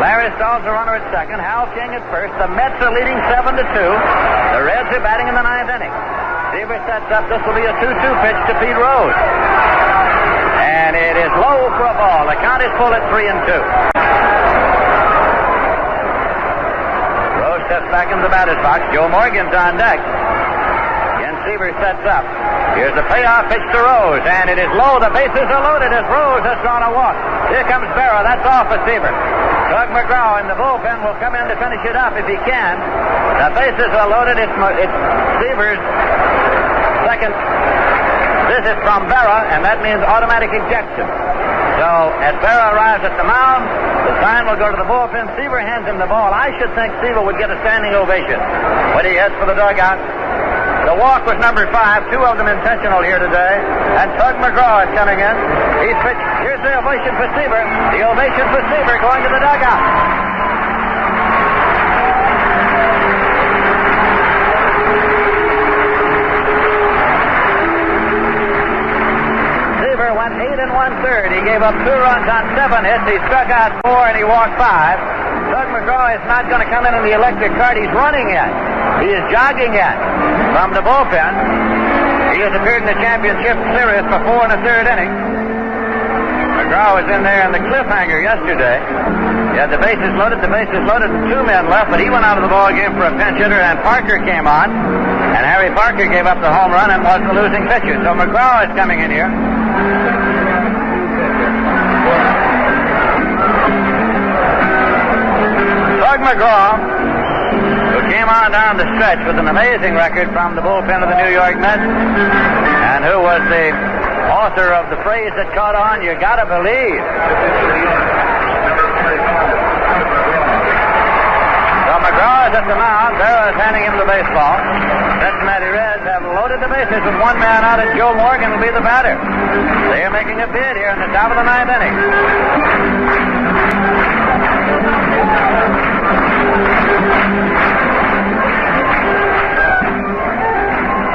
Larry Staub's the runner at second. Hal King at first. The Mets are leading 7-2. The Reds are batting in the ninth inning. Seaver sets up. This will be a 2-2 pitch to Pete Rose. And it is low for a ball. The count is full at 3-2. Rose steps back into the batter's box. Joe Morgan's on deck. Again, Seaver sets up. Here's the payoff pitch to Rose, and it is low. The bases are loaded as Rose has drawn a walk. Here comes Berra. That's off for Seaver. Tug McGraw in the bullpen will come in to finish it up if he can. The bases are loaded. It's Seaver's second visit from Berra, and that means automatic ejection. So as Berra arrives at the mound, the sign will go to the bullpen. Seaver hands him the ball. I should think Seaver would get a standing ovation when he heads for the dugout. The walk was number 5, 2 of them intentional here today. And Tug McGraw is coming in. He's pitched. Here's the ovation for Seaver. The ovation for Seaver going to the dugout. Seaver went 8 1/3. He gave up 2 runs on 7 hits. He struck out 4 and he walked 5. Tug McGraw is not going to come in the electric cart. He's running yet. He is jogging yet from the bullpen. He has appeared in the championship series for 4 1/3 innings. McGraw was in there in the cliffhanger yesterday. He had the bases loaded, and 2 men left, but he went out of the ball game for a pinch hitter, and Parker came on, and Harry Parker gave up the home run and was the losing pitcher. So McGraw is coming in here. Tug McGraw, who came on down the stretch with an amazing record from the bullpen of the New York Mets, and who was the author of the phrase that caught on, "You gotta believe." So McGraw is at the mound. Barrow is handing him the baseball. Cincinnati Reds have loaded the bases with one man out, and Joe Morgan will be the batter. They are making a bid here in the top of the ninth inning.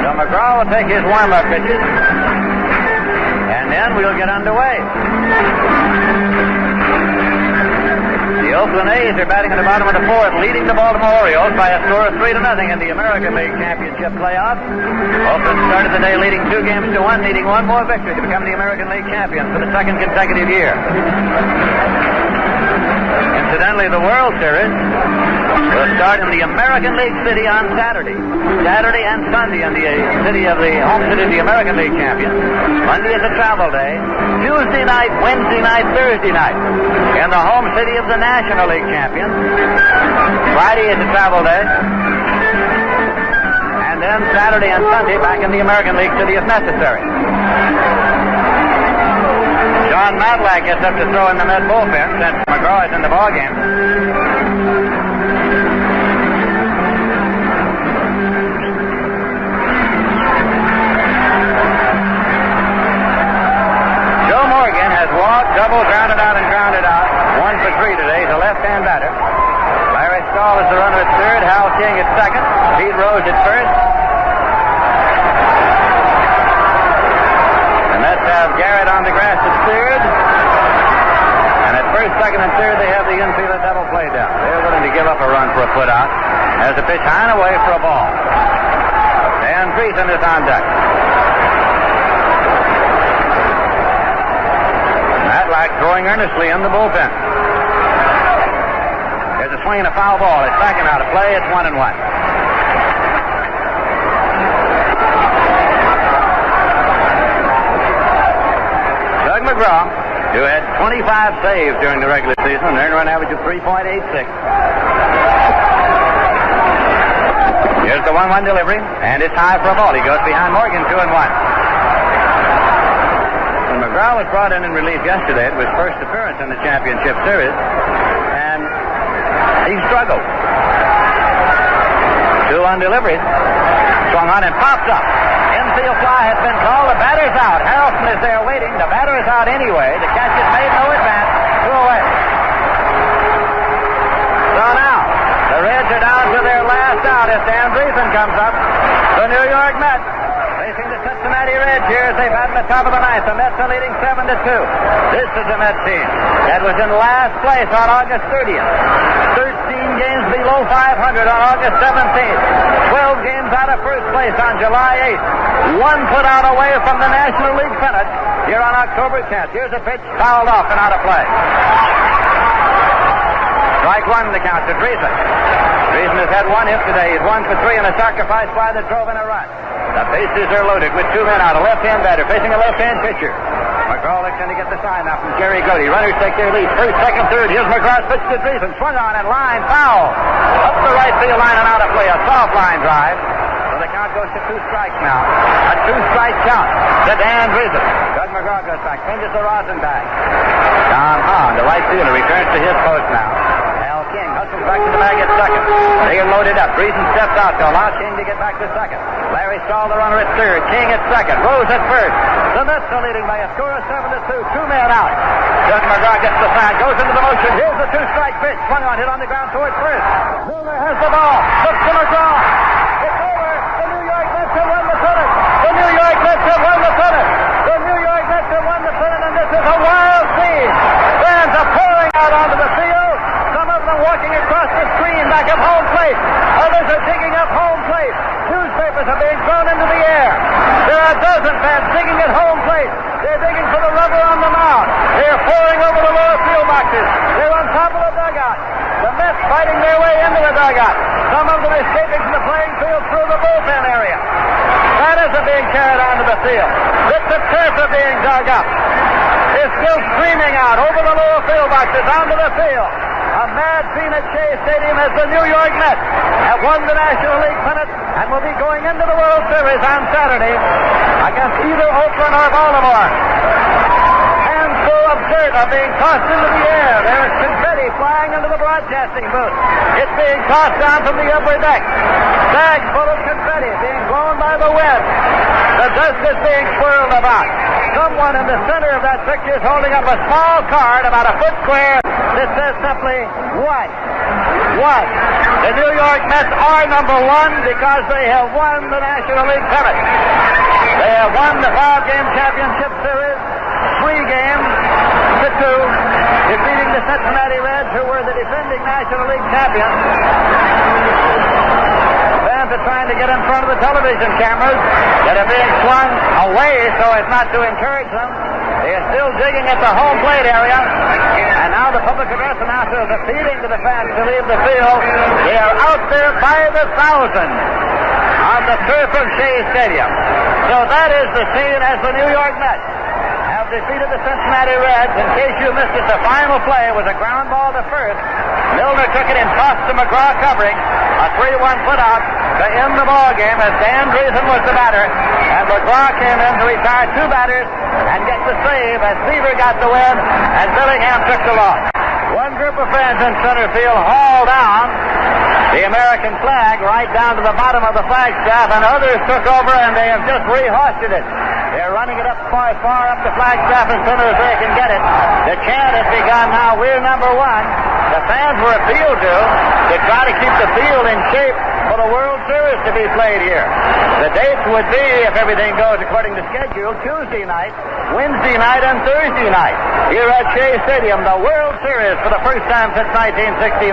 So McGraw will take his warm-up pitches, and then we'll get underway. The Oakland A's are batting in the bottom of the fourth, leading the Baltimore Orioles by a score of 3-0 in the American League Championship playoffs. Oakland started the day leading 2-1, needing one more victory to become the American League champions for the second consecutive year. Incidentally, the World Series will start in the American League city on Saturday and Sunday in the city of the home city of the American League champions. Monday is a travel day. Tuesday night, Wednesday night, Thursday night in the home city of the National League champions. Friday is a travel day. And then Saturday and Sunday back in the American League city if necessary. John Matlack gets up to throw in the Met bullpen since McGraw is in the ballgame. Joe Morgan has walked, doubled, grounded out, and grounded out. 1 for 3 today. He's a left-hand batter. Larry Stahl is the runner at third. Hal King at second. Pete Rose at first. Have Garrett on the grass at third. And at first, second, and third, they have the infielder double play down. They're willing to give up a run for a put out. There's a pitch high and away for a ball. Dan Driessen is on deck. Matlack throwing earnestly in the bullpen. There's a swing and a foul ball. It's backing out of play. It's 1-1. Tug McGraw, who had 25 saves during the regular season, an earned run average of 3.86. Here's the 1-1 delivery, and it's high for a ball. He goes behind Morgan, 2-1. When McGraw was brought in relief yesterday, it was first appearance in the championship series, and he struggled. 2-1 delivery, swung on and pops up. Infield fly has been called. The batter's out. Harrelson is there waiting. The batter is out anyway. The catch is made. No advance. 2 away. So now, the Reds are down to their last out as Dan Driessen comes up. The New York Mets facing the Cincinnati Reds here as they bat in the top of the ninth. The Mets are leading 7-2. This is a Mets team that was in last place on August 30th. 13 games below 500 on August 17th. 12 games out of first place on July 8th. 1 put out away from the National League pennant here on October 10th. Here's a pitch fouled off and out of play. Strike 1 the count to Driessen. Driessen has had 1 hit today. He's 1 for 3 and a sacrifice fly that drove in a run. The bases are loaded with 2 men out. A left-hand batter facing a left-hand pitcher. McGraw looks in to get the sign now from Jerry Goody. Runners take their lead. First, second, third. Here's McGraw's pitch to Driessen. Swung on and line foul. Up the right field line and out of play. A soft line drive. So the count goes to 2 strikes now. A 2-strike count to Dan Driessen. Tug McGraw goes back. Changes the rosin bag. Don Hahn, the right fielder, returns to his post now. Hal King hustles back to the bag at second. They are loaded up. Driessen steps out to allow King to get back to second. Larry Stahl, the runner at third. King at second. Rose at first. The Mets are leading by a score of 7-2. 2 men out. Tug McGraw gets the sign. Goes into the motion. Here's the 2-strike pitch. Swung on, hit on the ground towards first. Milner has the ball. Looks to McGraw. It's over. The New York Mets have won the pennant. The New York Mets have won the pennant. The New York Mets have won the pennant, and this is a wild scene. Fans are pouring out onto the field. Some of them walking across the screen back of home plate. Others are digging up home plate. Newspapers are being thrown into the air. There are a dozen fans digging at home plate. They're digging for the rubber on the mound. They're pouring over the lower field boxes. They're on top of the dugout. The Mets fighting their way into the dugout. Some of them escaping from the playing field through the bullpen area. Batters are being carried onto the field. Bits of turf are being dug up. They're still streaming out over the lower field boxes onto the field. A mad scene at Shea Stadium as the New York Mets have won the National League pennant and will be going into the World Series on Saturday against either Oakland or Baltimore. Hands full of dirt are being tossed into the air. There's confetti flying into the broadcasting booth. It's being tossed down from the upper deck. Bags full of confetti being blown by the wind. The dust is being swirled about. Someone in the center of that picture is holding up a small card about a foot square that says simply, what? What? The New York Mets are number one because they have won the National League pennant. They have won the 5-game championship series, 3 games to 2, defeating the Cincinnati Reds, who were the defending National League champions. Fans are trying to get in front of the television cameras that are being swung away so as not to encourage them. They are still digging at the home plate area. And now the public address announcers are appealing to the fans to leave the field. They are out there by the thousands on the turf of Shea Stadium. So that is the scene as the New York Mets have defeated the Cincinnati Reds. In case you missed it, the final play was a ground ball to first. Milner took it and tossed to McGraw covering. A 3-1 put out to end the ball game as Dan Driessen was the batter. And McGraw came in to retire 2 batters and get the save as Seaver got the win and Billingham took the loss. One group of fans in center field hauled down the American flag right down to the bottom of the flagstaff, and others took over and they have just rehoisted it. They're running it up far up the flagstaff as soon as they can get it. The chant has begun now, we're number one. The fans were appealed to try to keep the field in shape for the World Series to be played here. The dates would be, if everything goes according to schedule, Tuesday night, Wednesday night, and Thursday night here at Shea Stadium, the World Series for the first time since 1969,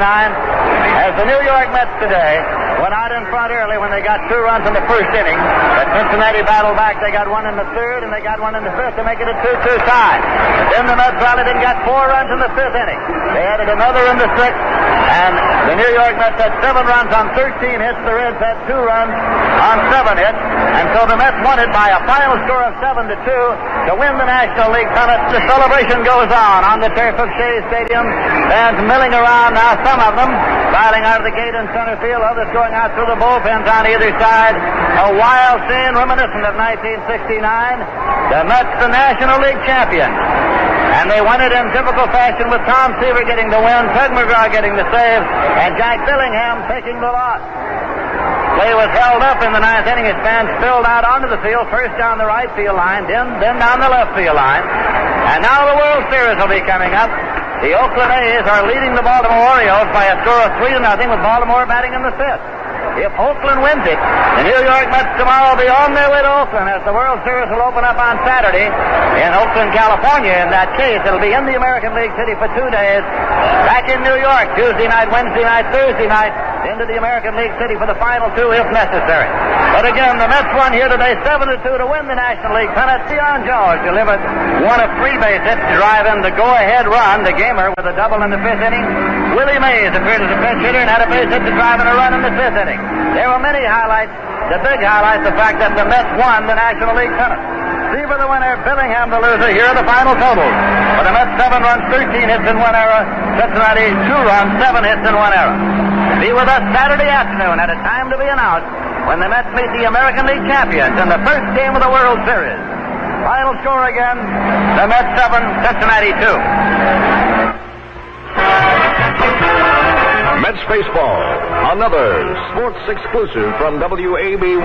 as the New York Mets today went out in front early when they got 2 runs in the first inning. But Cincinnati battled back. They got 1 in the 3rd, and they got 1 in the 5th to make it a 2-2 tie. Then the Mets rallied and got 4 runs in the 5th inning. They added another in the 6th, and the New York Mets had 7 runs on 13 hits. The Reds had 2 runs on 7 hits. And so the Mets won it by a final score of 7-2 to win the National League pennant. The celebration goes on the turf of Shea Stadium. Fans milling around now, some of them filing out of the gate in center field, others going out through the bullpens on either side. A wild scene reminiscent of 1969. The Mets, the National League champions. And they won it in typical fashion with Tom Seaver getting the win, Tug McGraw getting the save, and Jack Billingham taking the loss. Play was held up in the 9th inning as fans spilled out onto the field, first down the right field line, then down the left field line. And now the World Series will be coming up. The Oakland A's are leading the Baltimore Orioles by a score of 3-0 with Baltimore batting in the 5th. If Oakland wins it, the New York Mets tomorrow will be on their way to Oakland as the World Series will open up on Saturday in Oakland, California. In that case, it'll be in the American League City for 2 days. Back in New York, Tuesday night, Wednesday night, Thursday night, into the American League City for the final 2 if necessary. But again, the Mets won here today 7-2 to win the National League pennant. Cleon Jones delivered 1 of 3 base hits to drive in the go-ahead run, the gamer, with a double in the 5th inning. Willie Mays appeared as a pinch hitter and had a base hit to drive in a run in the 5th inning. There were many highlights. The big highlight, the fact that the Mets won the National League pennant. Seaver the winner, Billingham the loser. Here are the final totals. For the Mets, 7 runs, 13 hits in 1 error. Cincinnati, 2 runs, 7 hits in 1 error. Be with us Saturday afternoon at a time to be announced when the Mets meet the American League champions in the first game of the World Series. Final score again, the Mets 7, Cincinnati 2. Mets baseball, another sports exclusive from WABY.